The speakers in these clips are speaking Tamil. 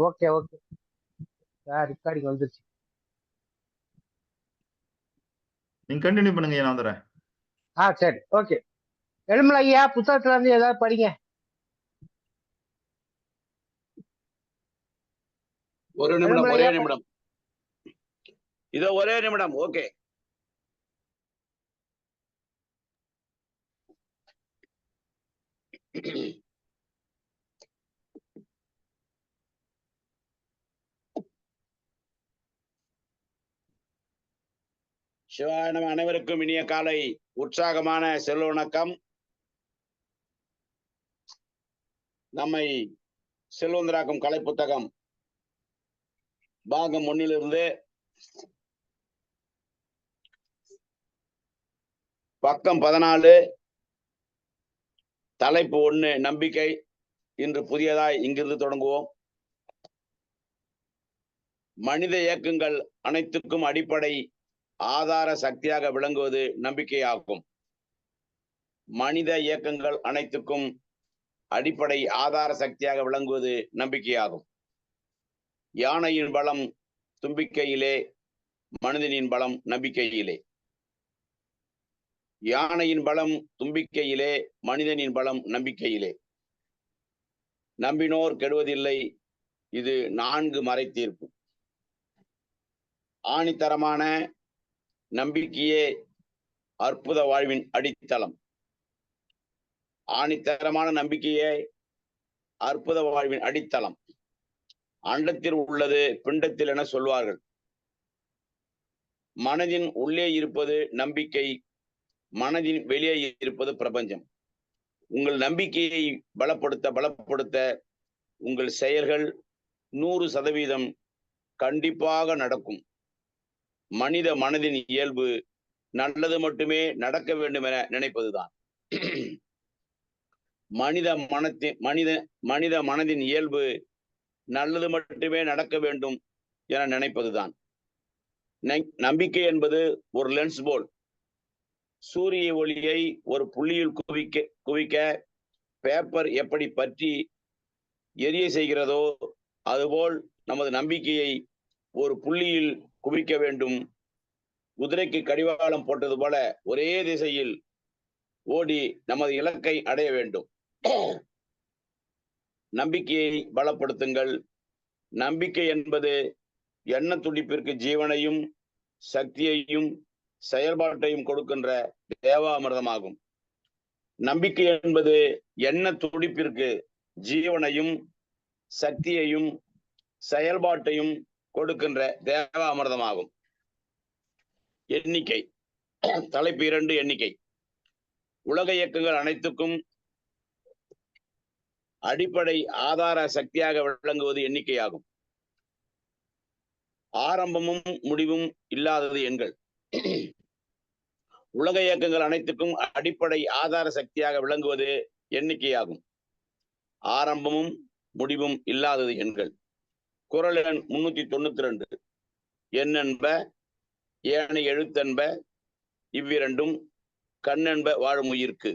Okay okay. ரெக்கார்டிங் வந்துருச்சு. நீங்க கண்டினியூ பண்ணுங்க, நான் வந்துடுறேன். சரி ஓகே. எழுமலை ஐயா, புத்தகத்துல இருந்து ஏதாவது படிங்க. ஒரு நிமிடம், ஒரே நிமிடம். இதோ ஒரே நிமிடம். ஓகே. சிவாயனம் அனைவருக்கும் இனிய காலை உற்சாகமான செல்வ வணக்கம். நம்மை செல்வந்தராக்கும் கலை புத்தகம் பாகம் 1 பக்கம் 14, தலைப்பு 1, நம்பிக்கை. இன்று புதியதாய் இங்கிருந்து தொடங்குவோம். மனித இயக்கங்கள் அனைத்துக்கும் அடிப்படை ஆதார சக்தியாக விளங்குவது நம்பிக்கையாகும். மனித இயக்கங்கள் அனைத்துக்கும் அடிப்படை ஆதார சக்தியாக விளங்குவது நம்பிக்கையாகும். யானையின் பலம் தும்பிக்கையிலே, மனிதனின் பலம் நம்பிக்கையிலே. யானையின் பலம் தும்பிக்கையிலே, மனிதனின் பலம் நம்பிக்கையிலே. நம்பினோர் கெடுவதில்லை, இது 4 மறை தீர்ப்பு. ஆணித்தரமான நம்பிக்கையே அற்புத வாழ்வின் அடித்தளம். ஆணித்தரமான நம்பிக்கையே அற்புத வாழ்வின் அடித்தளம். அண்டத்தில் உள்ளது பிண்டத்தில் என சொல்வார்கள். மனதின் உள்ளே இருப்பது நம்பிக்கை, மனதின் வெளியே இருப்பது பிரபஞ்சம். உங்கள் நம்பிக்கையை பலப்படுத்த உங்கள் செயல்கள் 100% கண்டிப்பாக நடக்கும். மனித மனதின் இயல்பு நல்லது மட்டுமே நடக்க வேண்டும் என நினைப்பதுதான். மனித மனதின் இயல்பு நல்லது மட்டுமே நடக்க வேண்டும் என நினைப்பதுதான். நம்பிக்கை என்பது ஒரு லென்ஸ் போல். சூரிய ஒளியை ஒரு புள்ளியில் குவிக்க பேப்பர் எப்படி பற்றி எரிய செய்கிறதோ அதுபோல் நமது நம்பிக்கையை ஒரு புள்ளியில் குவிக்க வேண்டும். குதிரைக்கு கடிவாளம் போட்டது போல ஒரே திசையில் ஓடி நமது இலக்கை அடைய வேண்டும். நம்பிக்கையை பலப்படுத்துங்கள். நம்பிக்கை என்பது எண்ண துடிப்பிற்கு ஜீவனையும் சக்தியையும் செயல்பாட்டையும் கொடுக்கின்ற தேவாமிர்தமாகும். நம்பிக்கை என்பது எண்ண துடிப்பிற்கு ஜீவனையும் சக்தியையும் செயல்பாட்டையும் கொடுக்கின்ற தேவாமிர்தமாகும். எண்ணிக்கை. தலைப்பு 2, எண்ணிக்கை. உலக இயக்கங்கள் அனைத்துக்கும் அடிப்படை ஆதார சக்தியாக விளங்குவது எண்ணிக்கையாகும். ஆரம்பமும் முடிவும் இல்லாதது எண்கள். உலக இயக்கங்கள் அனைத்துக்கும் அடிப்படை ஆதார சக்தியாக விளங்குவது எண்ணிக்கையாகும். ஆரம்பமும் முடிவும் இல்லாதது எண்கள். குறள் எண் 392. எண்ணென்ப ஏனை எழுத்தென்ப இவ்விரண்டும் கண்ணென்ப வாழும் உயிர்க்கு.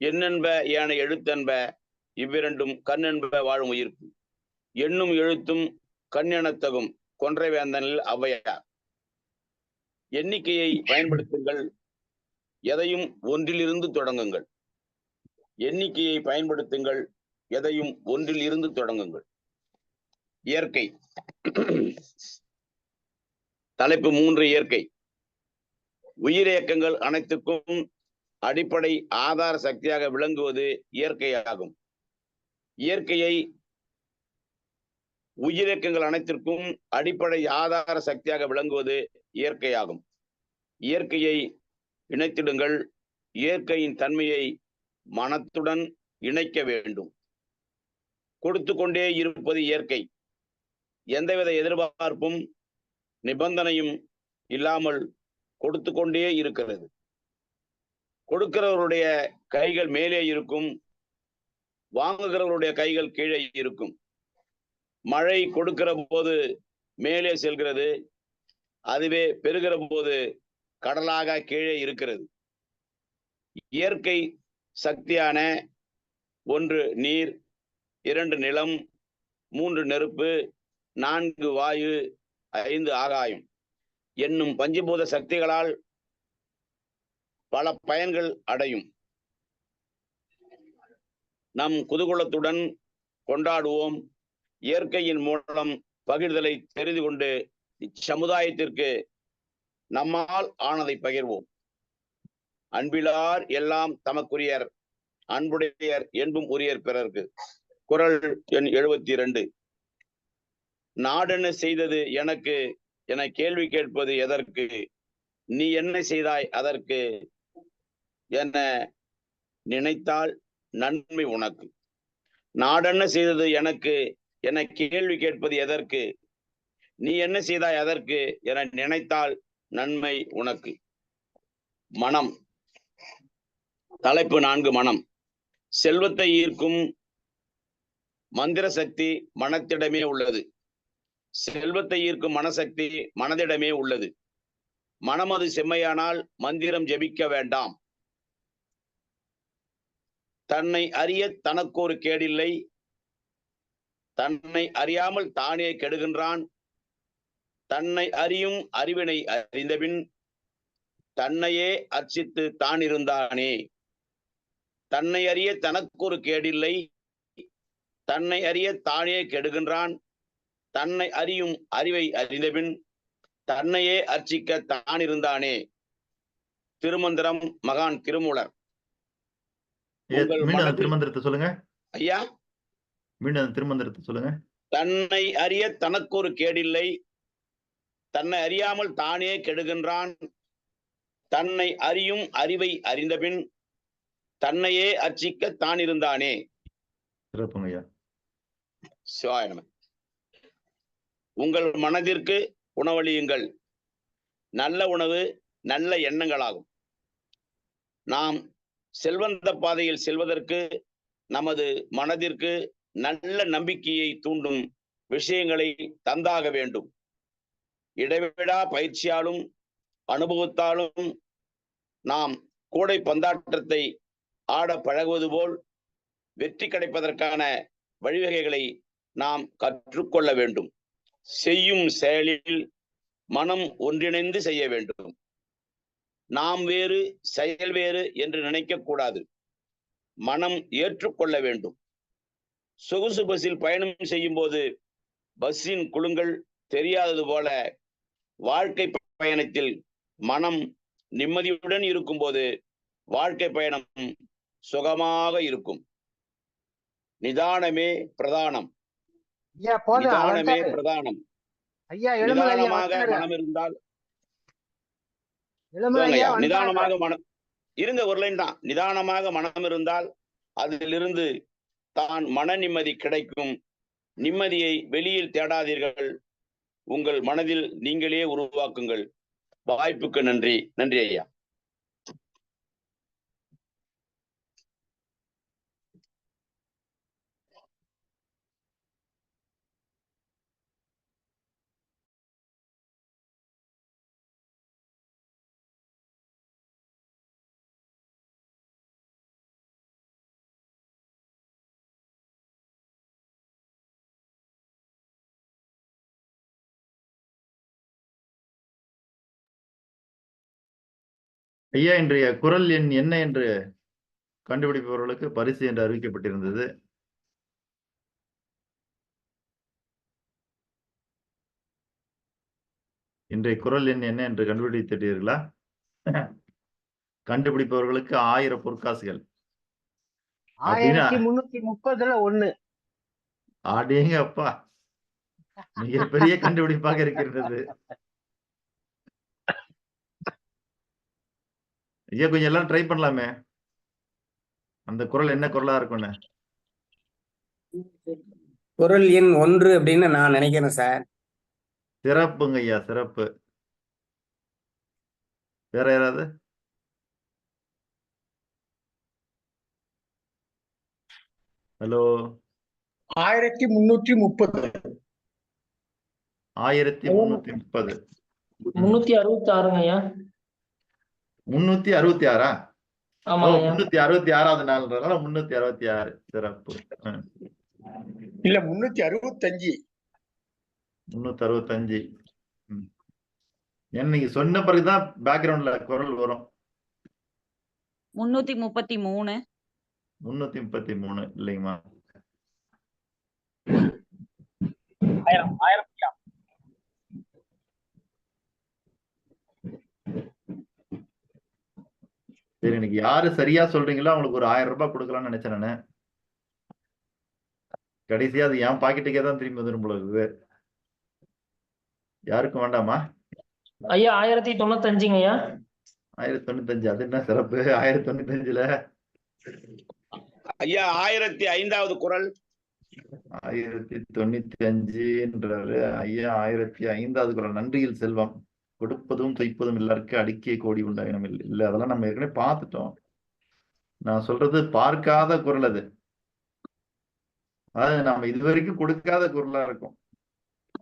எண்ணென்ப ஏனை எழுத்தென்ப இவ்விரண்டும் கண்ணென்ப வாழும் உயிர்க்கு. எண்ணும் எழுத்தும் கண் எனத்தகும் கொன்றை வேந்தனில் ஔவையார். எண்ணிக்கையை பயன்படுத்துங்கள், எதையும் ஒன்றிலிருந்து தொடங்குங்கள். எண்ணிக்கையை பயன்படுத்துங்கள், எதையும் ஒன்றில் இருந்து தொடங்குங்கள். இயற்கை. தலைப்பு 3, இயற்கை. உயிர் இயக்கங்கள் அனைத்துக்கும் அடிப்படை ஆதார சக்தியாக விளங்குவது இயற்கையாகும். இயற்கையை உயிரியக்கங்கள் அனைத்திற்கும் அடிப்படை ஆதார சக்தியாக விளங்குவது இயற்கையாகும். இயற்கையை இணைத்திடுங்கள். இயற்கையின் தன்மையை மனத்துடன் இணைக்க வேண்டும். கொடுத்து கொண்டே இருப்பது இயற்கை. எந்தவித எதிர்பார்ப்பும் நிபந்தனையும் இல்லாமல் கொடுத்து கொண்டே இருக்கிறது. கொடுக்கிறவருடைய கைகள் மேலே இருக்கும், வாங்குகிறவருடைய கைகள் கீழே இருக்கும். மழை கொடுக்கிற போது மேலே செல்கிறது, அதுவே பெறுகிற போது கடலாக கீழே இருக்கிறது. இயற்கை சக்தியான 1 நீர், 2 நிலம், 3 நெருப்பு, 4 வாயு, 5 ஆகாயம் என்னும் பஞ்சபூத சக்திகளால் பல பயன்கள் அடையும். நம் குதூகலத்துடன் கொண்டாடுவோம். இயற்கையின் மூலம் பகிர்தலை தெரிந்து கொண்டு இச்சமுதாயத்திற்கு நம்மால் ஆனதை பகிர்வோம். அன்பிலார் எல்லாம் தமக்குரியர், அன்புடையர் என்பும் உரியர் பிறர்க்கு. குறள் எண் 72. நாடென்ன செய்தது எனக்கு என கேள்வி கேட்பது எதற்கு, நீ என்ன செய்தாய் அதற்கு என நினைத்தால் நன்மை உனக்கு. நாடென்ன செய்தது எனக்கு என கேள்வி கேட்பது எதற்கு, நீ என்ன செய்தாய் அதற்கு என நினைத்தால் நன்மை உனக்கு. மனம். தலைப்பு 4. மனம். செல்வத்தை ஈர்க்கும் மந்திர சக்தி மனத்திடமே உள்ளது. செல்வத்தை ஈர்க்கும் மனசக்தி மனதிடமே உள்ளது. மனமது செம்மையானால் மந்திரம் ஜெபிக்க வேண்டாம். தன்னை அறிய தனக்கொரு கேடில்லை, தன்னை அறியாமல் தானே கெடுகின்றான். தன்னை அறியும் அறிவினை அறிந்தபின் தன்னையே அர்ச்சித்து தான் இருந்தானே. தன்னை அறிய தனக்கொரு கேடில்லை, தன்னை அறிய தானே கெடுகின்றான். தன்னை அறியும் அறிவை அறிந்தபின் தன்னையே அர்ச்சிக்க தான் இருந்தானே. திருமந்திரம், மகான் திருமூலர். திருமந்திரத்தை சொல்லுங்க ஐயா. மீண்டும் திருமந்திரத்தை சொல்லுங்க. தன்னை அறிய தனக்கொரு கேடில்லை, தன்னை அறியாமல் தானே கெடுகின்றான். தன்னை அறியும் அறிவை அறிந்தபின் தன்னையே அர்ச்சிக்க தான் இருந்தானே. சிறப்புங்கய்யா. சிவாய நம. உங்கள் மனதிற்கு உணவளியுங்கள். நல்ல உணவு நல்ல எண்ணங்களாகும். நாம் செல்வந்த பாதையில் செல்வதற்கு நமது மனதிற்கு நல்ல நம்பிக்கையை தூண்டும் விஷயங்களை தந்தாக வேண்டும். இடைவிடா பயிற்சியாலும் அனுபவத்தாலும் நாம் கூடை பந்தாட்டத்தை ஆட பழகுவது போல் வெற்றி கிடைப்பதற்கான வழிவகைகளை நாம் கற்றுக்கொள்ள வேண்டும். செய்யும் செயலில் மனம் ஒன்றிணைந்து செய்ய வேண்டும். நாம் வேறு செயல் வேறு என்று நினைக்க கூடாது. மனம் ஏற்றுக்கொள்ள வேண்டும். சொகுசு பஸ்ஸில் பயணம் செய்யும் போது பஸ்ஸின் குலுங்கல் தெரியாதது போல வாழ்க்கை பயணத்தில் மனம் நிம்மதியுடன் இருக்கும்போது வாழ்க்கை பயணம் சுகமாக இருக்கும். நிதானமே பிரதானம். நிதானமே பிரதானம். நிதானமாக மனம் இருந்தால் நிதானமாக மனம் இருங்க, ஒரு லைன் தான். நிதானமாக மனம் இருந்தால் அதிலிருந்து தான் மன நிம்மதி கிடைக்கும். நிம்மதியை வெளியில் தேடாதீர்கள், உங்கள் மனதில் நீங்களே உருவாக்குங்கள். வாய்ப்புக்கு நன்றி. நன்றி ஐயா. ஐயா, இன்றைய குறள் எண் என்ன என்று கண்டுபிடிப்பவர்களுக்கு பரிசு என்று அறிவிக்கப்பட்டிருந்தது. இன்றைய குறள் எண் என்ன என்று கண்டுபிடித்தீர்களா? கண்டுபிடிப்பவர்களுக்கு 1000 பொற்காசுகள். 1330 அடேங்க அப்பா, மிகப்பெரிய கண்டுபிடிப்பாக இருக்கிறது. ஐயா, கொஞ்சம் எல்லாம் ட்ரை பண்ணலாமே. அந்த குறள் என்ன குறளா இருக்கும்னு. குறள் எண் 1 அப்படின்னு நான் நினைக்கிறேன் சார். சிறப்புங்க ஐயா, சிறப்பு. வேற யாராவது? ஹலோ. 1330. 1330. 366 ஐயா. 366? ஆமா, 366வது நாள்ன்றதால 366. சிறப்பு. இல்ல 365. 365. ஏன்னா நீங்க சொன்ன பிறகுதான் பேக்ரவுண்ட்ல குரல் வரும். 333. 333 இல்லைங்கம்மா. சரி, எனக்கு யாரு சரியா சொல்றீங்களோ அவங்களுக்கு ஒரு 1000 ரூபாய் கொடுக்கலாம்னு நினைச்சேன் நானு. கடைசியா அது என் பாக்கெட்டுக்கே தான் திரும்பி வந்துடும் போல இருக்குது. யாருக்கும் வேண்டாமா? ஐயா 1095 ஐயா. 1095. அது என்ன சிறப்பு 1095ல? ஐயா 1005வது குறள். 1095ன்றாரு ஐயா. 1005வது குறள். நன்றியில் செல்வம் கொடுப்பதும் துய்ப்பதும் எல்லாருக்கு அடுக்கிய கோடி உண்டாயினம். இல்ல அதெல்லாம் நம்ம ஏற்கனவே பார்த்துட்டோம். நான் சொல்றது பார்க்காத குறள் அது. அதாவது நம்ம இதுவரைக்கும் கொடுக்காத குறளா இருக்கும்.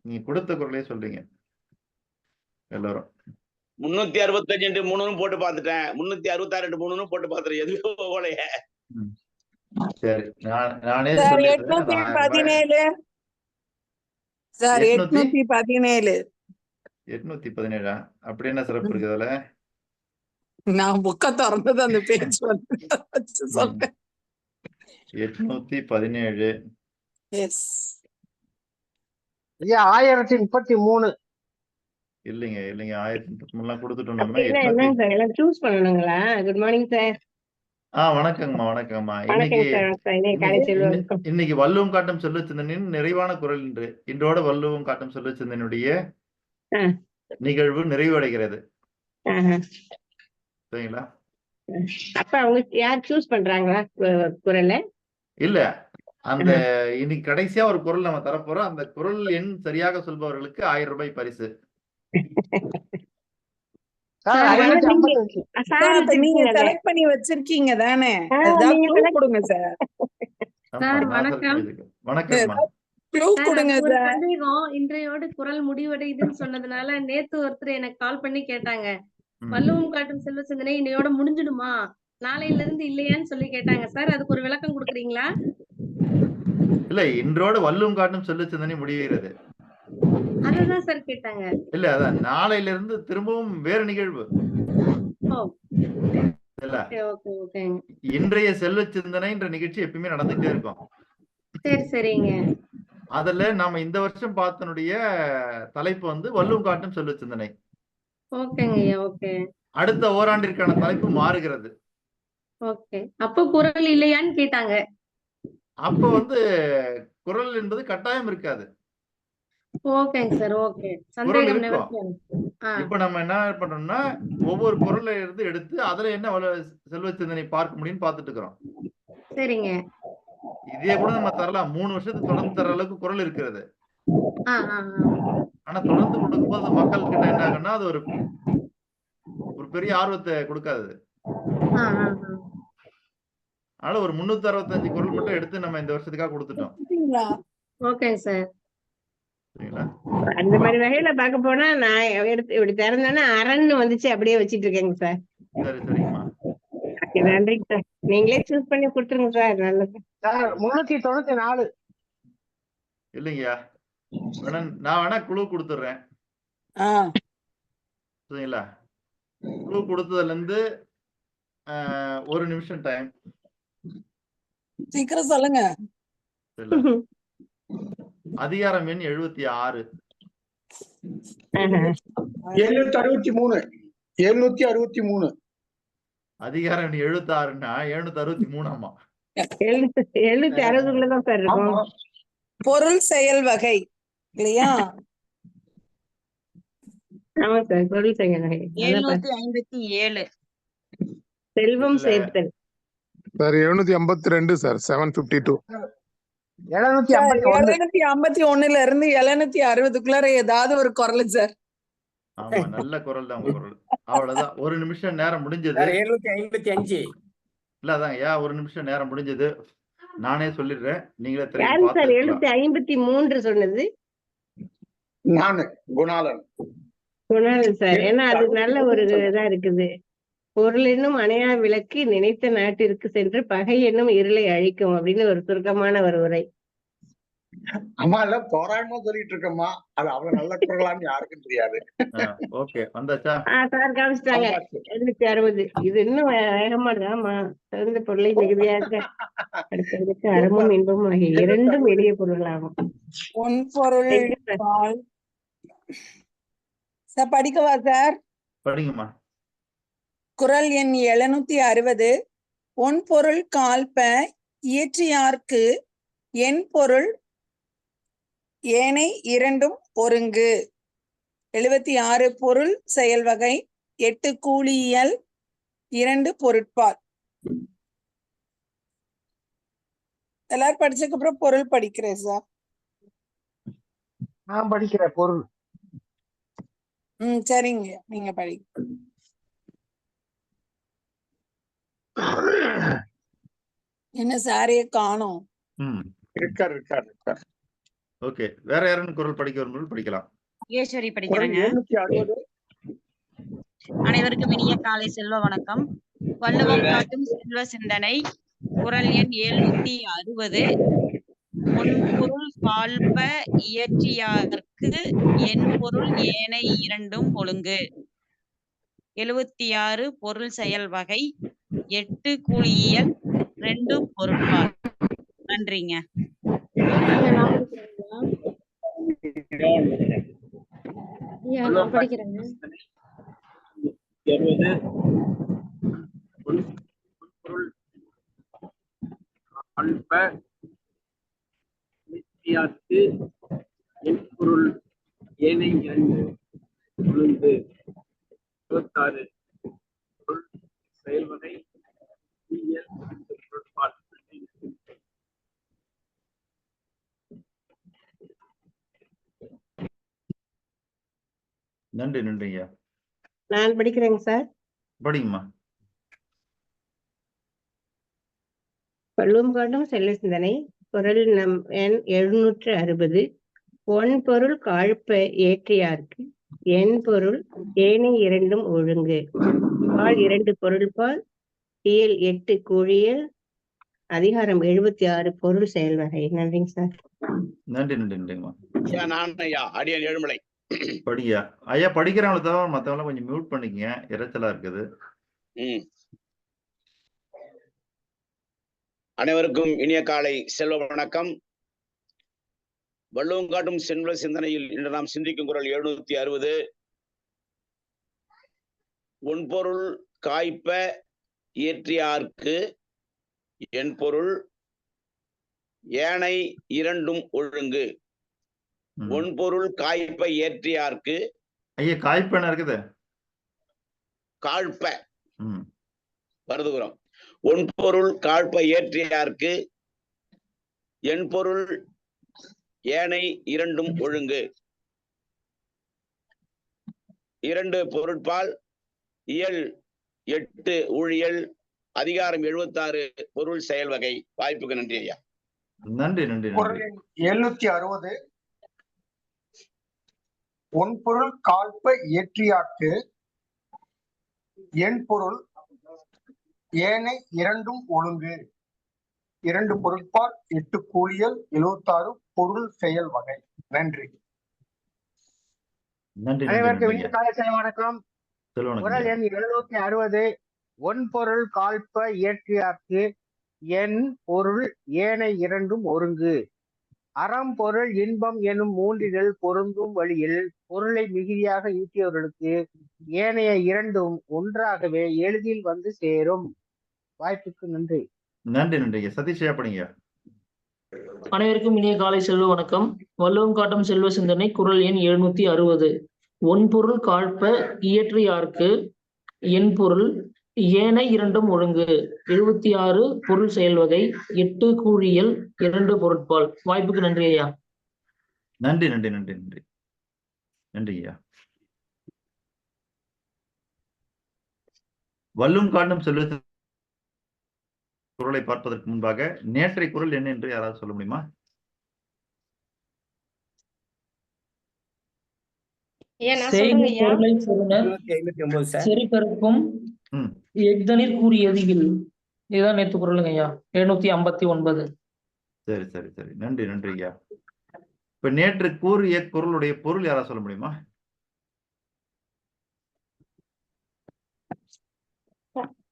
நீங்க கொடுத்த குறளையே சொல்றீங்க எல்லாரும். 365 3 போட்டு பார்த்துட்டேன். 366 3 போட்டு பார்த்துட்டேன். எதுவும் போகலையே. சரி, நானே சார் சொல்லிடுறேன். 817 சார் 817. 817. அப்படி என்ன சிறப்பு இருக்கு அதுல? நான் புக்க திறந்தது அந்த பேஜ் வந்து சொல்றேன். 817. எஸ் ஐயா 1033. இல்லைங்க 1033 கொடுத்துட்டோம் நம்ம. என்னங்க சார் எல்லாம் சூஸ் பண்ணணுங்களா? Good morning sir. வணக்கங்கம்மா. வணக்கம்மா. வணக்கம் சார். இன்னைக்கு வள்ளுவம் காட்டும் செல்வச்சிந்தனின் நிறைவான குறள் என்று. இன்றோட வள்ளுவம் காட்டும் செல்வச்சிந்தனுடைய நிகழ்வு நிறைவடைகிறது. சரிங்களா? அப்ப அவங்க யார் சூஸ் பண்றாங்களா குறளை? இல்ல, அந்த இன்னைக்கு கடைசியா ஒரு குறள் நம்ம தரப்போறோம். அந்த குறள் எண் சரியாக சொல்பவர்களுக்கு 1000 ரூபாய் பரிசு. நீங்க செலக்ட் பண்ணி வச்சிருக்கீங்க தானே? கொடுங்க சார். வணக்கம். சந்தேகம் இன்றையோடு குறள் முடிவடையுதுன்னு சொன்னதுனால நேத்து ஒருத்தர் எனக்கு கால் பண்ணி கேட்டாங்க, வள்ளுவம் காட்டும் செல்வ சிந்தனை இன்னையோட முடிஞ்சிடுமா, நாளையில இருந்து இல்லையான்னு சொல்லி கேட்டாங்க. சார் அதுக்கு ஒரு விளக்கம் கொடுக்குறீங்களா? இல்ல, இன்றோட வள்ளுவம் காட்டும் செல்வ சிந்தனை முடிகிறது. அததான் சார் கேட்டாங்க. இல்ல, அதான் நாளையில இருந்து திரும்பவும் வேற நிகழ்வு. இன்றைய செல்வ சிந்தனைன்ற நிகழ்ச்சி எப்பயுமே நடந்துட்டே இருக்கும். சரி சரிங்க. அதுல நாம இந்த வருஷம் பார்த்தனுடைய தலைப்பு வந்து வள்ளுவம் காட்டும் செல்வ சிந்தனை. ஓகேங்கய்யா. ஓகே. அடுத்த ஓராண்டிற்கான தலைப்பு மாறுகிறது. ஓகே. அப்ப குறள் இல்லையான்னு கேட்டாங்க. அப்ப வந்து குறள் என்பது கட்டாயம் இருக்காது. ஓகேங்க சார். ஓகே. சந்தேகம் நிவர்த்தி. இப்ப நம்ம என்ன பண்றோம்னா ஒவ்வொரு குறளை இருந்து எடுத்து அதுல என்ன செல்வ சிந்தனை பார்க்க முடியும்னு பார்த்துட்டு இருக்கிறோம். சரிங்க. இதே கூட நம்ம தரலாம். 3 வருஷத்துக்கு தொடர்ந்து தர அளவுக்கு குறள் இருக்கிறது. ஆனா தொடர்ந்து கொடுக்கும்போது மக்கள் கிட்ட என்ன ஆகுன்னா அது ஒரு பெரிய ஆர்வத்தை கொடுக்காது. அதனால ஒரு 365 குறள் மட்டும் எடுத்து நம்ம இந்த வருஷத்துக்காக கொடுத்துட்டோம். Okay sir. அந்த மாதிரி வகையில பார்க்க போனா நான் எடுத்து இப்படி திறந்தேன்னா அரண்னு வந்துச்சு, அப்படியே வச்சிட்டு இருக்கேங்க சார். சரி சரிங்கம்மா. நன்றிங்க சார். நீங்களே சூஸ் பண்ணி கொடுத்துருங்க சார். நல்லது சார். 394. இல்லைங்கய்யா, நான் வேணா குழு கொடுத்துடுறேன். சரிங்களா? குழு கொடுத்ததுல இருந்து 1 நிமிஷம் டைம். சீக்கிரம் சொல்லுங்க. அதிகாரம் எண் 76. 763. 763. அதிகாரம் எண் 76ன்னா 763 ஆமா. 760 சார் இருக்கும். பொருள் செயல் வகை இல்லையா? ஆமா சார், பொருள் செயல் வகை. 757. செல்வம் சேர்த்தல் சார். 752 சார். 752. 751ல இருந்து 760க்குள்ளார ஏதாவது ஒரு குறள் சார். ஆமா, நல்ல குறள் தான் உங்க குறள். அவ்வளவுதான். 1 நிமிஷம் நேரம் முடிஞ்சது. 755. இல்ல அதான் 1 நிமிஷம் நேரம் முடிஞ்சது. நானே சொல்லிடுறேன், நீங்களே யாரு சார் 753 சொன்னது? நானு குணாளன். குணாளன் சார். ஏன்னா அது நல்ல ஒரு இதா இருக்குது. பொருள் என்னும் அணையா விளக்கு நினைத்த நாட்டிற்கு சென்று பகை என்னும் இருளை அழிக்கும் அப்படின்னு ஒரு சுருக்கமான ஒரு உரை. அம்மா இல்ல தோராயமா சொல்லிட்டு இருக்கம்மா. அது அவ்வளவு நல்ல குரலான்னு யாருக்கும் தெரியாது. ஓகே, வந்தாச்சா? சார் காமிச்சிட்டாங்க. 760. இது இன்னும் வேகமா இருக்கு. ஆமா, சிறந்த பொருளை மிகுதியாக அடுத்ததுக்கு அறமும் இன்பமும் ஆகிய இரண்டும் எளிய பொருளாகும். ஒன் பொருள் கால் சார் படிக்கவா சார்? படிங்கம்மா. குறள் எண் 760. ஒன் பொருள் கால்ப இயற்றியார்க்கு என் பொருள் ஏனை இரண்டும் ஒருங்கு. 76 பொருள் செயல் வகை, 8 கூலியியல், 2 பொருட்பால். எல்லாரும் படிச்சதுக்கு அப்புறம் பொருள் படிக்கிறேன் சார். நான் படிக்கிற பொருள். சரிங்க, நீங்க படி. என்ன சாரையே காணோம். இருக்காரு. ஓகே, வேற யாரும் குரல் படிக்க வரும்போது படிக்கலாம். யோகேஸ்வரி படிக்கிறேங்க. 760. அனைவருக்கும் இனிய காலை செல்வ வணக்கம். வள்ளுவம் காட்டும் செல்வ சிந்தனை. குறள் எண் 760. ஒன் பொருள் கால்ப இயற்றியார்க்கு என் பொருள் ஏனை இரண்டும் ஒழுங்கு. 76 பொருள் செயல் வகை, 8 கூலியியல், 2 பொருட்பால். நன்றிங்க. என் பொருள் ஏனை இரண்டு ஒழுங்கு. 76 பொருள் செயல்வகை, பொருட்பால். நன்றிங்க. நான் படிக்கிறேங்க சார். படிங்கம்மா. வள்ளுவம் காட்டும் செல்வ சிந்தனை. குறள் எண் 760. ஒன் பொருள் காழ்ப்ப ஏற்றியார்க்கு என் பொருள் ஏனை இரண்டும் ஒழுங்கு. பால் 2 பொருள்பால், இயல் 8 கூழியல், அதிகாரம் 76 பொருள் செயல் வகை. நன்றிங்க சார். நன்றிங்கம்மா. நான் ஐயா அடியன் ஏழுமலை. படியா ஐயா. படிக்கிறவங்களை தவிர மத்தவங்க கொஞ்சம் மியூட் பண்ணிக்கங்க, இறைச்சலா இருக்குது. அனைவருக்கும் இனிய காலை செல்வ வணக்கம். வள்ளுவம் காட்டும் செல்வ சிந்தனையில் இன்று நாம் சிந்திக்கும் குறள் 760. ஒன்பொருள் காய்ப்ப இயற்றியார்க்கு என் பொருள் ஏனை இரண்டும் ஒழுங்கு. ஒன்பொருள் காய்ப்ப இயற்றியார்க்கு. ஐயா காய்ப்பன இருக்குது. காழ்ப்ப வருதுகிறோம். ஒன்பொருள் காழ்ப்ப இயற்றியார்க்கு என் பொருள் ஏனை இரண்டும் ஒழுங்கு. 2 பொருட்பால், இயல் 8 ஊழியல், அதிகாரம் 76 பொருள் செயல் வகை. வாய்ப்புக்கு நன்றி ஐயா. நன்றி. 760. ஒன் பொருள் காழ்ப்ப இயற்றியார்க்கு என் பொருள் ஏனை இரண்டும் ஒழுங்கு. 2 பொருட்பால், 8 கூலியல், 76 பொருள் செயல் வகை. நன்றி. அனைவருக்கும் இனிய காலை செல்வ வணக்கம். குறள் எண் 760. ஒன் பொருள் காழ்ப்ப இயற்றியார்க்கு என் பொருள் ஏனை இரண்டும் ஒருங்கு. அறம் பொருள் இன்பம் எனும் மூன்றில் பொருந்தும் வழியில் பொருளை மிகுதியாக ஈட்டியவர்களுக்கு ஏனைய இரண்டும் ஒன்றாகவே எளிதில் வந்து சேரும். வாய்ப்புக்கு நன்றி. நன்றி. சதீஷ் படிங்க. அனைவருக்கும் இனிய காலை செல்வ வணக்கம். வள்ளுவம் காட்டும் செல்வ சிந்தனை. குறள் எண் 760. ஒன் பொருள் காழ்ப்ப இயற்றியார்க்கு என் பொருள் ஏனை இரண்டும் ஒழுங்கு. 76 பொருள் செயல் வகை, 8 கூழியல், 2 பொருட்பால். வாய்ப்புக்கு நன்றி ஐயா. நன்றி ஐயா. வள்ளுவம் காட்டும் செல்வ குறளை பார்ப்பதற்கு முன்பாக நேற்றைய குறள் என்ன என்று யாராவது சொல்ல முடியுமா? எஃதனிற் கூறியது இல். இதுதான் நேற்று குறளுங்க ஐயா. 759. சரி சரி சரி, நன்றி நன்றி ஐயா. இப்ப நேற்று கூறிய குறளுடைய பொருள் யாராவது சொல்ல முடியுமா?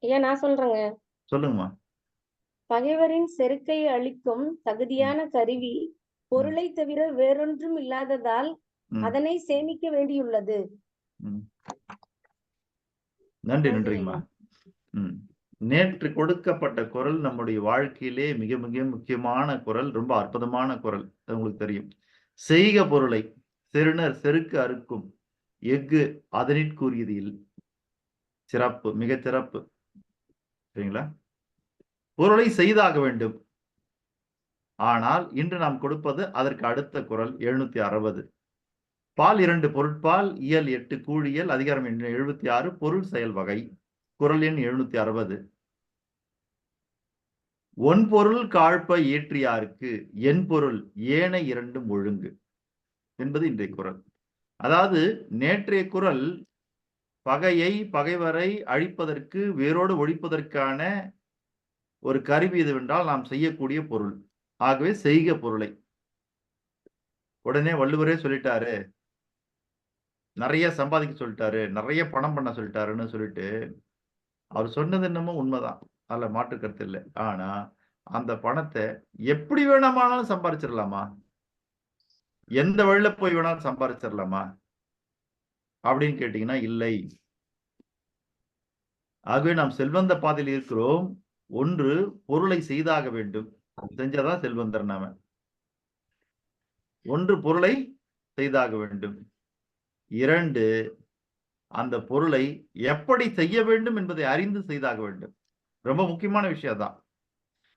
ஐயா நான் சொல்றேங்க. சொல்லுங்கம்மா. பகைவரின் செருக்கை அளிக்கும் தகுதியான கருவி பொருளை தவிர வேறொன்றும் இல்லாததால் அதனை சேமிக்க வேண்டியுள்ளது. நன்றி நன்றிங்கம்மா. நேற்று கொடுக்கப்பட்ட குறள் நம்முடைய வாழ்க்கையிலே மிக மிக முக்கியமான குறள், ரொம்ப அற்புதமான குறள். உங்களுக்கு தெரியும். செய்க பொருளை செருணர் செருக்கு அறுக்கும் எஃகு அதனிற்குரியது இல். சிறப்பு, மிக சிறப்பு. சரிங்களா? பொருளை செய்தாக வேண்டும். ஆனால் இன்று நாம் கொடுப்பது அதற்கு அடுத்த குறள் 760. பால் 2 பொருட்பால் இயல் 8 கூழியல் அதிகாரம் 76 பொருள் செயல் வகை குறள் எண் 760. ஒன்பொருள் காழ்ப்ப இயற்றியாருக்கு என் பொருள் ஏனை இரண்டும் ஒழுங்கு என்பது இன்றைய குறள். அதாவது நேற்றைய குறள் பகையை பகைவரை அழிப்பதற்கு வேரோடு ஒழிப்பதற்கான ஒரு கருவி எதுவென்றால் நாம் செய்யக்கூடிய பொருள். ஆகவே செய்க பொருளை. உடனே வள்ளுவரே சொல்லிட்டாரு, நிறைய சம்பாதிக்க சொல்லிட்டாரு, நிறைய பணம் பண்ண சொல்லிட்டாருன்னு சொல்லிட்டு அவர் சொன்னது என்னமோ உண்மைதான், அதுல மாற்று கருத்து இல்லை. ஆனா அந்த பணத்தை எப்படி வேணாமானாலும் சம்பாதிச்சிடலாமா? எந்த வழியில போய் வேணாலும் சம்பாதிச்சிடலாமா அப்படின்னு கேட்டீங்கன்னா இல்லை. ஆகவே நாம் செல்வந்த பாதையில் இருக்கிறோம். ஒன்று, பொருளை செய்தாக வேண்டும். செஞ்சாதான் செல்வந்தர் நாம. ஒன்று, பொருளை செய்தாக வேண்டும். 2, அந்த பொருளை எப்படி செய்ய வேண்டும் என்பதை அறிந்து செய்தாக வேண்டும். ரொம்ப முக்கியமான விஷயம் தான்.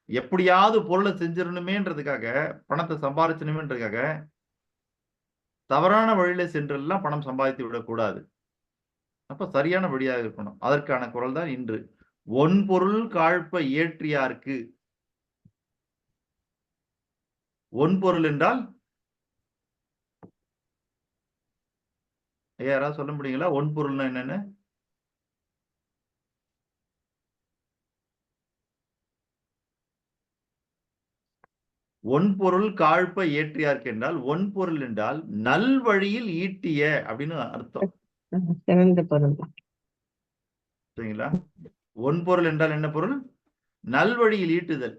எப்படியாவது பொருளை செஞ்சிடணுமேன்றதுக்காக, பணத்தை சம்பாதிச்சணுமேன்றதுக்காக தவறான வழியில சென்றெல்லாம் பணம் சம்பாதித்து விடக்கூடாது. அப்ப சரியான வழியாக இருக்கணும். அதற்கான குறள் தான் இன்று. ஒன்பொருள் காழ்ப்ப இயற்றியார்க்கு. ஒன்பொருள் என்றால் யாராவது சொல்ல முடியுங்களா? ஒன்பொருள்னா என்னன்னு? ஒன்பொருள் காழ்ப்ப இயற்றியார்க்கு என்றால், ஒன்பொருள் என்றால் நல் வழியில் ஈட்டிய அப்படின்னு அர்த்தம். சிறந்த பொருள். சரிங்களா? ஒன்பொருள் என்றால் என்ன பொருள்? நல்வழியில் ஈட்டுதல்.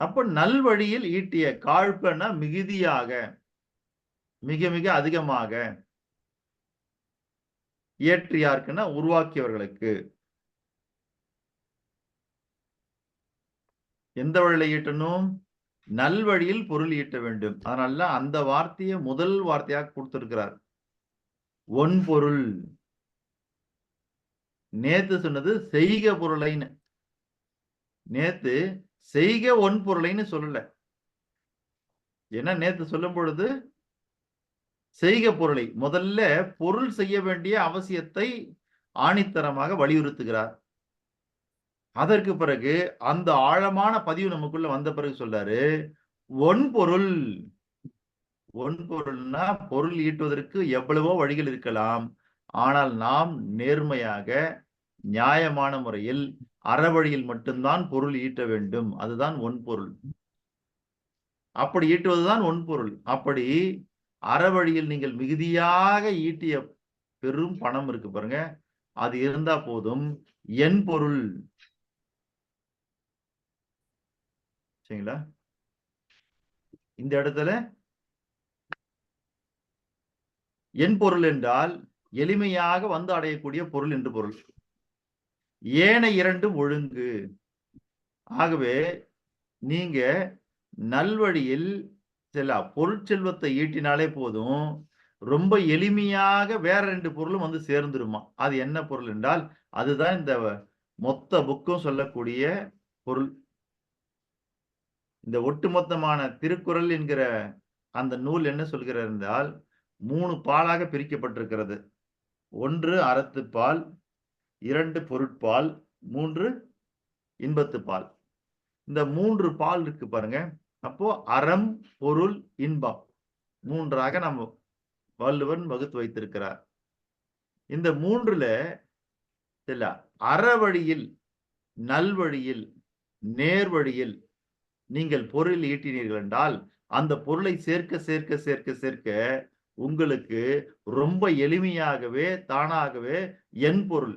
அப்ப நல்வழியில் ஈட்டிய. காழ்ப்பன மிகுதியாக, மிக மிக அதிகமாக. இயற்றியார்க்குன்னா உருவாக்கியவர்களுக்கு. எந்த வழியில ஈட்டணும்? நல்வழியில் பொருள் ஈட்ட வேண்டும். அதனால அந்த வார்த்தையை முதல் வார்த்தையாக கொடுத்திருக்கிறார். ஒன்பொருள். நேத்து சொன்னது செய்க பொருளைன்னு. நேத்து செய்க ஒன்பொருளைன்னு சொல்லல. ஏன்னா நேத்து சொல்லும் பொழுது செய்க பொருளை, முதல்ல பொருள் செய்ய வேண்டிய அவசியத்தை ஆணித்தரமாக வலியுறுத்துகிறார். அதற்கு பிறகு அந்த ஆழமான பதிவு நமக்குள்ள வந்த பிறகு சொல்றாரு ஒன்பொருள். ஒன்பொருள்னா பொருள் ஈட்டுவதற்கு எவ்வளவோ வழிகள் இருக்கலாம். ஆனால் நாம் நேர்மையாக நியாயமான முறையில் அறவழியில் மட்டும்தான் பொருள் ஈட்ட வேண்டும். அதுதான் ஒன்பொருள். அப்படி ஈட்டுவதுதான் ஒன்பொருள். அப்படி அறவழியில் நீங்கள் மிகுதியாக ஈட்டிய பெரும் பணம் இருக்கு பாருங்க, அது இருந்தா போதும். என் பொருள். சரிங்களா? இந்த இடத்துல என் பொருள் என்றால் எளிமையாக வந்து அடையக்கூடிய பொருள் என்று பொருள். ஏனை இரண்டும் ஒழுங்கு. ஆகவே நீங்க நல்வழியில் சில பொருட்செல்வத்தை ஈட்டினாலே போதும், ரொம்ப எளிமையாக வேற 2 பொருளும் வந்து சேர்ந்துருமா. அது என்ன பொருள் என்றால் அதுதான் இந்த மொத்த புக்கும் சொல்லக்கூடிய பொருள். இந்த ஒட்டுமொத்தமான திருக்குறள் என்கிற அந்த நூல் என்ன சொல்கிறது என்றால் 3 பாலாக பிரிக்கப்பட்டிருக்கிறது. 1 அறத்துப்பால், 2 பொருட்பால், 3 இன்பத்துப்பால். இந்த 3 பால் இருக்கு பாருங்க. அப்போ அறம், பொருள், இன்பம் 3ஆக நம்ம வள்ளுவன் வகுத்து வைத்திருக்கிறார். இந்த 3ல அறவழியில், நல்வழியில் நேர்வழியில் நீங்கள் பொருள் ஈட்டினீர்கள் என்றால் அந்த பொருளை சேர்க்க சேர்க்க சேர்க்க சேர்க்க உங்களுக்கு ரொம்ப எளிமையாகவே தானாகவே என் பொருள்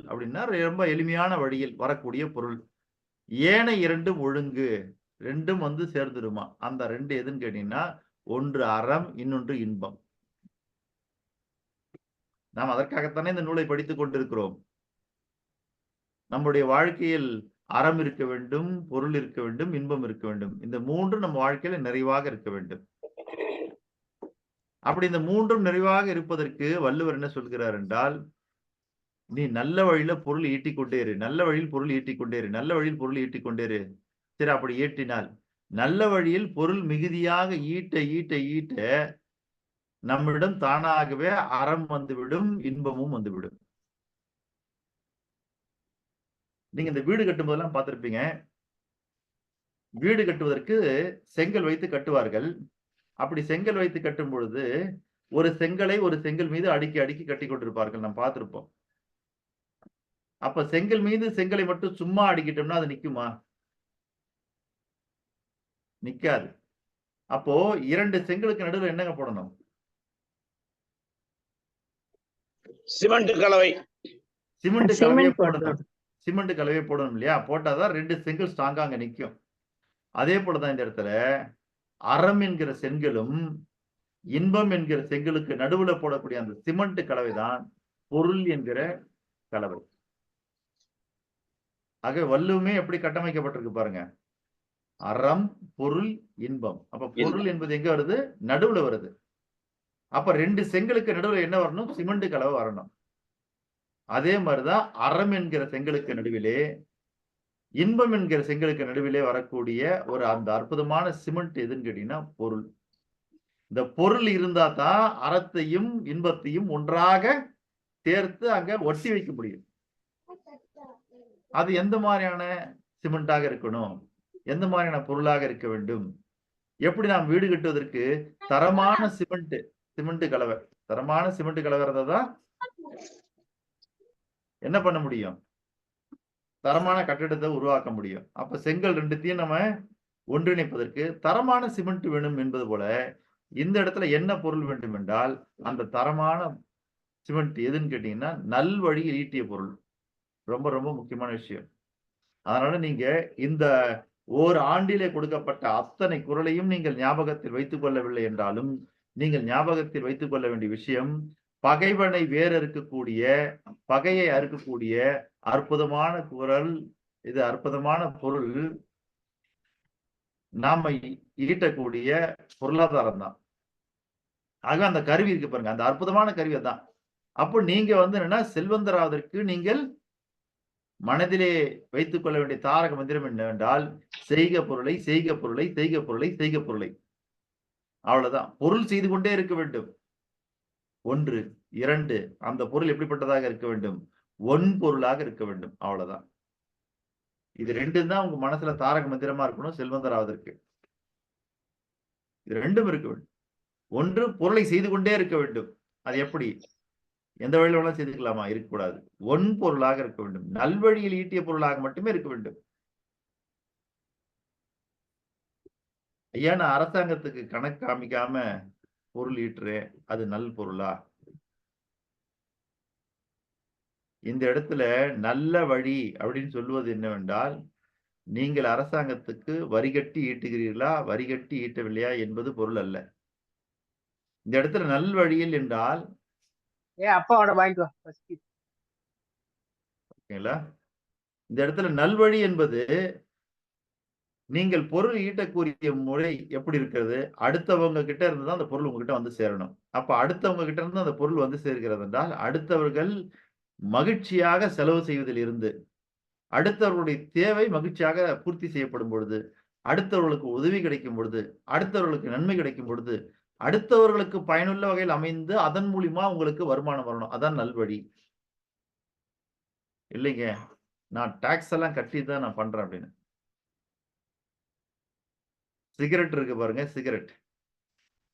அப்படின்னா ரொம்ப எளிமையான வழியில் வரக்கூடிய பொருள். ஏனை இரண்டும் ஒழுங்கு, ரெண்டும் வந்து சேர்ந்துடுமா. அந்த ரெண்டு எதுன்னு கேட்டீங்கன்னா, ஒன்று அறம், இன்னொன்று இன்பம். நாம் அதற்காகத்தானே இந்த நூலை படித்துக் கொண்டிருக்கிறோம். நம்முடைய வாழ்க்கையில் அறம் இருக்க வேண்டும், பொருள் இருக்க வேண்டும், இன்பம் இருக்க வேண்டும். இந்த மூன்றும் நம்ம வாழ்க்கையில நிறைவாக இருக்க வேண்டும். அப்படி இந்த மூன்றும் நிறைவாக இருப்பதற்கு வள்ளுவர் என்ன சொல்கிறார் என்றால், நீ நல்ல வழியில பொருள் ஈட்டிக்கொண்டே இரு, நல்ல வழியில் பொருள் ஈட்டிக்கொண்டே இரு, நல்ல வழியில் பொருள் ஈட்டிக்கொண்டே இரு. சரி, அப்படி ஈட்டினால் நல்ல வழியில் பொருள் மிகுதியாக ஈட்ட ஈட்ட ஈட்ட நம்மிடம் தானாகவே அறம் வந்துவிடும், இன்பமும் வந்துவிடும். நீங்க இந்த வீடு கட்டும் போதெல்லாம் பார்த்திருப்பீங்க. வீடு கட்டுவதற்கு செங்கல் வைத்து கட்டுவார்கள். அப்படி செங்கல் வைத்து கட்டும் பொழுது ஒரு செங்கலை ஒரு செங்கல் மீது அடுக்கி அடுக்கி கட்டி கொண்டிருப்பார்கள். நாம் பார்த்திருப்போம். அப்ப செங்கல் மீது செங்கலை மட்டும் சும்மா அடிக்கிட்டோம்னா அது நிக்குமா? நிக்காது. அப்போ இரண்டு செங்கலுக்கு நடுவில் என்னங்க போடணும்? சிமெண்ட் கலவை. சிமெண்ட் கலவையை போடணும். சிமெண்ட் கலவையை போடணும் இல்லையா? போட்டாதான் ரெண்டு செங்கல் ஸ்ட்ராங்கா அங்க நிக்கும். அதே போலதான் இந்த இடத்துல அறம் என்கிற செங்கலும் இன்பம் என்கிற செங்கலுக்கு நடுவுல போடக்கூடிய அந்த சிமெண்ட் கலவைதான் பொருள் என்கிற கலவை. ஆக வள்ளுவமே எப்படி கட்டமைக்கப்பட்டிருக்கு பாருங்க. அறம், பொருள், இன்பம். அப்ப பொருள் என்பது எங்க வருது? நடுவுல வருது. அப்ப ரெண்டு செங்கலுக்கு நடுவுல என்ன வரணும்? சிமெண்ட் கலவை வரணும். அதே மாதிரிதான் அறம் என்கிற செங்கலுக்கு நடுவிலே, இன்பம் என்கிற செங்கலுக்கு நடுவிலே வரக்கூடிய ஒரு அந்த அற்புதமான சிமெண்ட் எதுன்னு கேட்டீங்கன்னா பொருள். இந்த பொருள் இருந்தா தான் அறத்தையும் இன்பத்தையும் ஒன்றாக சேர்த்து அங்க ஒட்டி வைக்க முடியும். அது எந்த மாதிரியான சிமெண்டாக இருக்கணும், எந்த மாதிரியான பொருளாக இருக்க வேண்டும், எப்படி நாம் வீடு கட்டுவதற்கு தரமான சிமெண்ட் கலவை, தரமான சிமெண்ட் கலவை இருந்தாதான் என்ன பண்ண முடியும்? தரமான கட்டிடத்தை உருவாக்க முடியும். அப்ப செங்கல் ரெண்டுத்தையும் நம்ம ஒன்றிணைப்பதற்கு தரமான சிமெண்ட் வேணும் என்பது போல இந்த இடத்துல என்ன பொருள் வேண்டும் என்றால் அந்த தரமான சிமெண்ட் எதுன்னு கேட்டீங்கன்னா நல்வழியில் ஈட்டிய பொருள். ரொம்ப ரொம்ப முக்கியமான விஷயம். அதனால நீங்க இந்த ஓர் ஆண்டிலே கொடுக்கப்பட்ட அத்தனை குறளையும் நீங்கள் ஞாபகத்தில் வைத்துக் கொள்ளவில்லை என்றாலும் நீங்கள் ஞாபகத்தில் வைத்துக் கொள்ள வேண்டிய விஷயம், பகைவனை வேற இருக்கக்கூடிய, பகையை அறுக்கக்கூடிய அற்புதமான குறள் இது, அற்புதமான பொருள், நாம ஈட்டக்கூடிய பொருளாதாரம் தான். ஆக அந்த கருவி இருக்கு பாருங்க, அந்த அற்புதமான கருவி தான். அப்போ நீங்க வந்து என்னன்னா செல்வந்தராவதற்கு நீங்கள் மனதிலே வைத்துக் கொள்ள வேண்டிய தாரக மந்திரம் என்னவென்றால், செய்க பொருளை, செய்க பொருளை, செய்க பொருளை, செய்க பொருளை. அவ்வளவுதான். பொருள் செய்து கொண்டே இருக்க வேண்டும். 1, 2 அந்த பொருள் எப்படிப்பட்டதாக இருக்க வேண்டும்? ஒன்பொருளாக இருக்க வேண்டும். அவ்வளவுதான். இது ரெண்டும் தான் உங்க மனசுல தாரக மந்திரமா இருக்கணும் செல்வந்தராவதற்கு. இது ரெண்டும் இருக்க வேண்டும். ஒன்று, பொருளை செய்து கொண்டே இருக்க வேண்டும். அது எப்படி? எந்த வழியில வேணாலும் செய்துக்கலாமா? இருக்கக்கூடாது. ஒன்பொருளாக இருக்க வேண்டும். நல்வழியில் ஈட்டிய பொருளாக மட்டுமே இருக்க வேண்டும். ஐயா, நான் அரசாங்கத்துக்கு கணக்கு காமிக்காம பொருள் ஈட்டுறேன், அது நல் பொருளா? இந்த இடத்துல நல்ல வழி அப்படின்னு சொல்லுவது என்னவென்றால், நீங்கள் அரசாங்கத்துக்கு வரிகட்டி ஈட்டுகிறீர்களா, வரிகட்டி ஈட்டவில்லையா என்பது பொருள் அல்ல. இந்த இடத்துல நல் வழியில் என்றால் ஓகேங்களா? இந்த இடத்துல நல்வழி என்பது நீங்கள் பொருள் ஈட்டக்கூடிய முறை எப்படி இருக்கிறது? அடுத்தவங்க கிட்ட இருந்து தான் அந்த பொருள் உங்ககிட்ட வந்து சேரணும். அப்ப அடுத்தவங்க கிட்ட இருந்து அந்த பொருள் வந்து சேர்கிறது என்றால், அடுத்தவர்கள் மகிழ்ச்சியாக செலவு செய்வதில் இருந்து, அடுத்தவர்களுடைய தேவை மகிழ்ச்சியாக பூர்த்தி செய்யப்படும் பொழுது, அடுத்தவர்களுக்கு உதவி கிடைக்கும் பொழுது, அடுத்தவர்களுக்கு நன்மை கிடைக்கும் பொழுது, அடுத்தவர்களுக்கு பயனுள்ள வகையில் அமைந்து அதன் மூலியமா உங்களுக்கு வருமானம் வரணும். அதான் நல்வழி. இல்லைங்க, நான் டாக்ஸ் எல்லாம் கட்டி தான் நான் பண்றேன் அப்படின்னு. சிகரெட் இருக்கு பாருங்க,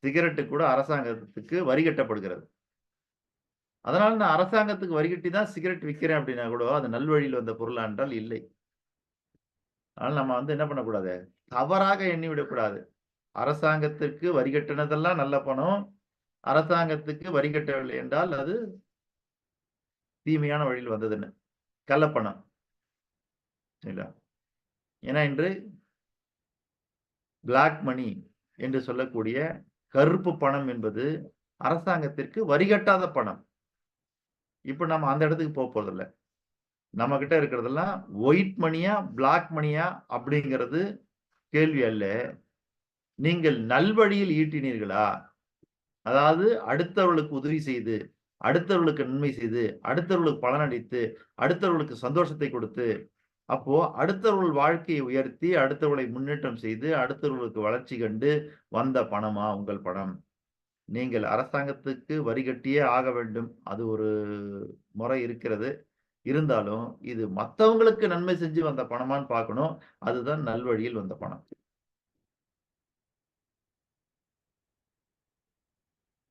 சிகரெட்டு கூட அரசாங்கத்துக்கு வரி கட்டப்படுகிறது. அதனால நான் அரசாங்கத்துக்கு வரி கட்டி தான் சிகரெட் விற்கிறேன் அப்படின்னா கூட அது நல்வழியில் வந்த பொருளா என்றால் இல்லை. அதனால நம்ம என்ன பண்ணக்கூடாது, தவறாக எண்ணி விடக்கூடாது. அரசாங்கத்திற்கு வரி கட்டினதெல்லாம் நல்ல பணம், அரசாங்கத்துக்கு வரி கட்டவில்லை என்றால் அது தீமையான வழியில் வந்ததுன்னு, கள்ளப்பணம். சரிங்களா? ஏன்னா இன்று பிளாக் மணி என்று சொல்லக்கூடிய கருப்பு பணம் என்பது அரசாங்கத்திற்கு வரி கட்டாத பணம். இப்ப நம்ம அந்த இடத்துக்கு போறதில்ல. நம்ம கிட்ட இருக்கிறதெல்லாம் ஒயிட் மணியா பிளாக் மணியா அப்படிங்கிறது கேள்வி அல்ல. நீங்கள் நல்வழியில் ஈட்டினீர்களா, அதாவது அடுத்தவர்களுக்கு உதவி செய்து, அடுத்தவர்களுக்கு நன்மை செய்து, அடுத்தவர்களுக்கு பலனளித்து, அடுத்தவர்களுக்கு சந்தோஷத்தை கொடுத்து, அப்போ அடுத்தவர்கள் வாழ்க்கையை உயர்த்தி, அடுத்தவர்களை முன்னேற்றம் செய்து, அடுத்தவர்களுக்கு வளர்ச்சி கண்டு வந்த பணமா உங்கள் பணம்? நீங்கள் அரசாங்கத்துக்கு வரி கட்டியே ஆக வேண்டும், அது ஒரு முறை இருக்கிறது. இருந்தாலும் இது மத்தவங்களுக்கு நன்மை செஞ்சு வந்த பணமான்னு பார்க்கணும். அதுதான் நல்வழியில் வந்த பணம்.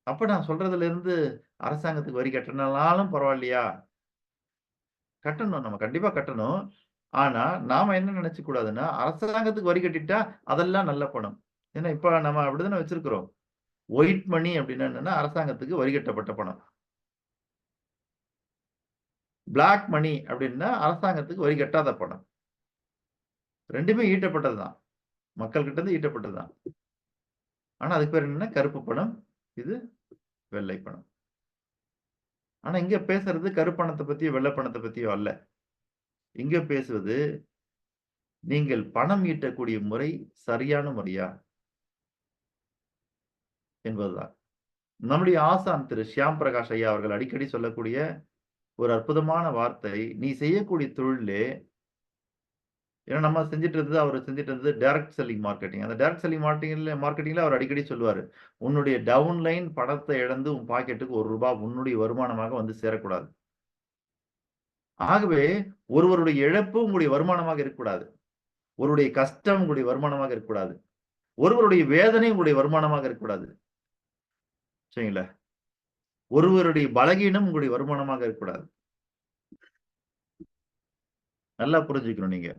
அப்ப நான் சொல்றதுல இருந்து அரசாங்கத்துக்கு வரி கட்டணும்னாலும் பரவாயில்லையா? கட்டணும், நம்ம கண்டிப்பா கட்டணும். ஆனா நாம என்ன நினைச்சுக்க கூடாதுன்னா, அரசாங்கத்துக்கு வரி கட்டிட்டா அதெல்லாம் நல்ல பணம். ஏன்னா இப்ப நம்ம அப்படித்தானே வச்சிருக்கிறோம். ஒயிட் மணி அப்படின்னா என்னன்னா அரசாங்கத்துக்கு வரி கட்டப்பட்ட பணம். பிளாக் மணி அப்படின்னா அரசாங்கத்துக்கு வரி கட்டாத பணம். ரெண்டுமே ஈட்டப்பட்டதுதான். மக்கள் கிட்ட இருந்து ஈட்டப்பட்டதுதான். ஆனா அதுக்கு பேர் என்னன்னா கருப்பு பணம், இது வெள்ளை பணம். ஆனா இங்க பேசுறது கருப்பணத்தை பத்தியோ வெள்ளை பணத்தை பத்தியோ அல்ல. இங்க பேசுவது நீங்கள் பணம் ஈட்டக்கூடிய முறை சரியான முறையா என்பதுதான். நம்முடைய ஆசான் திரு ஷியாம் பிரகாஷ் ஐயா அவர்கள் அடிக்கடி சொல்லக்கூடிய ஒரு அற்புதமான வார்த்தை, நீ செய்யக்கூடிய தொழிலே, ஏன்னா நம்ம செஞ்சுட்டு இருந்தது, அவர் செஞ்சுட்டு இருந்தது டைரக்ட் செல்லிங் மார்க்கெட்டிங். அந்த டைரக்ட் செல்லிங் மார்க்கெட்டிங்ல அவர் அடிக்கடி சொல்லுவாரு, உன்னுடைய டவுன்லைன் பணத்தை இழந்து உன் பாக்கெட்டுக்கு ₹1 உன்னுடைய வருமானமாக வந்து சேரக்கூடாது. ஆகவே ஒருவருடைய இழப்பு உங்களுடைய வருமானமாக இருக்கக்கூடாது. ஒருவருடைய கஷ்டம் உங்களுடைய வருமானமாக இருக்கக்கூடாது. ஒருவருடைய வேதனை உங்களுடைய வருமானமாக இருக்கக்கூடாது. சரிங்களா? ஒருவருடைய பலகீனம் உங்களுடைய வருமானமாக இருக்கக்கூடாது. நல்லா புரிஞ்சுக்கணும் நீங்க.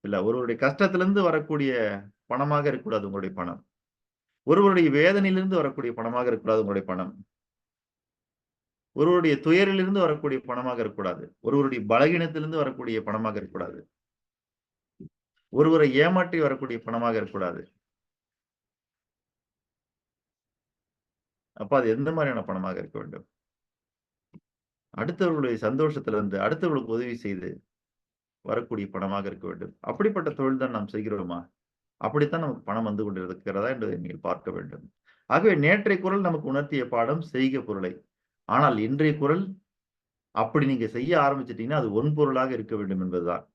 இல்ல, ஒருவருடைய கஷ்டத்திலிருந்து வரக்கூடிய பணமாக இருக்கக்கூடாது உங்களுடைய பணம். ஒருவருடைய வேதனையிலிருந்து வரக்கூடிய பணமாக இருக்கக்கூடாது உங்களுடைய பணம். ஒருவருடைய துயரிலிருந்து வரக்கூடிய பணமாக இருக்கக்கூடாது. ஒருவருடைய பலகீனத்திலிருந்து வரக்கூடிய பணமாக இருக்கக்கூடாது. ஒருவரை ஏமாற்றி வரக்கூடிய பணமாக இருக்கக்கூடாது. அப்ப அது எந்த மாதிரியான பணமாக இருக்க வேண்டும்? அடுத்தவர்களுடைய சந்தோஷத்திலிருந்து, அடுத்தவர்களுக்கு உதவி செய்து வரக்கூடிய பணமாக இருக்க வேண்டும். அப்படிப்பட்ட தொழில் தான் நாம் செய்கிறோமா? அப்படித்தான் நமக்கு பணம் வந்து கொண்டிருக்கிறதா என்பதை நீங்கள் பார்க்க வேண்டும். ஆகவே நேற்றைய குறள் நமக்கு உணர்த்திய பாடம் செய்க பொருளை. ஆனால் இன்றைய குறள், அப்படி நீங்க செய்ய ஆரம்பிச்சிட்டீங்கன்னா அது ஒன்பொருளாக இருக்க வேண்டும் என்பதுதான்.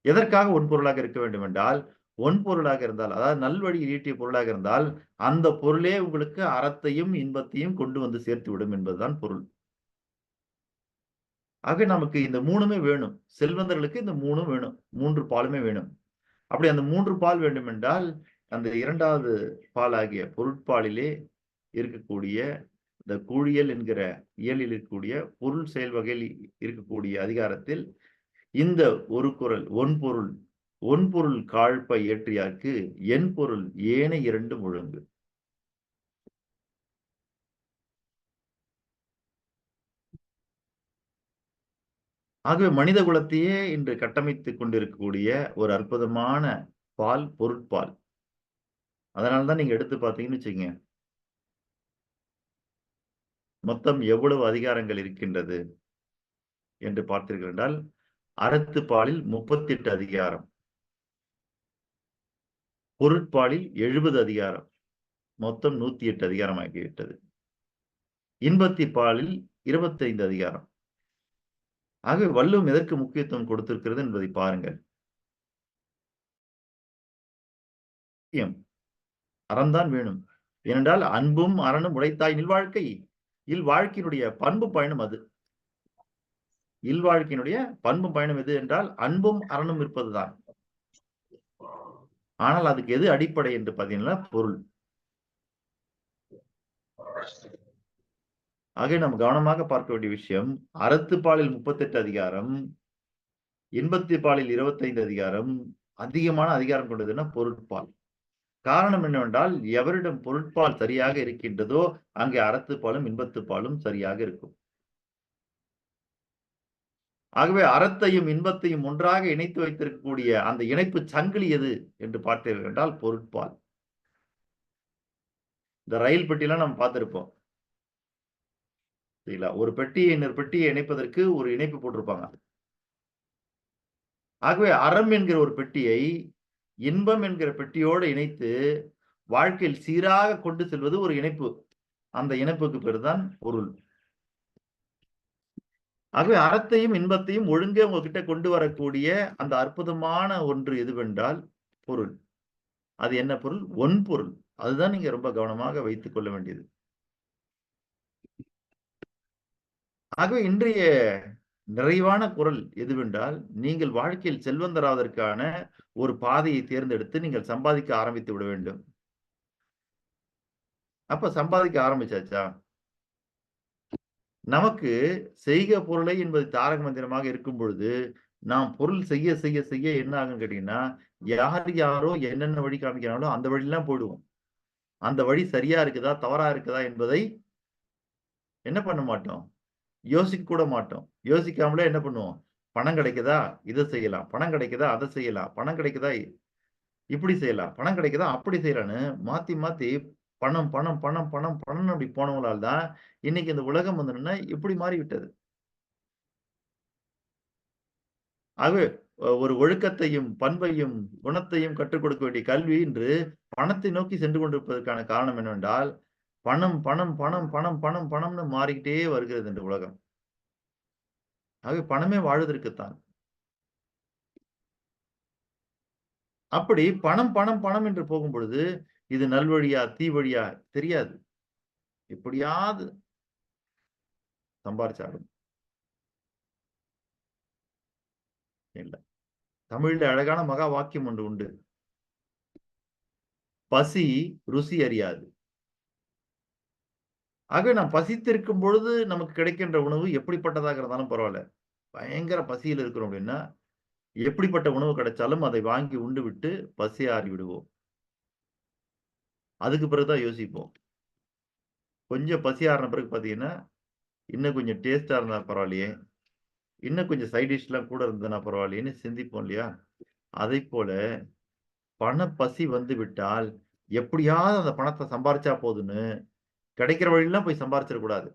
எதற்காக ஒன்பொருளாக இருக்க வேண்டும் என்றால், ஒன்பொருளாக இருந்தால், அதாவது நல்வழியில் ஈட்டிய பொருளாக இருந்தால், அந்த பொருளே உங்களுக்கு அறத்தையும் இன்பத்தையும் கொண்டு வந்து சேர்த்து விடும் என்பதுதான் பொருள். ஆக நமக்கு இந்த 3மே வேணும். செல்வந்தர்களுக்கு இந்த 3ம் வேணும். 3 பாலுமே வேணும். அப்படி அந்த 3 பால் வேண்டும் என்றால், அந்த 2வது பாலாகிய பொருட்பாலிலே இருக்கக்கூடிய இந்த கூழியல் என்கிற இயலில் இருக்கக்கூடிய பொருள் செயல் வகையில் இருக்கக்கூடிய அதிகாரத்தில் இந்த ஒரு குறள், ஒன்பொருள் காழ்ப்ப இயற்றியார்க்கு என் பொருள் ஏனை 2 ஒழுங்கு. ஆகவே மனித குலத்தையே இன்று கட்டமைத்துக் கொண்டிருக்கக்கூடிய ஒரு அற்புதமான பால் பொருட்பால். அதனால்தான் நீங்க எடுத்து பார்த்தீங்கன்னு வச்சுக்கங்க, மொத்தம் எவ்வளவு அதிகாரங்கள் இருக்கின்றது என்று பார்த்தீர்கள் என்றால், அறத்துப்பாலில் 38 அதிகாரம், பொருட்பாலில் 70 அதிகாரம், மொத்தம் 108 அதிகாரம் ஆகிவிட்டது. இன்பத்திப்பாலில் 25 அதிகாரம். ஆகவே வள்ளுவம் எதற்கு முக்கியத்துவம் கொடுத்திருக்கிறது என்பதை பாருங்கள். அறம்தான் வேணும். ஏனென்றால் அன்பும் அறனும் உடைத்தாய் நில்வாழ்க்கை. இல்வாழ்க்கையினுடைய பண்பு பயணம் அது. இல்வாழ்க்கையினுடைய பண்பு பயணம் எது என்றால் அன்பும் அறனும் இருப்பதுதான். ஆனால் அதுக்கு எது அடிப்படை என்று பார்த்தீங்கன்னா பொருள். ஆக நம்ம கவனமாக பார்க்க வேண்டிய விஷயம், அறத்துப்பாலில் 38 அதிகாரம், இன்பத்திற்பாலில் 25 அதிகாரம் அதிகமான அதிகாரம் கொண்டதுன்னா பொருட்பால். காரணம் என்னவென்றால், எவரிடம் பொருட்பால் சரியாக இருக்கின்றதோ அங்கே அறத்துப்பாலும் இன்பத்துப்பாலும் சரியாக இருக்கும். ஆகவே அறத்தையும் இன்பத்தையும் ஒன்றாக இணைத்து வைத்திருக்கக்கூடிய அந்த இணைப்பு சங்கிலி எது என்று பார்த்தீர்கள் என்றால் பொருட்பால். இந்த ரயில் பெட்டியெல்லாம் நம்ம பார்த்திருப்போம். சரிங்களா? ஒரு பெட்டியை இன்னொரு பெட்டியை இணைப்பதற்கு ஒரு இணைப்பு போட்டிருப்பாங்க. ஆகவே அறம் என்கிற ஒரு பெட்டியை இன்பம் என்கிற பெட்டியோடு இணைத்து வாழ்க்கையில் சீராக கொண்டு செல்வது ஒரு இணைப்பு. அந்த இணைப்புக்கு பேருதான் பொருள். ஆகவே அறத்தையும் இன்பத்தையும் ஒழுங்கே உங்ககிட்ட கொண்டு வரக்கூடிய அந்த அற்புதமான ஒன்று எதுவென்றால் பொருள். அது என்ன பொருள்? ஒன்பொருள். அதுதான் நீங்க ரொம்ப கவனமாக வைத்துக் கொள்ள வேண்டியது. ஆகவே இன்றைய நிறைவான குரல் எதுவென்றால், நீங்கள் வாழ்க்கையில் செல்வந்தராவதற்கான ஒரு பாதையை தேர்ந்தெடுத்து நீங்கள் சம்பாதிக்க ஆரம்பித்து விட வேண்டும். அப்ப சம்பாதிக்க ஆரம்பிச்சாச்சா? நமக்கு செய்க பொருளை என்பது தாரக மந்திரமாக இருக்கும் பொழுது, நாம் பொருள் செய்ய செய்ய செய்ய என்ன ஆகுன்னு கேட்டீங்கன்னா, யாரோ என்னென்ன வழி காமிக்கிறாங்களோ அந்த வழியெல்லாம் போயிடுவோம். அந்த வழி சரியா இருக்குதா தவறா இருக்குதா என்பதை என்ன பண்ண மாட்டோம், யோசிக்க கூட மாட்டோம். யோசிக்காமலே என்ன பண்ணுவோம், பணம் கிடைக்குதா இதை செய்யலாம், பணம் கிடைக்குதா அதை செய்யலாம், பணம் கிடைக்குதா இப்படி செய்யலாம், பணம் கிடைக்குதா அப்படி செய்யலான்னு மாத்தி மாத்தி பணம் பணம் பணம் பணம் பணம் அப்படி போனவங்களால் தான் இன்னைக்கு இந்த உலகம் வந்து இப்படி மாறிவிட்டது. ஆகவே ஒரு ஒழுக்கத்தையும் பண்பையும் குணத்தையும் கற்றுக் கொடுக்க வேண்டிய கல்வி இன்று பணத்தை நோக்கி சென்று கொண்டிருப்பதற்கான காரணம் என்னவென்றால், பணம் பணம் பணம் பணம் பணம் பணம்னு மாறிக்கிட்டே வருகிறது இந்த உலகம். ஆகவே பணமே வாழ்வதற்குத்தான். அப்படி பணம் பணம் பணம் என்று போகும் பொழுது இது நல்வழியா தீவழியா தெரியாது. எப்படியாவது சம்பாரிச்சாடும். இல்ல, தமிழ்ல அழகான மகா வாக்கியம் ஒன்று உண்டு. பசி ருசி அறியாது. ஆகவே நாம் பசித்திருக்கும் பொழுது நமக்கு கிடைக்கின்ற உணவு எப்படிப்பட்டதாக இருந்தாலும் பரவாயில்ல. பயங்கர பசியில் இருக்கிறோம் அப்படின்னா, எப்படிப்பட்ட உணவு கிடைச்சாலும் அதை வாங்கி உண்டு விட்டு பசியை ஆறி விடுவோம். அதுக்கு பிறகுதான் யோசிப்போம். கொஞ்சம் பசி ஆறின பிறகு பாத்தீங்கன்னா, இன்னும் கொஞ்சம் டேஸ்டா இருந்தா பரவாயில்லையே, இன்னும் கொஞ்சம் சைட் டிஷ் எல்லாம் கூட இருந்ததுன்னா பரவாயில்லையேன்னு சிந்திப்போம் இல்லையா? அதை போல பணப்பசி வந்து விட்டால் எப்படியாவது அந்த பணத்தை சம்பாரிச்சா போதுன்னு கிடைக்கிற வழியெல்லாம் போய் சம்பாரிச்சிடக்கூடாது.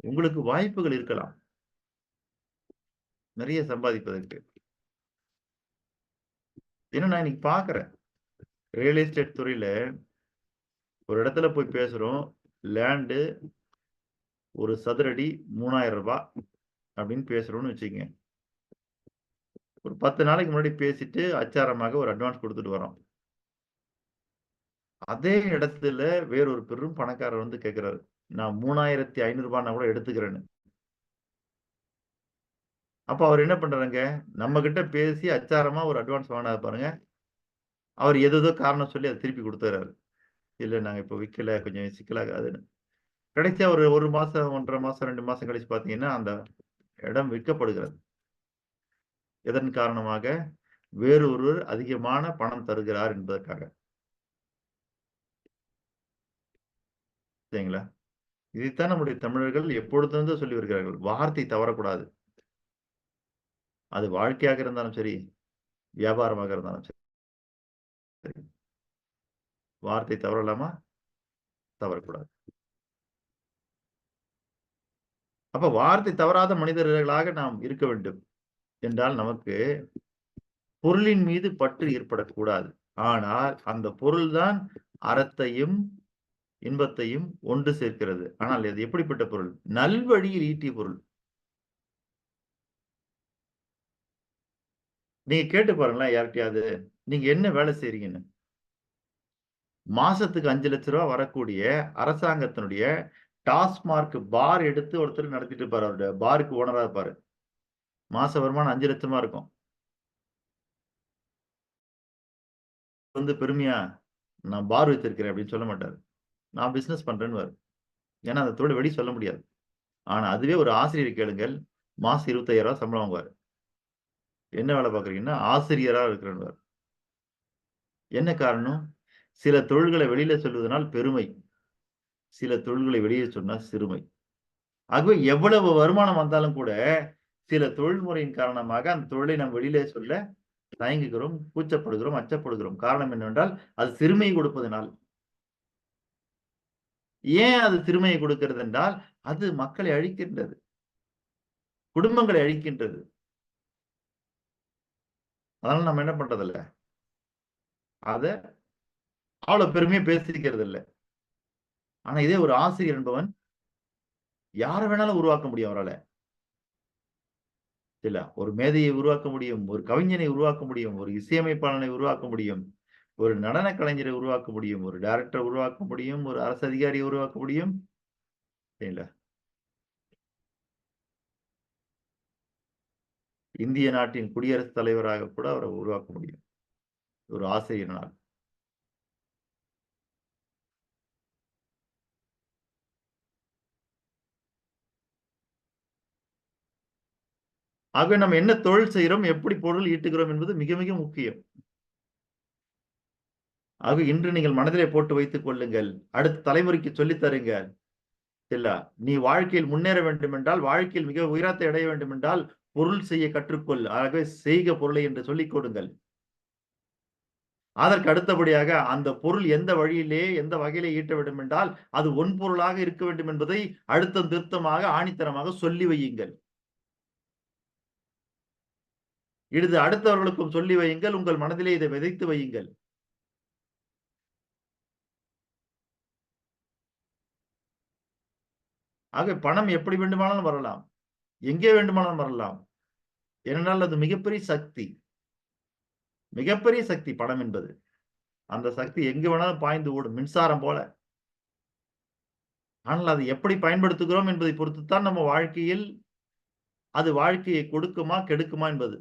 உங்களுக்கு வாய்ப்புகள் இருக்கலாம் நிறைய சம்பாதிப்பதற்கு. ஏன்னா நான் இன்னைக்கு பாக்குறேன், ரியல் எஸ்டேட் துறையில ஒரு இடத்துல போய் பேசுறோம், லேண்டு ஒரு சதுரடி 3000 ரூபாய் அப்படின்னு பேசுறோம்னு வச்சுக்கங்க. ஒரு 10 நாளைக்கு முன்னாடி பேசிட்டு அச்சாரமாக ஒரு அட்வான்ஸ் கொடுத்துட்டு வரோம். அதே இடத்துல வேறொரு பெரும் பணக்காரர் வந்து கேட்கிறாரு, நான் 3500 ரூபாய்னா கூட எடுத்துக்கிறேன்னு. அப்ப அவர் என்ன பண்றாங்க, நம்ம கிட்ட பேசி அச்சாரமா ஒரு அட்வான்ஸ் வாங்கினாரு பாருங்க, அவர் ஏதோ காரணம் சொல்லி அதை திருப்பி கொடுத்துறாரு. இல்ல நாங்க இப்ப விக்கல, கொஞ்சம் சிக்கலாகாதுன்னு. கடைசியா ஒரு 1 மாசம் 1.5 மாசம் 2 மாசம் கழிச்சு பாத்தீங்கன்னா அந்த இடம் விற்கப்படுகிறது. எதன் காரணமாக? வேறொருவர் அதிகமான பணம் தருகிறார் என்பதற்காக. சரிங்களா? இதைத்தான் நம்முடைய தமிழர்கள் எப்பொழுதும் சொல்லி வருகிறார்கள். வார்த்தை தவறக்கூடாது. அது வாழ்க்கையாக இருந்தாலும் சரி, வியாபாரமாக இருந்தாலும் சரி. வார்த்தை தவறலாமா? தவறக்கூடாது. அப்ப வார்த்தை தவறாத மனிதர்களாக நாம் இருக்க வேண்டும் என்றால் நமக்கு பொருளின் மீது பற்று ஏற்படக்கூடாது. ஆனால் அந்த பொருள்தான் அறத்தையும் இன்பத்தையும் ஒன்று சேர்க்கிறது. ஆனால் அது எப்படிப்பட்ட பொருள்? நல்வழியில் ஈட்டிய பொருள். நீங்க கேட்டு பாருங்களேன் யார்கிட்டயாவது, நீங்க என்ன வேலை செய்றீங்கன்னு. மாசத்துக்கு 5 லட்சம் ரூபாய் வரக்கூடிய அரசாங்கத்தினுடைய டாஸ்மார்க் பார் எடுத்து ஒருத்தர் நடத்திட்டு இருப்பாரு. அவருடைய பாருக்கு ஓனரா இருப்பாரு. மாச வருமானம் 5 லட்சமா இருக்கும். வந்து பெருமையா நான் பார் வச்சிருக்கிறேன் அப்படின்னு சொல்ல மாட்டாரு. நான் பிசினஸ் பண்றேன்னு. ஏன்னா அந்த தொழில் வெளி சொல்ல முடியாது. ஆனா அதுவே ஒரு ஆசிரியர் கேளுங்கள், மாசம் 25,000 சம்பளம் வாங்குவார். என்ன வேலை பார்க்குறீங்கன்னா ஆசிரியரா இருக்கிறார். என்ன காரணம்? சில தொழில்களை வெளியில சொல்வதனால் பெருமை, சில தொழில்களை வெளியே சொன்னா சிறுமை. ஆகவே எவ்வளவு வருமானம் வந்தாலும் கூட சில தொழில்முறையின் காரணமாக அந்த தொழிலை நாம் வெளியிலே சொல்ல தயங்குகிறோம், கூச்சப்படுகிறோம், அச்சப்படுகிறோம். காரணம் என்னவென்றால் அது சிறுமையை கொடுப்பதனால். ஏன் அது சிறுமையை கொடுக்கிறது என்றால் அது மக்களை அழிக்கின்றது, குடும்பங்களை அழிக்கின்றது. அதனால நம்ம என்ன பண்றதில்ல, அத அவ்வளவு பெருமையா பேசிக்கிறது இல்லை. ஆனா இதே ஒரு ஆசிரியர் என்பவன் யார வேணாலும் உருவாக்க முடியும் அவரால. இல்ல, ஒரு மேதையை உருவாக்க முடியும், ஒரு கவிஞனை உருவாக்க முடியும், ஒரு இசையமைப்பாளனை உருவாக்க முடியும், ஒரு நடன கலைஞரை உருவாக்க முடியும், ஒரு டைரக்டரை உருவாக்க முடியும், ஒரு அரசு அதிகாரியை உருவாக்க முடியும். இல்ல, இந்திய நாட்டின் குடியரசுத் தலைவராக கூட அவரை உருவாக்க முடியும் ஒரு ஆசிரியனால். ஆகவே நம்ம என்ன தொழில் செய்கிறோம், எப்படி பொருள் ஈட்டுகிறோம் என்பது மிக மிக முக்கியம். ஆக இன்று நீங்கள் மனதிலே போட்டு வைத்துக் கொள்ளுங்கள், அடுத்த தலைமுறைக்கு சொல்லித் தருங்க. இல்ல, நீ வாழ்க்கையில் முன்னேற வேண்டும் என்றால், வாழ்க்கையில் மிக உயரத்தை அடைய வேண்டும் என்றால் பொருள் செய்ய கற்றுக்கொள். ஆகவே செய்க பொருளை என்று சொல்லிக் கொடுங்கள். அதற்கு அடுத்தபடியாக அந்த பொருள் எந்த வழியிலே எந்த வகையிலே ஈட்ட வேண்டும் என்றால் அது ஒன்பொருளாக இருக்க வேண்டும் என்பதை அழுத்தம் திருத்தமாக ஆணித்தரமாக சொல்லி வையுங்கள். இது அடுத்தவர்களுக்கும் சொல்லி வையுங்கள், உங்கள் மனதிலே இதை விதைத்து வையுங்கள். ஆக பணம் எப்படி வேண்டுமானாலும் வரலாம், எங்கே வேண்டுமானாலும் வரலாம். ஏனென்றால் அது மிகப்பெரிய சக்தி, மிகப்பெரிய சக்தி பணம் என்பது. அந்த சக்தி எங்கு வேணாலும் பாய்ந்து ஓடும், மின்சாரம் போல. ஆனால் அதை எப்படி பயன்படுத்துகிறோம் என்பதை பொறுத்துத்தான் நம்ம வாழ்க்கையில் அது வாழ்க்கையை கொடுக்குமா கெடுக்குமா என்பது.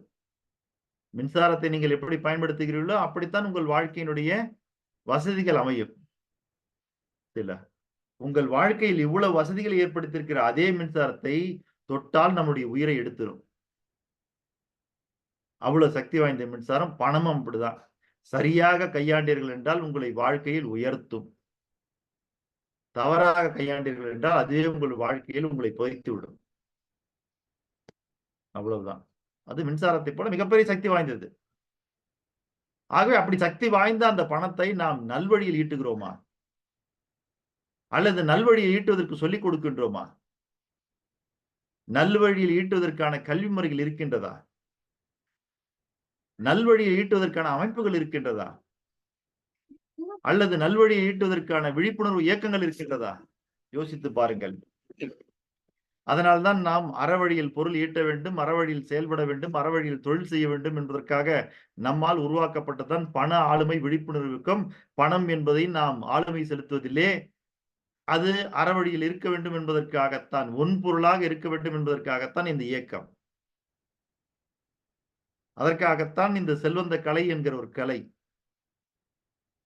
மின்சாரத்தை நீங்கள் எப்படி பயன்படுத்துகிறீர்களோ அப்படித்தான் உங்கள் வாழ்க்கையினுடைய வசதிகள் அமையும். இல்ல, உங்கள் வாழ்க்கையில் இவ்வளவு வசதிகளை ஏற்படுத்தியிருக்கிற அதே மின்சாரத்தை தொட்டால் நம்முடைய உயிரை எடுத்துரும். அவ்வளவு சக்தி வாய்ந்த மின்சாரம். பணமும் அப்படிதான். சரியாக கையாண்டீர்கள் என்றால் உங்களை வாழ்க்கையில் உயர்த்தும். தவறாக கையாண்டீர்கள் என்றால் அதுவே உங்கள் வாழ்க்கையில் உங்களை புதைத்து விடும். அவ்வளவுதான். அது மின்சாரத்தை போல மிகப்பெரிய சக்தி வாய்ந்தது. ஆகவே அப்படி சக்தி வாய்ந்த அந்த பணத்தை நாம் நல்வழியில் ஈட்டுகிறோமா, அல்லது நல்வழியை ஈட்டுவதற்கு சொல்லிக் கொடுக்கின்றோமா? நல்வழியில் ஈட்டுவதற்கான கல்வி முறைகள் இருக்கின்றதா? நல்வழியை ஈட்டுவதற்கான அமைப்புகள் இருக்கின்றதா? அல்லது நல்வழியை ஈட்டுவதற்கான விழிப்புணர்வு இயக்கங்கள் இருக்கின்றதா? யோசித்து பாருங்கள். அதனால்தான் நாம் அறவழியில் பொருள் ஈட்ட வேண்டும், அறவழியில் செயல்பட வேண்டும், அறவழியில் தொழில் செய்ய வேண்டும் என்பதற்காக நம்மால் உருவாக்கப்பட்டதான் பண ஆளுமை விழிப்புணர்வுக்கும். பணம் என்பதை நாம் ஆளுமை செலுத்துவதிலே அது அறவழியில் இருக்க வேண்டும் என்பதற்காகத்தான், ஒன்பொருளாக இருக்க வேண்டும் என்பதற்காகத்தான் இந்த இயக்கம். அதற்காகத்தான் இந்த செல்வந்த கலை என்கிற ஒரு கலை.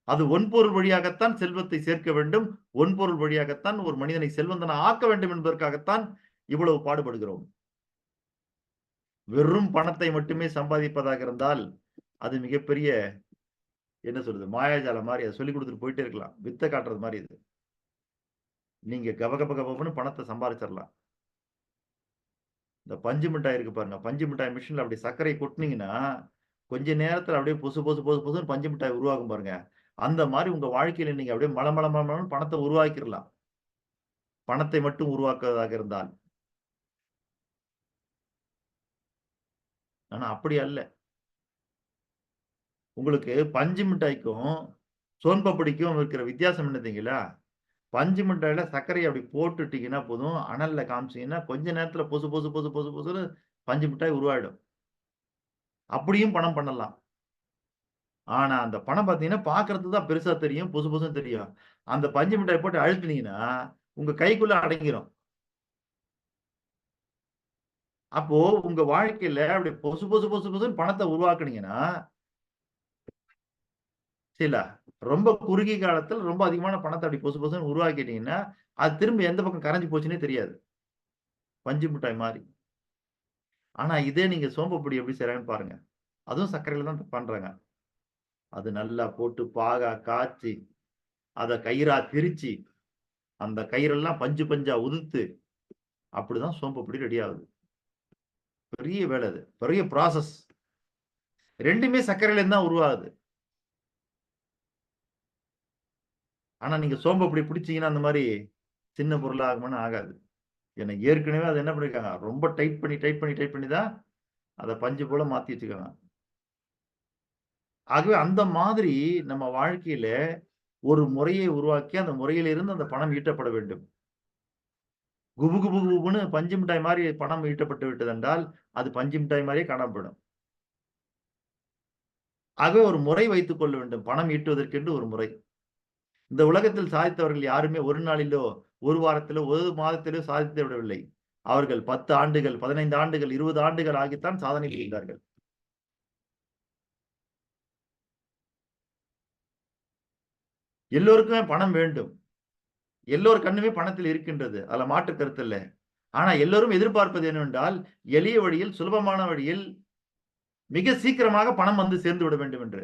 அது ஒன்பொருள் வழியாகத்தான் செல்வத்தை சேர்க்க வேண்டும், ஒன்பொருள் வழியாகத்தான் ஒரு மனிதனை செல்வந்தனை ஆக்க வேண்டும் என்பதற்காகத்தான் இவ்வளவு பாடுபடுகிறோம். வெறும் பணத்தை மட்டுமே சம்பாதிப்பதாக இருந்தால் அது மிகப்பெரிய என்ன சொல்றது, மாயாஜால மாதிரி. அதை சொல்லி கொடுத்துட்டு போயிட்டே இருக்கலாம், வித்தை காட்டுறது மாதிரி. இது நீங்க கபகபன்னு பணத்தை சம்பாதிச்சிடலாம். இந்த பஞ்சு மிட்டாய் இருக்கு பாருங்க, பஞ்சு மிட்டாய் மிஷின்ல அப்படி சர்க்கரை கொட்டினீங்கன்னா கொஞ்ச நேரத்துல அப்படியே பொசு பொசு பொசு பொசுன்னு பஞ்சு மிட்டாய் உருவாகும் பாருங்க. அந்த மாதிரி உங்க வாழ்க்கையில நீங்க அப்படியே மளமளமளன்னு பணத்தை உருவாக்கிடலாம், பணத்தை மட்டும் உருவாக்குவதாக இருந்தால். ஆனா அப்படி அல்ல. உங்களுக்கு பஞ்சு மிட்டாய்க்கும் சோன்பப்படிக்கும் இருக்கிற வித்தியாசம் என்னதுங்களா? பஞ்சு மிட்டாயில சர்க்கரையை அப்படி போட்டுட்டீங்கன்னா போதும், அனல்ல காமிச்சீங்கன்னா கொஞ்ச நேரத்துல பொசு பொசு பொசு பொசு பொசுன்னு பஞ்சு மிட்டாய் உருவாயிடும். அப்படியும் பணம் பண்ணலாம். ஆனா அந்த பணம் பாத்தீங்கன்னா பாக்குறதுக்கு தான் பெருசா தெரியும், பொசு பொசுன்னு தெரியும். அந்த பஞ்சு மிட்டாய் போட்டு அழுத்தினீங்கன்னா உங்க கைக்குள்ள அடங்கிரும். அப்போ உங்க வாழ்க்கையில அப்படி பொசு பொசு பொசு பொசுன்னு பணத்தை உருவாக்குனீங்கன்னா சில ரொம்ப குறுகிய காலத்தில் ரொம்ப அதிகமான பணத்தை அப்படி பொசு பொசுன்னு உருவாக்கிட்டீங்கன்னா அது திரும்ப எந்த பக்கம் கரைஞ்சு போச்சுன்னே தெரியாது, பஞ்சு மிட்டாய் மாதிரி. ஆனா இதே நீங்க சோம்பப்பொடி எப்படி செய்றாங்கன்னு பாருங்க. அதுவும் சர்க்கரையில தான் பண்றாங்க. அது நல்லா போட்டு பாகா காய்ச்சி அத கயிறா திரிச்சு அந்த கயிறெல்லாம் பஞ்சு பஞ்சா உதுத்து அப்படிதான் சோம்பப்பொடி ரெடி ஆகுது. பெரிய வேலை அது. பெரிய ப்ராசஸ். 2மே சர்க்கரையில இருந்து தான் உருவாகுது. ஆனா நீங்க சோம்பப்பொடி பிடிச்சீங்கன்னா அந்த மாதிரி சின்ன பொருள் ஆகுமான்னு ஆகாது. ஏன்னா ஏற்கனவே அதை என்ன பண்ணிருக்காங்க, ரொம்ப டைட் பண்ணி தான் அதை பஞ்சு போல மாத்தி வச்சுக்காங்க. ஆகவே அந்த மாதிரி நம்ம வாழ்க்கையில ஒரு முறையை உருவாக்கி அந்த முறையிலிருந்து அந்த பணம் ஈட்டப்பட வேண்டும். குபு குபு குபுன்னு பஞ்சு மிட்டாய் மாதிரி பணம் ஈட்டப்பட்டு விட்டது என்றால் அது பஞ்சு மிட்டாய் மாதிரியே காணாம போயிடும். ஆகவே ஒரு முறை வைத்துக் கொள்ள வேண்டும். பணம் ஈட்டுவதற்கென்று ஒரு முறை. இந்த உலகத்தில் சாதித்தவர்கள் யாருமே ஒரு நாளிலோ, ஒரு வாரத்திலோ, ஒரு மாதத்திலோ சாதித்து விடவில்லை. அவர்கள் 10 ஆண்டுகள், 15 ஆண்டுகள், 20 ஆண்டுகள் ஆகித்தான் சாதனை புரிந்தார்கள். எல்லோருக்குமே பணம் வேண்டும். எல்லோர் கண்ணுமே பணத்தில் இருக்கின்றது. அதுல மாற்று கருத்து இல்ல. ஆனா எல்லோரும் எதிர்பார்ப்பது என்னவென்றால், எளிய வழியில், சுலபமான வழியில், மிக சீக்கிரமாக பணம் வந்து சேர்ந்து விட வேண்டும் என்று.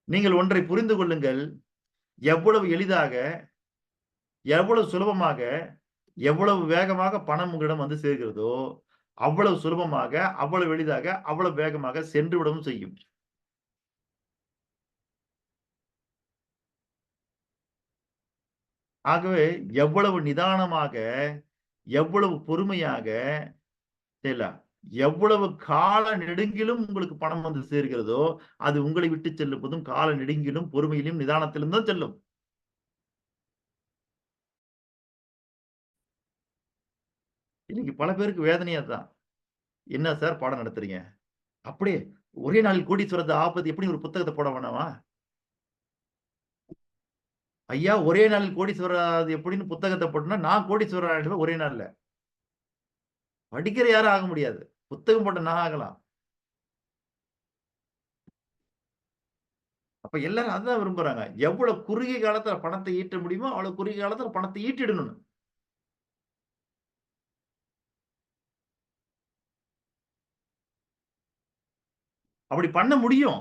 நீங்கள் ஒன்றை புரிந்து கொள்ளுங்கள். எவ்வளவு எளிதாக, எவ்வளவு சுலபமாக, எவ்வளவு வேகமாக பணம் உங்களிடம் வந்து சேர்கிறதோ, அவ்வளவு சுலபமாக, அவ்வளவு எளிதாக, அவ்வளவு வேகமாக சென்று விடவும் செய்யும். ஆகவே எவ்வளவு நிதானமாக, எவ்வளவு பொறுமையாக, இல்ல எவ்வளவு கால நெடுங்கிலும் உங்களுக்கு பணம் வந்து சேர்கிறதோ, அது உங்களை விட்டு செல்லுவதும் கால நெடுங்கிலும், பொறுமையிலும், நிதானத்திலும் தான் செல்லும். இன்னைக்கு பல பேருக்கு வேதனையா தான். என்ன சார் பாடம் நடத்துறீங்க? அப்படியே ஒரே நாளில் கோடீஸ்வரத்தை ஆப்பது எப்படி ஒரு புத்தகத்தை போட வேணாமா? ஐயா ஒரே நாளில் கோடீஸ்வரர் ஆவது எப்படின்னு புத்தகத்தை போட்டோம்னா, நான் கோடீஸ்வரர் ஆயிடுவேன் ஒரே நாள்ல. படிக்கிற யாரும் ஆக முடியாது. புத்தகம் போட்ட நான் ஆகலாம். அப்ப எல்லாரும் அதான் விரும்புறாங்க. எவ்வளவு குறுகிய காலத்துல பணத்தை ஈட்ட முடியுமோ, அவ்வளவு குறுகிய காலத்துல பணத்தை ஈட்டிடணும். அப்படி பண்ண முடியும்.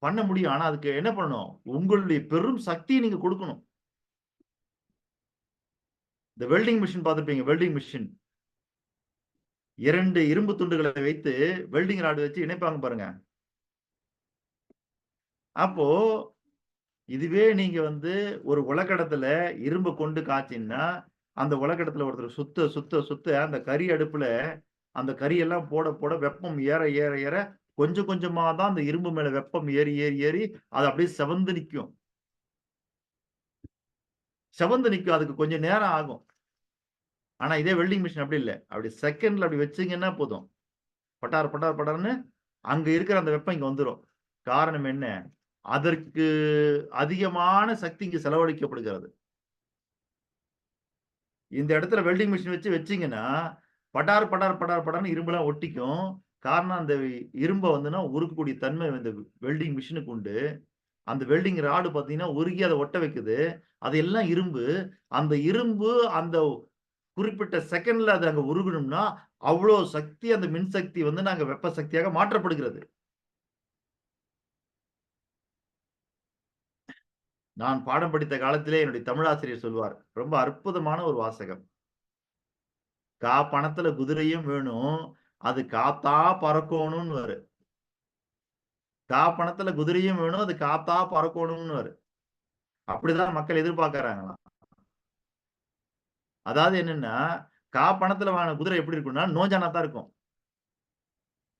பண்ண முடியும். ஆனா அதுக்கு என்ன பண்ணணும்? உங்களுடைய பெரும் சக்தியை நீங்க கொடுக்கணும். இந்த வெல்டிங் மெஷின் பார்த்திருப்பீங்க. Welding machine. 2 இரும்பு துண்டுகளை வைத்து வெல்டிங் ராட் வச்சு இணைப்பாங்க பாருங்க. அப்போ இதுவே நீங்க வந்து ஒரு உலக்கடத்துல இரும்பு கொண்டு காய்ச்சின்னா, அந்த உலக்கடத்துல ஒருத்தர் சுத்த சுத்த சுத்த அந்த கரி அடுப்புல அந்த கரியெல்லாம் போட போட வெப்பம் ஏற ஏற ஏற கொஞ்சம் கொஞ்சமா தான் அந்த இரும்பு மேல வெப்பம் ஏறி ஏறி ஏறி அது அப்படியே செவந்து நிக்கும். செவந்து நிக்கும். அதுக்கு கொஞ்சம் நேரம் ஆகும். ஆனா இதே வெல்டிங் மெஷின் அப்படி இல்ல. அப்படி செகண்ட்ல அப்படி வச்சீங்கன்னா போதும். பட்டார் பட்டார் பட்டார்ன்னு அங்க இருக்கிற அந்த வெப்பம் இங்க வந்துரும். காரணம் என்ன? அதற்கு அதிகமான சக்தி இங்கு செலவழிக்கப்படுகிறது. இந்த இடத்துல வெல்டிங் மெஷின் வச்சு வச்சீங்கன்னா, பட்டார் பட்டார் பட்டார் பட்டார்ன்னு இரும்பெல்லாம் ஒட்டிக்கும். காரணம் அந்த இரும்ப வந்துன்னா உருக்கக்கூடிய தன்மை இந்த வெல்டிங் மெஷினுக்கு உண்டு. அந்த வெல்டிங் ராடு பார்த்தீங்கன்னா, உருகி அத ஒட்ட வைக்குது. அது எல்லாம் இரும்பு. அந்த இரும்பு அந்த குறிப்பிட்ட செகண்ட்ல அது அங்க உருகணும்னா, அவ்ளோ சக்தி அந்த மின்சக்தி வந்து நாங்க வெப்ப சக்தியாக மாற்றப்படுகிறது. நான் பாடம் படித்த காலத்திலே என்னுடைய தமிழாசிரியர் சொல்வார். ரொம்ப அற்புதமான ஒரு வாசகம். பணத்துல குதிரையும் வேணும். அது காத்தா பறக்கோணும்னுவாரு. பணத்துல குதிரையும் வேணும். அது காத்தா பறக்கோணும்னுவாரு. அப்படிதான் மக்கள் எதிர்பார்க்கறாங்களாம். அதாவது என்னன்னா, பணத்துல வாங்கின குதிரை எப்படி இருக்கும்னா, நோஞ்சானா தான் இருக்கும்.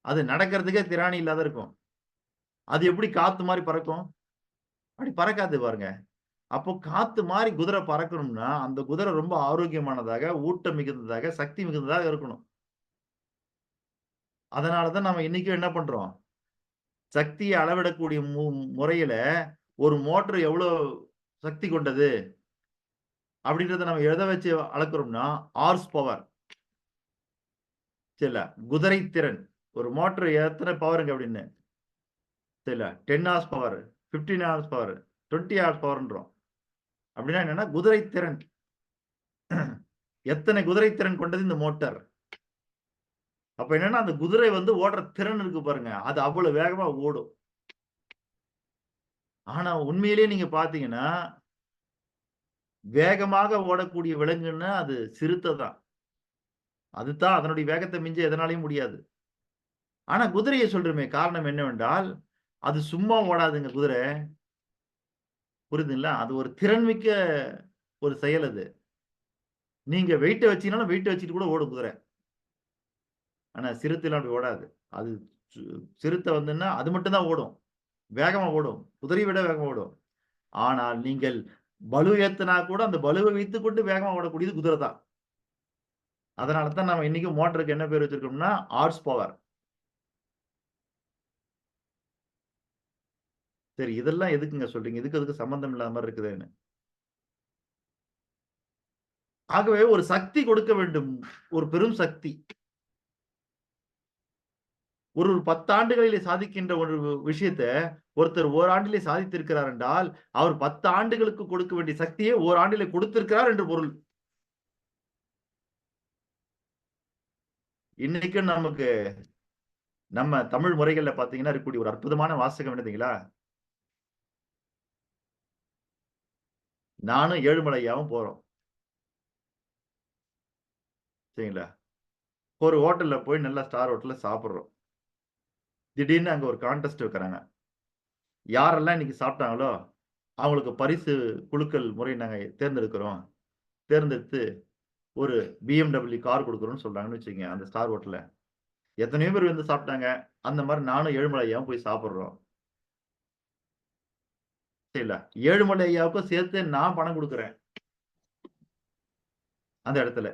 அது நடக்கிறதுக்கே திராணி இல்லாத இருக்கும். அது எப்படி காத்து மாரி பறக்கும்? அப்படி பறக்காது பாருங்க. அப்போ காத்து மாரி குதிரை பறக்கணும்னா, அந்த குதிரை ரொம்ப ஆரோக்கியமானதாக, ஊட்டம் மிகுந்ததாக, சக்தி மிகுந்ததாக இருக்கணும். அதனால தான் நம்ம இன்னைக்கும் என்ன பண்றோம்? சக்தியை அளவிடக்கூடிய முறையில ஒரு மோட்டர் எவ்வளோ சக்தி கொண்டது? அப்படின்றத நம்ம எத வச்சு அளக்குறோம்னா, ஹார்ஸ் பவர். சரில, குதிரை திறன். ஒரு மோட்டர் எத்தனை பவருங்க அப்படின்னு. சரில, 10 horse power, 15 horse power, 20 horse பவர்ன்றோம். அப்படின்னா என்னன்னா குதிரை திறன். எத்தனை குதிரை திறன் கொண்டது இந்த மோட்டார். அப்ப என்னன்னா அந்த குதிரை வந்து ஓடுற திறன் இருக்கு பாருங்க, அது அவ்வளவு வேகமா ஓடும். ஆனா உண்மையிலேயே நீங்க பாத்தீங்கன்னா வேகமாக ஓடக்கூடிய விலங்குன்னா அது சிறுத்தை தான். அதுதான் அதனுடைய வேகத்தை மிஞ்ச எதனாலையும் முடியாது. ஆனா குதிரையை சொல்றோமே, காரணம் என்னவென்றால் அது சும்மா ஓடாதுங்க குதிரை. புரியுதுங்களா? அது ஒரு திறன்மிக்க ஒரு செயல் அது. நீங்க வெயிட்ட வச்சீங்கனாலும் வெயிட்ட வச்சுட்டு கூட ஓடும் குதிரை. ஆனா சிறுத்தைலாம் அப்படி ஓடாது. அது சிறுத்தை வந்துன்னா அது மட்டும் தான் ஓடும். வேகமா ஓடும். குதிரையை விட வேகமா ஓடும். ஆனால் நீங்கள் பளு ஏத்துனா கூட அந்த பளுவை வைத்துக் கொண்டு வேகமா ஓடக்கூடியது குதிரை தான். அதனால தான் நம்ம இன்னைக்கு மோட்டருக்கு என்ன பேர் வச்சிருக்கோம்னா ஹார்ஸ் பவர். சரி, இதெல்லாம் எதுக்குங்க சொல்றீங்க? இதுக்கு சம்பந்தம் இல்லாத மாதிரி இருக்குதுன்னு. ஆகவே ஒரு சக்தி கொடுக்க வேண்டும். ஒரு பெரும் சக்தி. ஒரு 10 ஆண்டுகளிலே சாதிக்கின்ற ஒரு விஷயத்த ஒருத்தர் ஓராண்டிலே சாதித்திருக்கிறார் என்றால், அவர் 10 ஆண்டுகளுக்கு கொடுக்க வேண்டிய சக்தியை ஓராண்டிலே கொடுத்திருக்கிறார் என்று பொருள். இன்னைக்கு நமக்கு நம்ம தமிழ் முறைகள்ல பாத்தீங்கன்னா இருக்கக்கூடிய ஒரு அற்புதமான வாசகம் என்னதுங்களா? நானும் ஏழுமலையாவும் போறோம். சரிங்களா? ஒரு ஹோட்டல்ல போய் நல்லா ஸ்டார் ஹோட்டல்ல சாப்பிடுறோம். திடீர்னு அங்க ஒரு கான்டெஸ்ட் வைக்கிறாங்க. யாரெல்லாம் இன்னைக்கு சாப்பிட்டாங்களோ அவங்களுக்கு பரிசு குலுக்கல் முறை நாங்க தேர்ந்தெடுக்கிறோம். தேர்ந்தெடுத்து ஒரு BMW கார் கொடுக்குறோம்னு சொல்றாங்கன்னு வச்சுக்கங்க அந்த ஸ்டார் ஹோட்டல்ல. எத்தனையோ பேர் வந்து சாப்பிட்டாங்க. அந்த மாதிரி நானும் ஏழுமலையாவும் போய் சாப்பிடுறோம். சரிங்களா? ஏழுமலை ஐயாவுக்கும் சேர்த்து நான் பணம் கொடுக்குறேன். அந்த இடத்துல.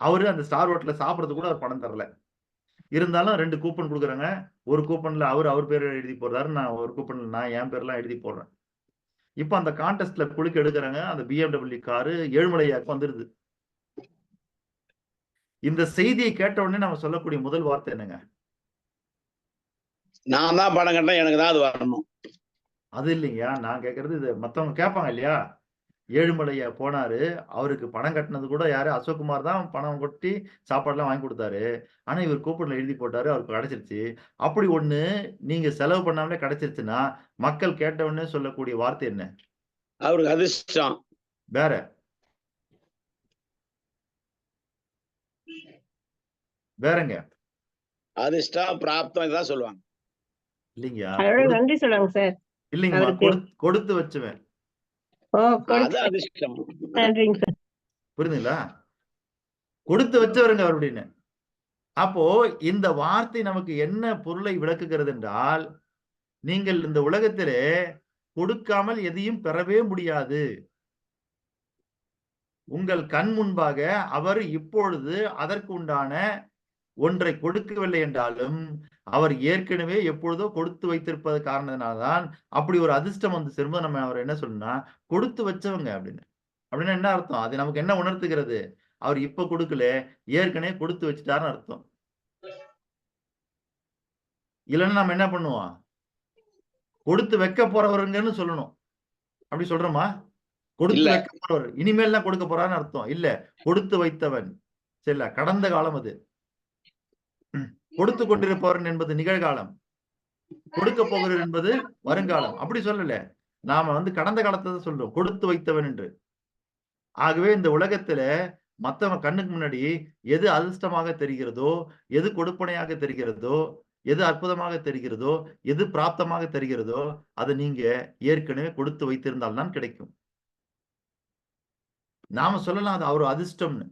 அவரு அந்த ஸ்டார் ஹோட்டல்ல சாப்பிடுறதுக்கு கூட அவர் பணம் தரல. இருந்தாலும் 2 கூப்பன் குடுக்குறாங்க. ஒரு கூப்பன்ல அவர் பேர எழுதி போடுறாரு. நான் ஒரு கூப்பன்ல நான் என் பேர்லாம் எழுதி போடுறேன். இப்ப அந்த கான்டெஸ்ட்ல குலுக்கு எடுக்குறாங்க. அந்த BMW காரு ஏழுமலையாக்கு வந்துருது. இந்த செய்தியை கேட்ட உடனே நம்ம சொல்லக்கூடிய முதல் வார்த்தை என்னங்க? நான் தான் பணம் கட்டேன், எனக்கு தான் அது வரணும். அது இல்லைங்கயா. நான் கேட்கறது இது மத்தவங்க கேட்பாங்க இல்லையா? ஏழுமலையா போனாரு. அவருக்கு பணம் கட்டினது கூட யாரு? அசோக்குமார் தான் பணம் கொட்டி சாப்பாடுலாம் வாங்கி கொடுத்தாரு. ஆனா இவர் கூப்பன்ல எழுதி போட்டாரு. அவருக்கு கிடைச்சிருச்சு. அப்படி ஒண்ணு நீங்க செலவு பண்ணாமலே கிடைச்சிருச்சுன்னா, மக்கள் கேட்ட உடனே சொல்லக்கூடிய வார்த்தை என்ன? அவருக்கு அதிர்ஷ்டம். வேற? வேறங்க? அதிர்ஷ்டம், பிராப்தம் இதெல்லாம் சொல்லுவாங்க. இல்லைங்கயா. அதோட நன்றி சொல்லுவாங்க சார். இல்லைங்கம்மா. அவருக்கு கொடுத்து வச்சுவேன். அது அதிர்ஷ்டம். நன்றிங்க சார். புரியுதுங்களா? கொடுத்து வச்சவருங்க அவர் அப்படின்னு. அப்போ இந்த வார்த்தை நமக்கு என்ன பொருளை விளக்குகிறது என்றால், நீங்கள் இந்த உலகத்திலே கொடுக்காமல் எதையும் பெறவே முடியாது. உங்கள் கண் முன்பாக அவர் இப்பொழுது அதற்கு உண்டான ஒன்றை கொடுக்கவில்லை என்றாலும், அவர் ஏற்கனவே எப்பொழுதோ கொடுத்து வைத்திருப்பது காரணத்தினால்தான் அப்படி ஒரு அதிர்ஷ்டம் வந்து சேரும்போது நம்ம அவர் என்ன சொல்லணும்னா, கொடுத்து வச்சவங்க அப்படின்னு. அப்படின்னா என்ன அர்த்தம்? அது நமக்கு என்ன உணர்த்துகிறது? அவர் இப்ப கொடுக்கல, ஏற்கனவே கொடுத்து வச்சுட்டாருன்னு அர்த்தம். இல்லைன்னா நம்ம என்ன பண்ணுவோம்? கொடுத்து வைக்க போறவருங்கன்னு சொல்லணும். அப்படி சொல்றோமா? கொடுத்து வைக்க போறவர். இனிமேல் தான் கொடுக்க போறான்னு அர்த்தம். இல்ல, கொடுத்து வைத்தவன். சரிங்களா? கடந்த காலம் அது. கொடுத்து கொண்டிருப்பவன் என்பது நிகழ்காலம். கொடுக்க போகிறவர் என்பது வருங்காலம். அப்படி சொல்லல. நாம வந்து கடந்த காலத்தை தான் சொல்றோம். கொடுத்து வைத்தவன் என்று. ஆகவே இந்த உலகத்துல மத்தவங்க கண்ணுக்கு முன்னாடி எது அதிர்ஷ்டமாக தெரிகிறதோ, எது கொடுப்பனையாக தெரிகிறதோ, எது அற்புதமாக தெரிகிறதோ, எது பிராப்தமாக தெரிகிறதோ, அதை நீங்க ஏற்கனவே கொடுத்து வைத்திருந்தால் தான் கிடைக்கும். நாம சொல்லலாம் அது ஒரு அதிர்ஷ்டம்னு.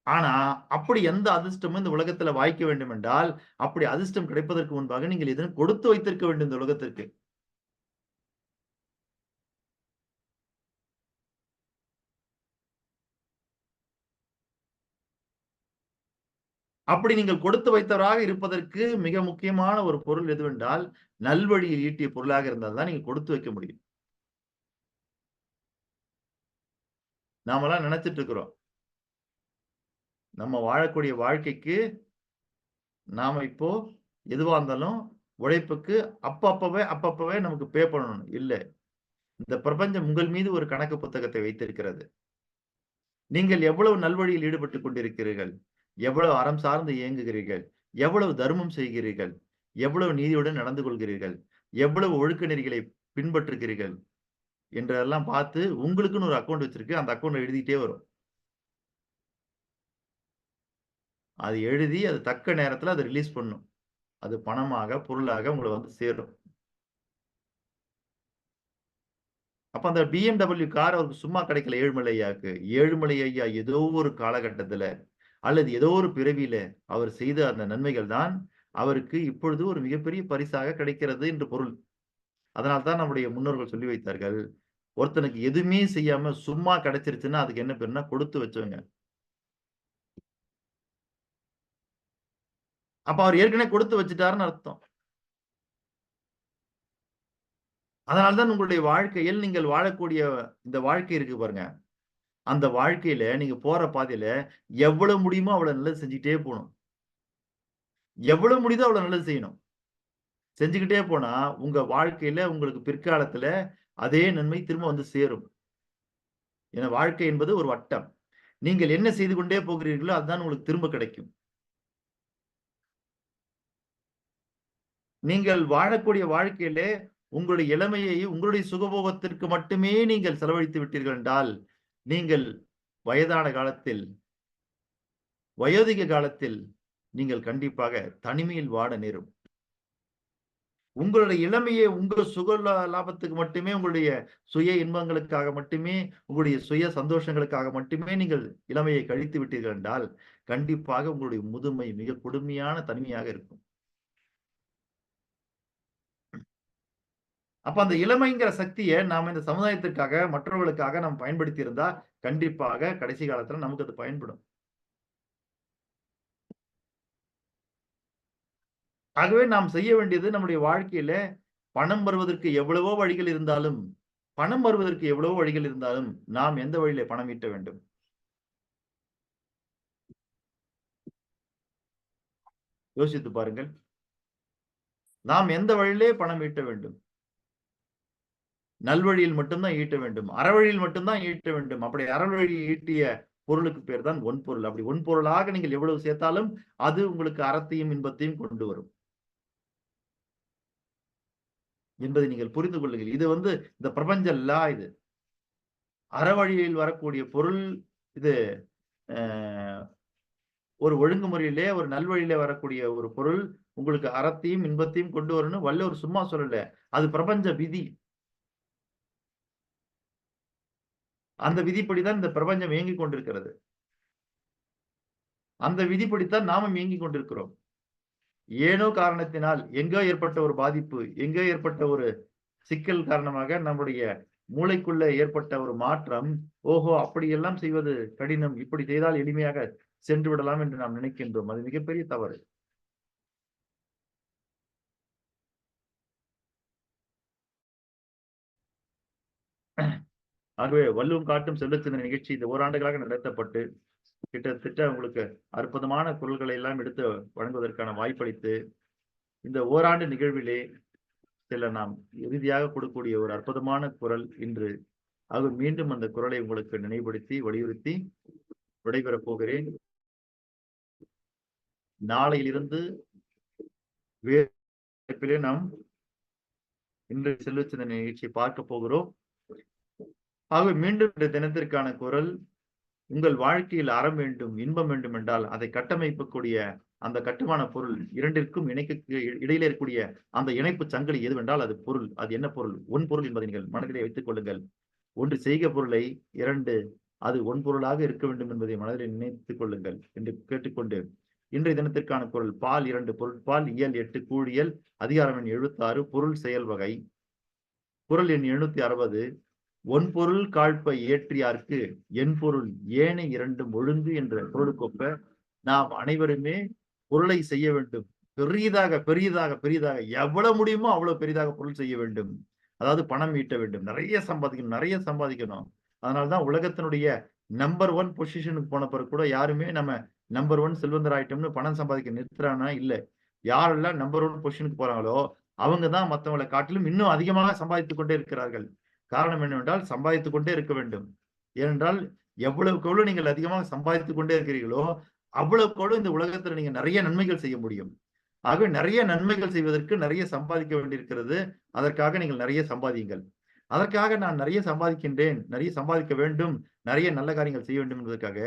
ஆனா அப்படி எந்த அதிர்ஷ்டமும் இந்த உலகத்துல வாய்க்க வேண்டும் என்றால், அப்படி அதிர்ஷ்டம் கிடைப்பதற்கு முன்பாக நீங்கள் எதனும் கொடுத்து வைத்திருக்க வேண்டும் இந்த உலகத்திற்கு. அப்படி நீங்கள் கொடுத்து வைத்தவராக இருப்பதற்கு மிக முக்கியமான ஒரு பொருள் எதுவென்றால், நல்வழியில் ஈட்டிய பொருளாக இருந்தால் தான் நீங்க கொடுத்து வைக்க முடியும். நாமெல்லாம் நினைச்சிட்டு இருக்கிறோம். நம்ம வாழக்கூடிய வாழ்க்கைக்கு நாம இப்போ எதுவா இருந்தாலும் உழைப்புக்கு அப்பப்பவே நமக்கு பே பண்ணணும். இல்ல. இந்த பிரபஞ்சம் உங்கள் மீது ஒரு கணக்கு புத்தகத்தை வைத்திருக்கிறது. நீங்கள் எவ்வளவு நல்வழியில் ஈடுபட்டு கொண்டிருக்கிறீர்கள், எவ்வளவு அறம் சார்ந்து இயங்குகிறீர்கள், எவ்வளவு தர்மம் செய்கிறீர்கள், எவ்வளவு நீதியுடன் நடந்து கொள்கிறீர்கள், எவ்வளவு ஒழுக்க நெறிகளை பின்பற்றுகிறீர்கள் என்றெல்லாம் பார்த்து உங்களுக்குன்னு ஒரு அக்கௌண்ட் வச்சிருக்கு. அந்த அக்கௌண்ட் எழுதிட்டே வரும். அது எழுதி அது தக்க நேரத்துல அதை ரிலீஸ் பண்ணும். அது பணமாக பொருளாக உங்களை வந்து சேரும். அப்ப அந்த BMW கார் அவருக்கு சும்மா கிடைக்கல ஏழுமலை ஐயாவுக்கு. ஏழுமலை ஐயா ஏதோ ஒரு காலகட்டத்துல அல்லது ஏதோ ஒரு பிறவியில அவர் செய்த அந்த நன்மைகள் தான் அவருக்கு இப்பொழுது ஒரு மிகப்பெரிய பரிசாக கிடைக்கிறது என்று பொருள். அதனால்தான் நம்முடைய முன்னோர்கள் சொல்லி வைத்தார்கள், ஒருத்தனுக்கு எதுவுமே செய்யாம சும்மா கிடைச்சிருச்சுன்னா அதுக்கு என்ன பேருன்னா கொடுத்து வச்சவங்க. அப்ப அவர் ஏற்கனவே கொடுத்து வச்சுட்டாருன்னு அர்த்தம். அதனால்தான் உங்களுடைய வாழ்க்கையில் நீங்கள் வாழக்கூடிய இந்த வாழ்க்கை இருக்கு பாருங்க, அந்த வாழ்க்கையில நீங்க போற பாதையில எவ்வளவு முடியுமோ அவ்வளவு நல்லது செஞ்சுக்கிட்டே போகணும். எவ்வளவு முடியுதோ அவ்வளவு நல்லது செய்யணும். செஞ்சுக்கிட்டே போனா உங்க வாழ்க்கையில உங்களுக்கு பிற்காலத்துல அதே நன்மை திரும்ப வந்து சேரும். ஏன்னா வாழ்க்கை என்பது ஒரு வட்டம். நீங்கள் என்ன செய்து கொண்டே போகிறீர்களோ அதுதான் உங்களுக்கு திரும்ப கிடைக்கும். நீங்கள் வாழக்கூடிய வாழ்க்கையிலே உங்களுடைய இளமையை உங்களுடைய சுகபோகத்திற்கு மட்டுமே நீங்கள் செலவழித்து விட்டீர்கள் என்றால் நீங்கள் வயதான காலத்தில் வயோதிக காலத்தில் நீங்கள் கண்டிப்பாக தனிமையில் வாட நேரும். உங்களுடைய இளமையை உங்கள் சுக லாபத்துக்கு மட்டுமே, உங்களுடைய சுய இன்பங்களுக்காக மட்டுமே, உங்களுடைய சுய சந்தோஷங்களுக்காக மட்டுமே நீங்கள் இளமையை கழித்து விட்டீர்கள் என்றால் கண்டிப்பாக உங்களுடைய முதுமை மிக கொடுமையான தனிமையாக இருக்கும். அப்ப அந்த இளமைங்கிற சக்தியை நாம இந்த சமுதாயத்திற்காக மற்றவர்களுக்காக நாம் பயன்படுத்தி இருந்தா கண்டிப்பாக கடைசி காலத்துல நமக்கு அது பயன்படும். ஆகவே நாம் செய்ய வேண்டியது நம்முடைய வாழ்க்கையில பணம் வருவதற்கு எவ்வளவோ வழிகள் இருந்தாலும் நாம் எந்த வழியில பணம் ஈட்ட வேண்டும்? யோசித்து பாருங்கள். நாம் எந்த வழியிலே பணம் ஈட்ட வேண்டும்? நல்வழியில் மட்டும்தான் ஈட்ட வேண்டும். அறவழியில் மட்டும்தான் ஈட்ட வேண்டும். அப்படி அறவழியில் ஈட்டிய பொருளுக்கு பேர் தான் ஒன்பொருள். அப்படி ஒன்பொருளாக நீங்கள் எவ்வளவு சேர்த்தாலும் அது உங்களுக்கு அறத்தையும் இன்பத்தையும் கொண்டு வரும் என்பதை நீங்கள் புரிந்து கொள்ளுங்கள். இது இந்த பிரபஞ்ச லா. இது அறவழியில் வரக்கூடிய பொருள். இது ஒரு ஒழுங்குமுறையிலே ஒரு நல்வழியிலே வரக்கூடிய ஒரு பொருள் உங்களுக்கு அறத்தையும் இன்பத்தையும் கொண்டு வரணும். வள்ளுவர் சும்மா சொல்லல, அது பிரபஞ்ச விதி. அந்த விதிப்படிதான் இந்த பிரபஞ்சம் இயங்கிக் கொண்டிருக்கிறது. அந்த விதிப்படித்தான் நாமும் இயங்கிக் கொண்டிருக்கிறோம். ஏனோ காரணத்தினால் எங்கோ ஏற்பட்ட ஒரு பாதிப்பு, எங்கோ ஏற்பட்ட ஒரு சிக்கல் காரணமாக நம்முடைய மூளைக்குள்ள ஏற்பட்ட ஒரு மாற்றம், ஓஹோ அப்படியெல்லாம் செய்வது கடினம், இப்படி செய்தால் எளிமையாக சென்று விடலாம் என்று நாம் நினைக்கின்றோம். அது மிகப்பெரிய தவறு. ஆகவே வள்ளுவம் காட்டும் செல்வச்சிந்தனை நிகழ்ச்சி இந்த ஓராண்டுகளாக நடத்தப்பட்டு கிட்டத்தட்ட உங்களுக்கு அற்புதமான குரல்களை எல்லாம் எடுத்து வழங்குவதற்கான வாய்ப்பளித்து இந்த ஓராண்டு நிகழ்விலே சில நாம் இறுதியாக கொடுக்கக்கூடிய ஒரு அற்புதமான குரல் இன்று. ஆக மீண்டும் அந்த குரலை உங்களுக்கு நினைவுபடுத்தி வலியுறுத்தி விடைபெறப் போகிறேன். நாளையிலிருந்து வேறு நாம் இன்று செல்வச்சிந்தனை நிகழ்ச்சியை பார்க்க போகிறோம். ஆகவே மீண்டும் இந்த தினத்திற்கான குரல், உங்கள் வாழ்க்கையில் அறம் வேண்டும், இன்பம் வேண்டும் என்றால் அதை கட்டமைக்கக்கூடிய அந்த கட்டுமான பொருள் இரண்டிற்கும் இடையிலே இருக்கக்கூடிய அந்த இணைப்பு சங்கிலி எதுவென்றால் அது பொருள். அது என்ன பொருள்? ஒன்பொருள் என்பதை நீங்கள் மனதிலே வைத்துக் கொள்ளுங்கள். ஒன்று செய்க பொருளை, இரண்டு அது ஒன்பொருளாக இருக்க வேண்டும் என்பதை மனதிலே நினைத்துக் கொள்ளுங்கள் என்று கேட்டுக்கொண்டு இன்றைய தினத்திற்கான குரல் பால் 2 பொருட்பால் இயல் 8 கூழியல் அதிகாரம் எண் 76 பொருள் செயல் வகை குரல் எண் 760 ஒன்பொருள் காழ்ப்ப இயற்றியார்க்கு என் பொருள் ஏனை இரண்டும் ஒழுங்கு என்ற பொருளுக்கொப்ப நாம் அனைவருமே பொருளை செய்ய வேண்டும். பெரியதாக பெரியதாக பெரியதாக எவ்வளவு முடியுமோ அவ்வளவு பெரிதாக பொருள் செய்ய வேண்டும். அதாவது பணம் ஈட்ட வேண்டும், நிறைய சம்பாதிக்கணும். அதனால்தான் உலகத்தினுடைய நம்பர் 1 பொசிஷனுக்கு போன பிறகு கூட யாருமே நம்ம நம்பர் 1 செல்வந்தர் ஆயிட்டோம்னு பணம் சம்பாதிக்க நிறுத்துறானா? இல்ல. யாரெல்லாம் நம்பர் 1 பொசிஷனுக்கு போறாங்களோ அவங்கதான் மற்றவங்களை காட்டிலும் இன்னும் அதிகமாக சம்பாதித்துக் கொண்டே இருக்கிறார்கள். காரணம் என்னவென்றால் சம்பாதித்துக் கொண்டே இருக்க வேண்டும். ஏனென்றால் எவ்வளவுக்கு எவ்வளவு நீங்கள் அதிகமாக சம்பாதித்துக் கொண்டே இருக்கிறீர்களோ அவ்வளவுக்கு எவ்வளவு இந்த உலகத்துல நீங்க நிறைய நன்மைகள் செய்ய முடியும். ஆகவே நிறைய நன்மைகள் செய்வதற்கு நிறைய சம்பாதிக்க வேண்டியிருக்கிறது. அதற்காக நீங்கள் நிறைய சம்பாதியுங்கள். அதற்காக நான் நிறைய சம்பாதிக்கின்றேன், நிறைய சம்பாதிக்க வேண்டும், நிறைய நல்ல காரியங்கள் செய்ய வேண்டும் என்பதற்காக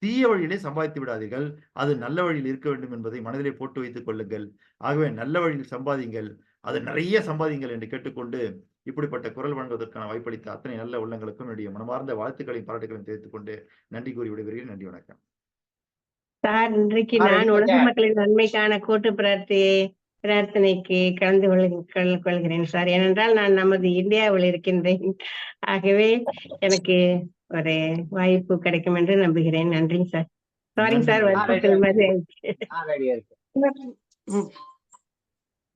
தீய வழியிலே சம்பாதித்து விடாதீர்கள். அது நல்ல வழியில் இருக்க வேண்டும் என்பதை மனதிலே போட்டு வைத்துக் கொள்ளுங்கள். ஆகவே நல்ல வழியில் சம்பாதிங்கள், அது நிறைய சம்பாதிங்கள் என்று கேட்டுக்கொண்டு இப்படிப்பட்ட குரல் வழங்குவதற்கான வாய்ப்பளித்த அத்தனை நல்ல உள்ளங்களுக்கும் என்னுடைய மனமார்ந்த வாழ்த்துக்களையும் பாராட்டுகளையும் தெரிவித்துக் கொண்டு நன்றி கூறி விடைபெறுகிறேன். நன்றி, வணக்கம். சார், இன்றைக்கு நான் உலக மக்களின் நன்மைக்கான கூட்டு பிரார்த்தனைக்கு கலந்து கொள்கிறேன் சார். ஏனென்றால் நான் நமது இந்தியாவில் இருக்கின்றேன். ஆகவே எனக்கு ஒரு வாய்ப்பு கிடைக்கும் என்று நம்புகிறேன். நன்றி சார். சாரி சார்,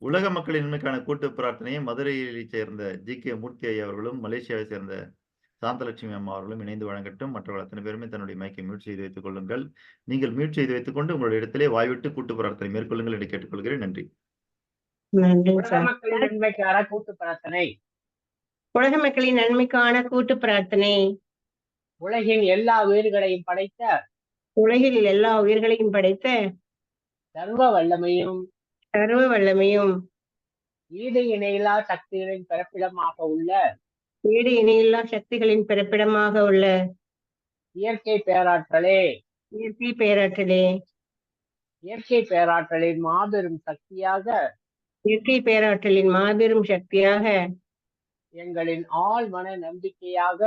உலக மக்களின் நன்மைக்கான கூட்டு பிரார்த்தனையை மதுரையை சேர்ந்த ஜி.கே. மூர்த்தி ஐயா அவர்களும் மலேசியாவை சேர்ந்த சாந்தலட்சுமி அம்மா அவர்களும் இணைந்து வழங்கட்டும். மற்றவர்கள் அத்தனை பேருமே தன்னுடைய மைக்கை மியூட் செய்து வைத்துக் கொள்ளுங்கள். நீங்கள் மியூட் செய்து வைத்துக் கொண்டு உங்களுடைய இடத்திலே வாய்விட்டு கூட்டு பிரார்த்தனை மேற்கொள்ளுங்கள் என்று கேட்டுக்கொள்கிறேன். நன்றி. உலக மக்களின் நன்மைக்கான கூட்டு பிரார்த்தனை. உலக மக்களின் நன்மைக்கான கூட்டு பிரார்த்தனை. உலகின் எல்லா உயிர்களையும் படைத்த சர்வ வல்லமையும் ஈடு இணையில்லா சக்திகளின் பிறப்பிடமாக உள்ள இயற்கை பேராற்றலின் மாபெரும் சக்தியாக எங்களின் ஆழ்மன நம்பிக்கையாக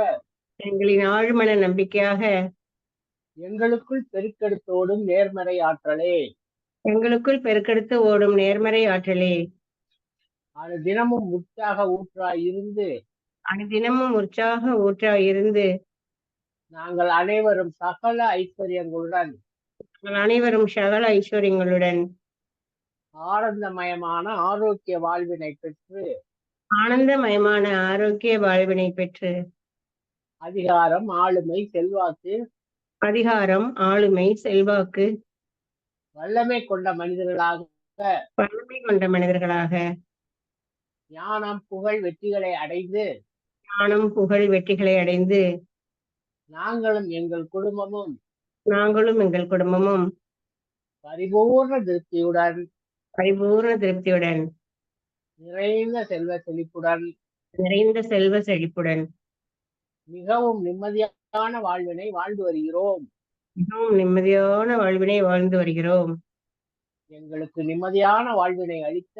எங்களுக்குள் பெருக்கெடுத்து ஓடும் நேர்மறை ஆற்றலே அனுதினமும் உற்சாக ஊற்றாயிருந்து நாங்கள் அனைவரும் சகல ஐஸ்வர்யங்களுடன் ஆனந்தமயமான ஆரோக்கிய வாழ்வினை பெற்று அதிகாரம், ஆளுமை, செல்வாக்கு வல்லமை கொண்ட மனிதர்களாக ஞானம், புகழ், வெற்றிகளை அடைந்து நாங்களும் எங்கள் குடும்பமும் பரிபூர்ண திருப்தியுடன் நிறைந்த செல்வ செழிப்புடன் மிகவும் நிம்மதியான வாழ்வினை வாழ்ந்து வருகிறோம். எங்களுக்கு நிம்மதியான வாழ்வினை அளித்த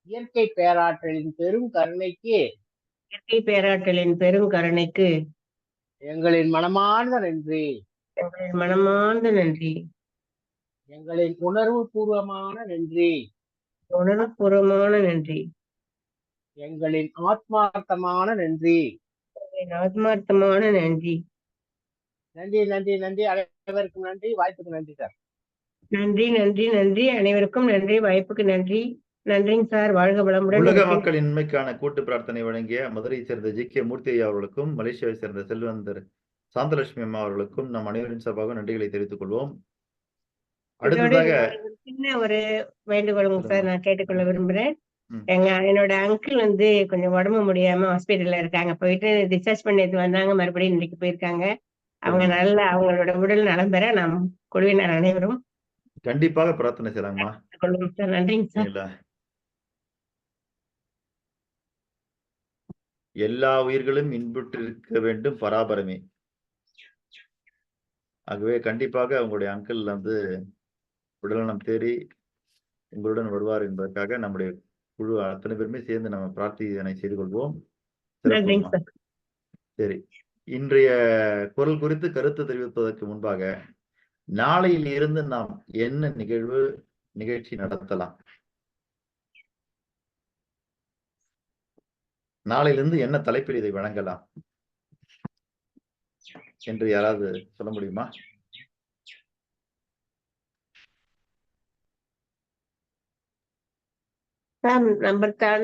இயற்கை பேராற்றலின் பெரும் கருணைக்கு எங்களின் மனமார்ந்த நன்றி. எங்களின் உணர்வுபூர்வமான நன்றி. எங்களின் ஆத்மார்த்தமான நன்றி. நன்றி. அனைவருக்கும் நன்றி. வாய்ப்புக்கு நன்றி சார். நன்றி. அனைவருக்கும் நன்றி. வாய்ப்புக்கு நன்றி. நன்றிங்க சார். வாழ்க வளமுடன். உலக மக்களின் நன்மைக்கான கூட்டு பிரார்த்தனை வழங்கிய மதுரையை சேர்ந்த ஜி.கே. மூர்த்தி ஐயா அவர்களுக்கும் மலேசியாவை சேர்ந்த செல்வந்தர் சாந்தலட்சுமி அம்மா அவர்களுக்கும் நம் அனைவரின் சார்பாக நன்றிகளை தெரிவித்துக் கொள்வோம். அடுத்ததாக சின்ன ஒரு வேண்டுகோளுங்க சார், நான் கேட்டுக்கொள்ள விரும்புறேன். என்னோட அங்கிள் கொஞ்சம் உடம்பு முடியாம ஹாஸ்பிட்டல்ல இருக்காங்க. போயிட்டு டிஸ்சார்ஜ் பண்ணிட்டு வந்தாங்க. மறுபடியும் இன்னைக்கு போயிருக்காங்க. அவங்க அவங்களோட உடல் நலம் பெற நாம் குழுவினர் அனைவரும் கண்டிப்பாக பிரார்த்தனை செய்யலாங்கம்மா. சார். நன்றிங்க சார். எல்லா உயிர்களும் இன்புற்றிருக்க வேண்டும் பராபரமே. ஆகவே கண்டிப்பாக உங்களுடைய அங்கிள் உடல்நலம் தேறி உங்களுடன் வருவார் என்பதற்காக நம்முடைய குழு அத்தனை பேருமே சேர்ந்து நம்ம பிரார்த்தனை செய்து கொள்வோம். சரி, இன்றைய குரல் குறித்து கருத்து தெரிவிப்பதற்கு முன்பாக நாளையில் இருந்து நாம் என்ன நிகழ்ச்சி நடத்தலாம், நாளையிலிருந்து என்ன தலைப்பில் இதை வழங்கலாம் என்று யாராவது சொல்ல முடியுமா?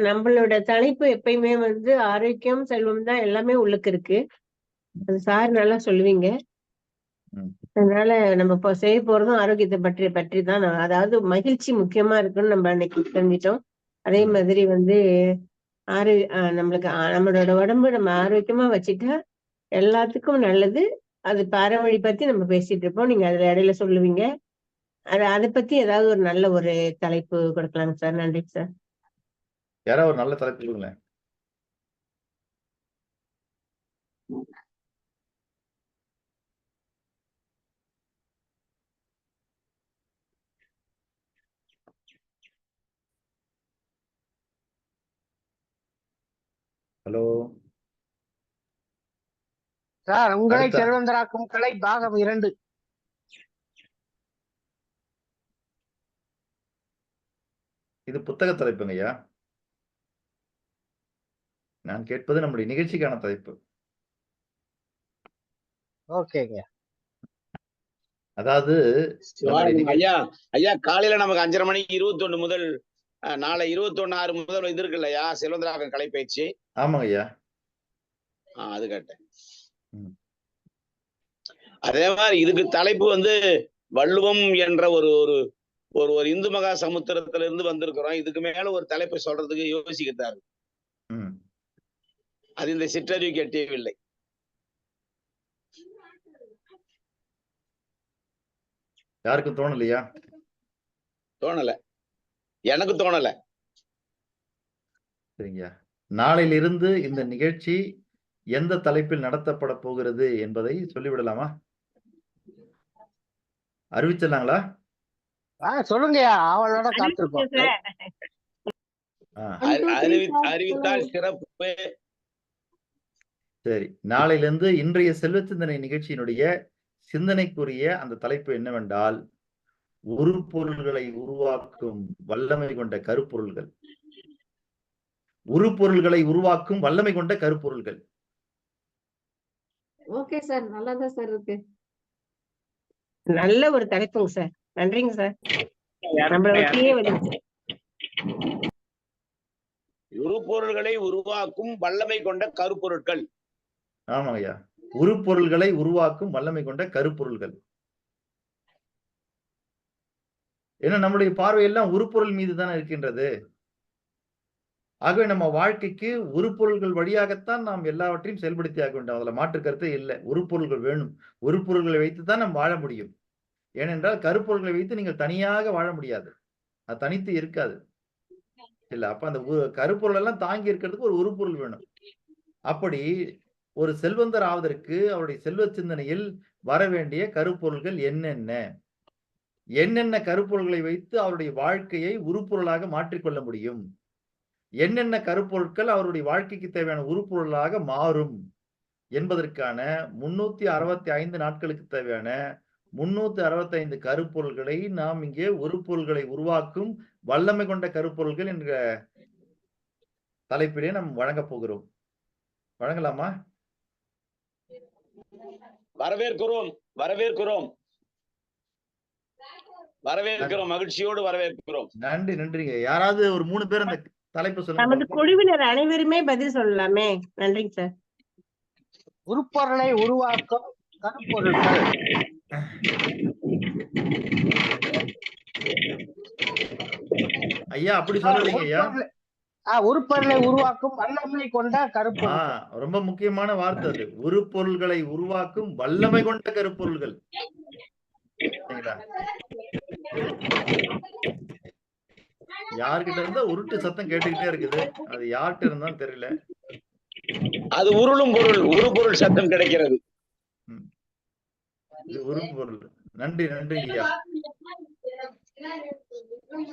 நம்மளோட தலைப்பு எப்பயுமே ஆரோக்கியம், செல்வம் தான் எல்லாமே உள்ளுக்கு இருக்கு. அது சார் நல்லா சொல்லுவீங்க. அதனால நம்ம இப்போ செய்ய போறதும் ஆரோக்கியத்தை பற்றி தான். அதாவது மகிழ்ச்சி முக்கியமா இருக்குன்னு நம்ம அன்னைக்கு தெரிஞ்சிட்டோம். அதே மாதிரி நம்மளுக்கு நம்மளோட உடம்பு நம்ம ஆரோக்கியமா வச்சுட்டா எல்லாத்துக்கும் நல்லது. அது பாரவழி பத்தி நம்ம பேசிட்டு இருப்போம். நீங்க அதுல இடையில சொல்லுவீங்க. அதை பத்தி ஏதாவது ஒரு நல்ல ஒரு தலைப்பு கொடுக்கலாங்க சார். நன்றி சார். யாராவது ஒரு நல்ல தலைப்பு கொடுங்களேன். ஹலோ சார், உங்களை செல்வந்தராக்கும் கலை பாகம் 2. இது புத்தக தலைப்புங்க ஐயா. நான் கேட்பது நம்முடைய நிகழ்ச்சிக்கான தலைப்பு. ஓகேங்க. அதாவது ஐயா காலையில நமக்கு 5:30 மணிக்கு 21 முதல் நாளை 21/6 முதல் இது இருக்கு இல்லையா செல்வந்தராகம் கலைப்பயிற்சி? ஆமாங்க ஐயா. அது கேட்டேன். அதே மாதிரி இதுக்கு தலைப்பு வந்து வள்ளுவம் என்ற ஒரு ஒரு ஒரு இந்து மகா சமுத்திரத்துல இருந்து வந்திருக்கிறோம். இதுக்கு மேல ஒரு தலைப்பை சொல்றதுக்கு யோசிக்கிறாரு. அது இந்த சிற்றறிவுக்கு எட்டியவில்லை. யாருக்கும் தோணலையா? தோணல, எனக்கு தோணல. சரிங்க. நாளையிலிருந்து இந்த நிகழ்ச்சி எந்த தலைப்பில் நடத்தப்பட போகிறது என்பதை சொல்லிவிடலாமா? அறிவிச்சிடலாங்களா? சொல்லுங்க. அவளோட காத்திருக்கோம். அறிவித்தால் சிறப்பு. சரி, நாளையிலிருந்து இன்றைய செல்வ சிந்தனை நிகழ்ச்சியினுடைய சிந்தனைக்குரிய அந்த தலைப்பு என்னவென்றால், உருப்பொருள்களை உருவாக்கும் வல்லமை கொண்ட கருப்பொருள்கள். உருப்பொருள்களை உருவாக்கும் வல்லமை கொண்ட கருப்பொருள்கள். ஓகே சார், நல்லாதான் சார் இருக்கு. நல்ல ஒரு தலைப்புங்க சார். நன்றிங்க சார். உருப்பொருள்களை உருவாக்கும் வல்லமை கொண்ட கருப்பொருட்கள். ஆமாங்கய்யா, உருப்பொருள்களை உருவாக்கும் வல்லமை கொண்ட கருப்பொருள்கள். ஏன்னா நம்முடைய பார்வையெல்லாம் உருப்பொருள் மீது தானே இருக்கின்றது. ஆகவே நம்ம வாழ்க்கைக்கு உருப்பொருள்கள் வழியாகத்தான் நாம் எல்லாவற்றையும் செயல்படுத்தி ஆக வேண்டும். அதுல மாற்று கருத்தே இல்லை. உருப்பொருள்கள் வேணும். உருப்பொருள்களை வைத்துதான் நாம் வாழ முடியும். ஏனென்றால் கருப்பொருள்களை வைத்து நீங்கள் தனியாக வாழ முடியாது. அது தனித்து இருக்காது இல்ல. அப்ப அந்த கருப்பொருள் எல்லாம் தாங்கி இருக்கிறதுக்கு ஒரு உருப்பொருள் வேணும். அப்படி ஒரு செல்வந்தர் ஆவதற்கு அவருடைய செல்வ சிந்தனையில் வர வேண்டிய கருப்பொருள்கள் என்னென்ன, என்னென்ன கருப்பொருள்களை வைத்து அவருடைய வாழ்க்கையை உருப்பொருளாக மாற்றிக்கொள்ள முடியும், என்னென்ன கருப்பொருட்கள் அவருடைய வாழ்க்கைக்கு தேவையான உருப்பொருளாக மாறும் என்பதற்கான 365 நாட்களுக்கு தேவையான 365 கருப்பொருள்களை நாம் இங்கே உருப்பொருள்களை உருவாக்கும் வல்லமை கொண்ட கருப்பொருள்கள் என்ற தலைப்பிலே நாம் வழங்கப் போகிறோம். வழங்கலாமா? வரவேற்கிறோம், வரவேற்கிறோம், வரவேற்கிறோம், மகிழ்ச்சியோடு வரவேற்கிறோம். நன்றி, நன்றிங்க. யாராவது ஒரு 3 பேர் அந்த தலைப்பு சொல்லுங்க. நமது குழுவினர் அனைவருமே பதில் சொல்லலாமே. நன்றிங்க சார். உருப்பொருளை உருவாக்கும் கருப்பொருட்கள். ஐயா அப்படி சொல்லலைங்க ஐயா. உருப்பொருளை உருவாக்கும் வல்லமை கொண்ட கருப்பொருள். ரொம்ப முக்கியமான வார்த்தை அது. உருப்பொருள்களை உருவாக்கும் வல்லமை கொண்ட கருப்பொருள்கள். யார்கிட்ட இருந்தா உருட்டு சத்தம் கேட்டுக்கிட்டே இருக்குது. அது யார்கிட்ட இருந்தா தெரியல. அது உருளும் பொருள், உருப்பொருள் சத்தம் கிடைக்கிறது. உருப்பொருள். நன்றி, நன்றி ஐயா.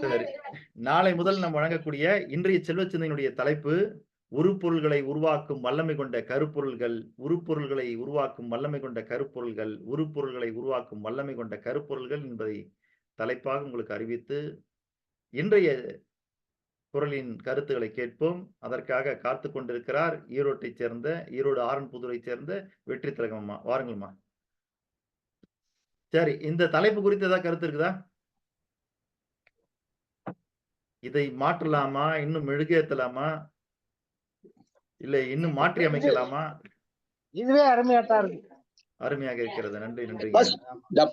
சரி, நாளை முதல் நாம் வழங்கக்கூடிய இன்றைய செல்வ சிந்தனையினுடைய தலைப்பு உருப்பொருள்களை உருவாக்கும் வல்லமை கொண்ட கருப்பொருள்கள். உருப்பொருள்களை உருவாக்கும் வல்லமை கொண்ட கருப்பொருள்கள், உருப்பொருள்களை உருவாக்கும் வல்லமை கொண்ட கருப்பொருள்கள் என்பதை தலைப்பாக உங்களுக்கு அறிவித்து இன்றைய குரலின் கருத்துக்களை கேட்போம். அதற்காக காத்து கொண்டிருக்கிறார் ஈரோட்டைச் சேர்ந்த, ஈரோடு ஆரன்புதூரை சேர்ந்த வெற்றி திலகம்மா. வாருங்கம்மா. சரி, இந்த தலைப்பு குறித்து ஏதாவது கருத்து இருக்குதா? இதை மாற்றலாமா, இன்னும் மெழுகேற்றலாமா, இல்ல இன்னும் மாற்றி அமைக்கலாமா? இதுவே அருமையாத்தான் இருக்கு. அருமையாக இருக்கிறது. நன்றி, நன்றி.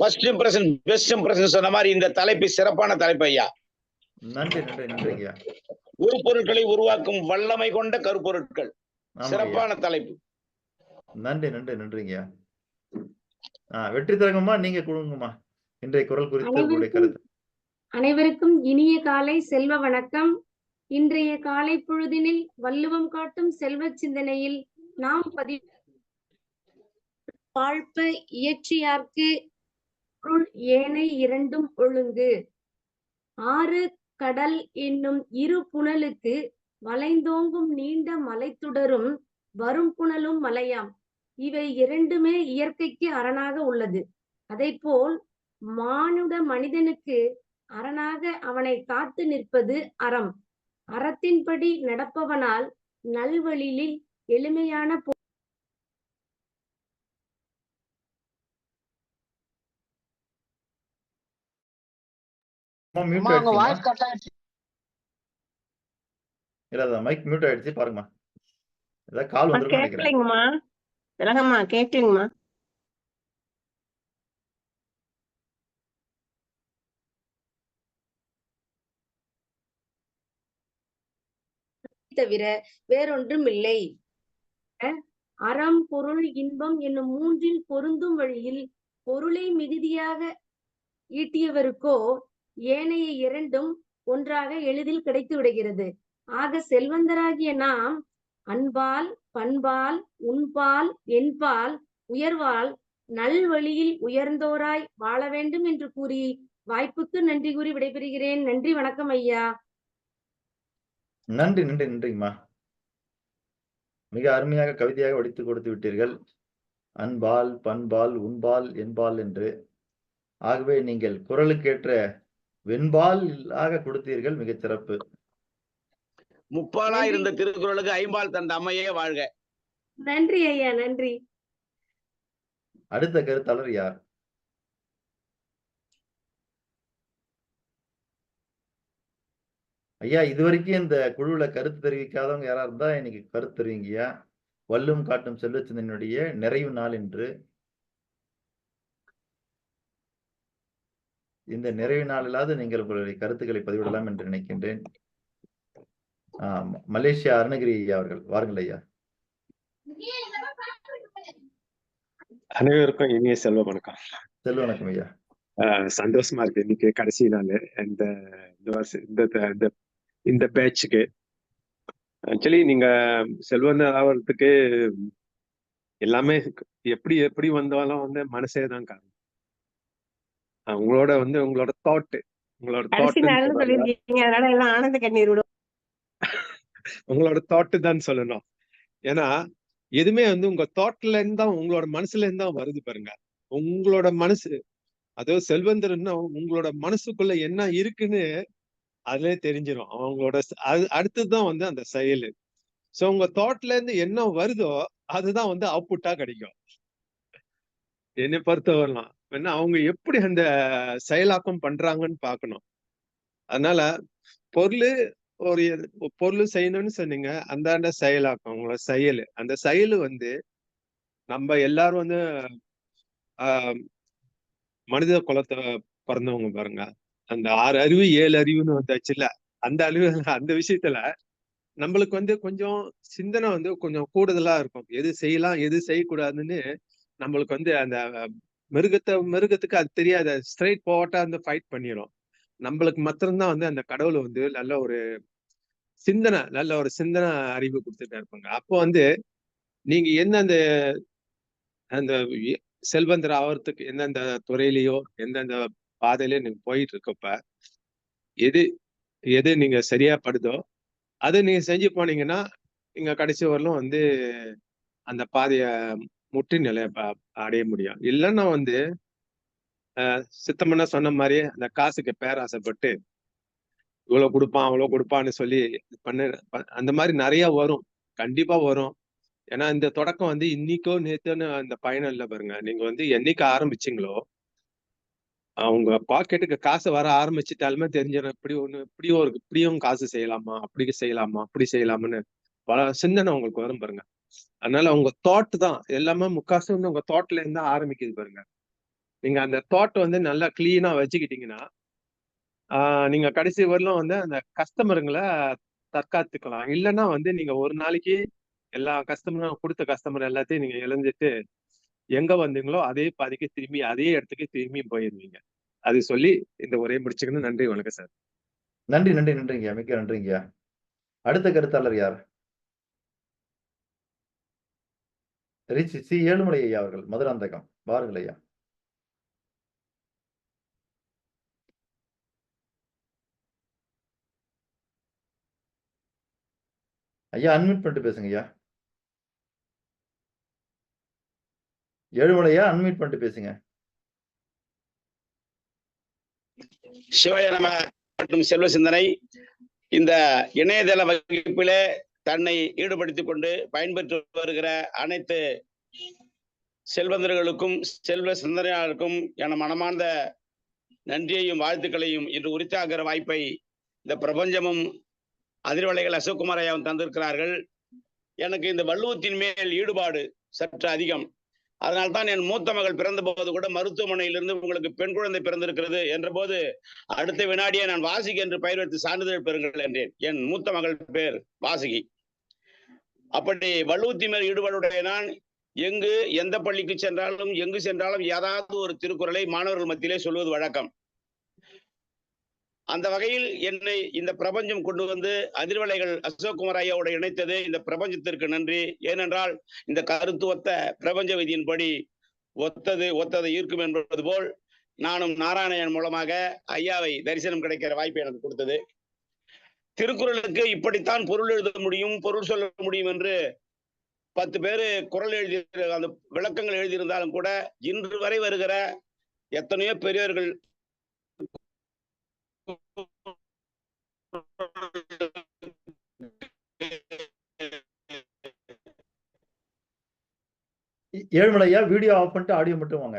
ஃபர்ஸ்ட் இம்ப்ரஷன் பெஸ்ட் இம்ப்ரஷன் சொன்ன மாதிரி இந்த தலைப்பு சிறப்பான தலைப்பு ஐயா. நன்றி, நன்றி, நன்றி ஐயா. உருப்பொருட்களை உருவாக்கும் வல்லமை கொண்ட கருப்பொருட்கள். சிறப்பான தலைப்பு. நன்றி நன்றி நன்றிங்கய்யா. வெற்றி தரங்கம்மா, நீங்க கொடுங்கம்மா இன்றைய குரல் குறித்து உங்களுடைய கருத்து. அனைவருக்கும் இனிய காலை செல்வ வணக்கம். இன்றைய காலை பொழுதினில் வள்ளுவம் காட்டும் செல்வ சிந்தனையில் நாம் வாழ்ப்ப இயற்றியார்க்கு பொருள் ஏனை இரண்டும் ஒழுங்கு. ஆறு கடல் என்னும் இரு புனலுக்கு வளைந்தோங்கும் நீண்ட மலைத்துடரும் வரும் புனலும் மலையாம். இவை இரண்டுமே இயற்கைக்கு அரணாக உள்ளது. அதைப்போல் மனிதனுக்கு அரணாக அவனை காத்து நிற்பது அறம். அறத்தின்படி நடப்பவனால் நல்வழியில் எளிமையான மைக் மியூட் ஆயிடுச்சு பாருங்கம்மா. ஏதாவது கால் வந்து கேட்கலைங்கம்மா. திலகம்மா கேட்கலைங்கம்மா. தவிர வேறொன்றும் இல்லை. அறம், பொருள், இன்பம் என்னும் மூன்றில் பொருந்தும் வழியில் பொருளை மிகுதியாக ஈட்டியவருக்கோ ஏனைய இரண்டும் ஒன்றாக எளிதில் கிடைத்து விடுகிறது. ஆக செல்வந்தராகிய நாம் அன்பால், பண்பால், உண்பால், என்பால், உயர்வால் நல்வழியில் உயர்ந்தோராய் வாழ வேண்டும் என்று கூறி வாய்ப்புக்கு நன்றி கூறி விடைபெறுகிறேன். நன்றி, வணக்கம் ஐயா. நன்றி நன்றி நன்றிங்கம்மா. மிக அருமையாக கவிதையாக வடித்து கொடுத்து விட்டீர்கள். அன்பால், பண்பால், உண்பால், என்பால் என்று. ஆகவே நீங்கள் குரலுக்கேற்ற வெண்பால் கொடுத்தீர்கள். மிகச் சிறப்பு. முப்பாலா இருந்த திருக்குறளுக்கு ஐம்பால் தந்த அம்மையே வாழ்க. நன்றி ஐயா, நன்றி. அடுத்த கருத்தாளர் யார்? ஐயா, இதுவரைக்கும் இந்த குழுவுல கருத்து தெரிவிக்காதவங்க யாரா இருந்தா இன்னைக்கு கருத்து தெரிவிங்கய்யா. வள்ளுவம் காட்டும் செல்வச்சிந்தனுடைய நிறைவு நாள் என்று. இந்த நிறைவு நாளிலாவது நீங்கள் உங்களுடைய கருத்துக்களை பதிவிடலாம் என்று நினைக்கின்றேன். மலேசியா அருணகிரி ஐயா அவர்கள் வாருங்கள் ஐயா. அனைவருக்கும் இனிய செல்வ வணக்கம். செல்வ வணக்கம் ஐயா. சந்தோஷமா இருக்கு இன்னைக்கு கடைசி நாள் இந்த பேட்சுக்கு. ஆக்சுவலி நீங்க செல்வந்தர் ஆகிறதுக்கு எல்லாமே எப்படி எப்படி வந்தாலும் மனசே தான் காரணம். உங்களோட தாட் உங்களோட தாட்டு தான் சொல்லணும். ஏன்னா எதுவுமே உங்க தாட்ல இருந்து தான், உங்களோட மனசுல இருந்து தான் வருது பாருங்க. உங்களோட மனசு, அதாவது செல்வந்தர்னா உங்களோட மனசுக்குள்ள என்ன இருக்குன்னு அதுலயே தெரிஞ்சிடும். அவங்களோட அடுத்ததுதான் அந்த செயல். சோ உங்க தாட்ல இருந்து என்ன வருதோ அதுதான் அவுட்புட்டா கிடைக்கும். என்னை பொறுத்தவரலாம் அவங்க எப்படி அந்த செயலாக்கம் பண்றாங்கன்னு பாக்கணும். அதனால பொருள் செய்யணும்னு சொன்னீங்க, அந்த செயலாக்கம், உங்களோட செயல், அந்த செயல் நம்ம எல்லாரும் மனித குலத்தை பிறந்தவங்க பாருங்க. அந்த 6 அறிவு 7 அறிவுன்னு வந்தாச்சுல்ல, அந்த அறிவு அந்த விஷயத்துல நம்மளுக்கு கொஞ்சம் சிந்தனை கொஞ்சம் கூடுதலா இருக்கும். எது செய்யலாம் எது செய்யக்கூடாதுன்னு நம்மளுக்கு அந்த மிருகத்துக்கு அது தெரியாத ஸ்ட்ரைட் போட்டா ஃபைட் பண்ணிடும். நம்மளுக்கு மாத்திரம்தான் அந்த கடவுள் நல்ல ஒரு சிந்தனை அறிவு கொடுத்துட்டா இருப்பாங்க. அப்போ நீங்க என்ன அந்த செல்வந்தர் ஆகிறதுக்கு எந்தெந்த துறையிலயோ எந்தெந்த பாதையிலயோ நீங்க போயிட்டு இருக்கப்ப எது நீங்க சரியா படுதோ அதை நீங்க செஞ்சு போனீங்கன்னா நீங்க கடைசி வரலும் அந்த பாதைய முற்றி நிலைய அடைய முடியும். இல்லைன்னா சித்தமன்னா சொன்ன மாதிரி அந்த காசுக்கு பேராசைப்பட்டு இவ்வளவு கொடுப்பான் அவ்வளவு கொடுப்பான்னு சொல்லி அந்த மாதிரி நிறைய வரும், கண்டிப்பா வரும். ஏன்னா இந்த தொடக்கம் இன்னைக்கோ நேத்துன்னு அந்த பயணம் இல்லை பாருங்க. நீங்க என்னைக்கு ஆரம்பிச்சீங்களோ அவங்க பாக்கெட்டுக்கு காசு வர ஆரம்பிச்சுட்டாலுமே தெரிஞ்சிடும் இப்படியும் காசு செய்யலாமா, அப்படி செய்யலாமா, அப்படி செய்யலாமான்னு பல சிந்தனை உங்களுக்கு வரும் பாருங்க. அதனால உங்க தாட் தான் எல்லாமே முக்காசு உங்க தாட்ல இருந்தா ஆரம்பிக்குது பாருங்க. நீங்க அந்த தாட் நல்லா கிளீனா வச்சுக்கிட்டீங்கன்னா நீங்க கடைசி வரலும் அந்த கஸ்டமருங்களை தற்காத்துக்கலாம். இல்லைன்னா வந்து நீங்க ஒரு நாளைக்கு எல்லா கஸ்டமரும் கொடுத்த கஸ்டமர் எல்லாத்தையும் நீங்க இழந்துட்டு எங்க வந்தீங்களோ அதே பாதிக்கு திரும்பி அதே இடத்துக்கு திரும்பி போயிருவீங்க. அது சொல்லி இந்த உரையை முடிச்சுக்கணும். நன்றி, வணக்கம் சார். நன்றி நன்றி நன்றிங்க, மிக்க நன்றிங்க. அடுத்த கருத்தாளர் யார்? சி ஏழுமலை ஐயா அவர்கள், மதுராந்தகம். வாருங்கள் ஐயா. ஐயா அன்மியூட் பண்ணிட்டு பேசுங்க ஐயா. ஏழுமலையா அன்மியூட் பண்ணிட்டு பேசுங்க. சிவாய நம மற்றும் செல்வ சிந்தனை இந்த இணையதள வகுப்பிலே தன்னை ஈடுபடுத்திக் கொண்டு பயன்பெற்று வருகிற அனைத்து செல்வந்தர்களுக்கும் செல்வ சிந்தனையாளருக்கும் என மனமார்ந்த நன்றியையும் வாழ்த்துக்களையும் இன்று உரித்தாகிற வாய்ப்பை இந்த பிரபஞ்சமும் அதிர்வலைகள் அசோக்குமார் ஐயாவும் தந்திருக்கிறார்கள். எனக்கு இந்த வள்ளுவத்தின் மேல் ஈடுபாடு சற்று அதிகம். அதனால்தான் என் மூத்த மகள் பிறந்த போது கூட மருத்துவமனையிலிருந்து உங்களுக்கு பெண் குழந்தை பிறந்திருக்கிறது என்ற போது அடுத்த வினாடியே நான் வாசுகி என்று பெயர் வைத்து சான்றிதழ் பெறுங்கள் என்றேன். என் மூத்த மகள் பேர் வாசுகி. அப்படி வள்ளுவத்தின் மேல் ஈடுபாடுடைய நான் எங்கு எந்த பள்ளிக்கு சென்றாலும் எங்கு சென்றாலும் ஏதாவது ஒரு திருக்குறளை மாணவர்கள் மத்தியிலே சொல்வது வழக்கம். அந்த வகையில் என்னை இந்த பிரபஞ்சம் கொண்டு வந்து அதிர்வலைகள் அசோக்குமார் ஐயாவோட இணைத்தது இந்த பிரபஞ்சத்திற்கு நன்றி. ஏனென்றால் இந்த கருத்து ஒத்த பிரபஞ்ச விதியின்படி ஒத்தது ஈர்க்கும் என்பது போல் நானும் நாராயணன் மூலமாக ஐயாவை தரிசனம் கிடைக்கிற வாய்ப்பு எனக்கு கொடுத்தது. திருக்குறளுக்கு இப்படித்தான் பொருள் எழுத முடியும், பொருள் சொல்ல முடியும் என்று 10 பேரு குறள் எழுதி அந்த விளக்கங்கள் எழுதியிருந்தாலும் கூட இன்று வரை வருகிற எத்தனையோ பெரியவர்கள் ஏழுமலையா வீடியோ ஆஃப் பண்ணிட்டு ஆடியோ மட்டும் வாங்க.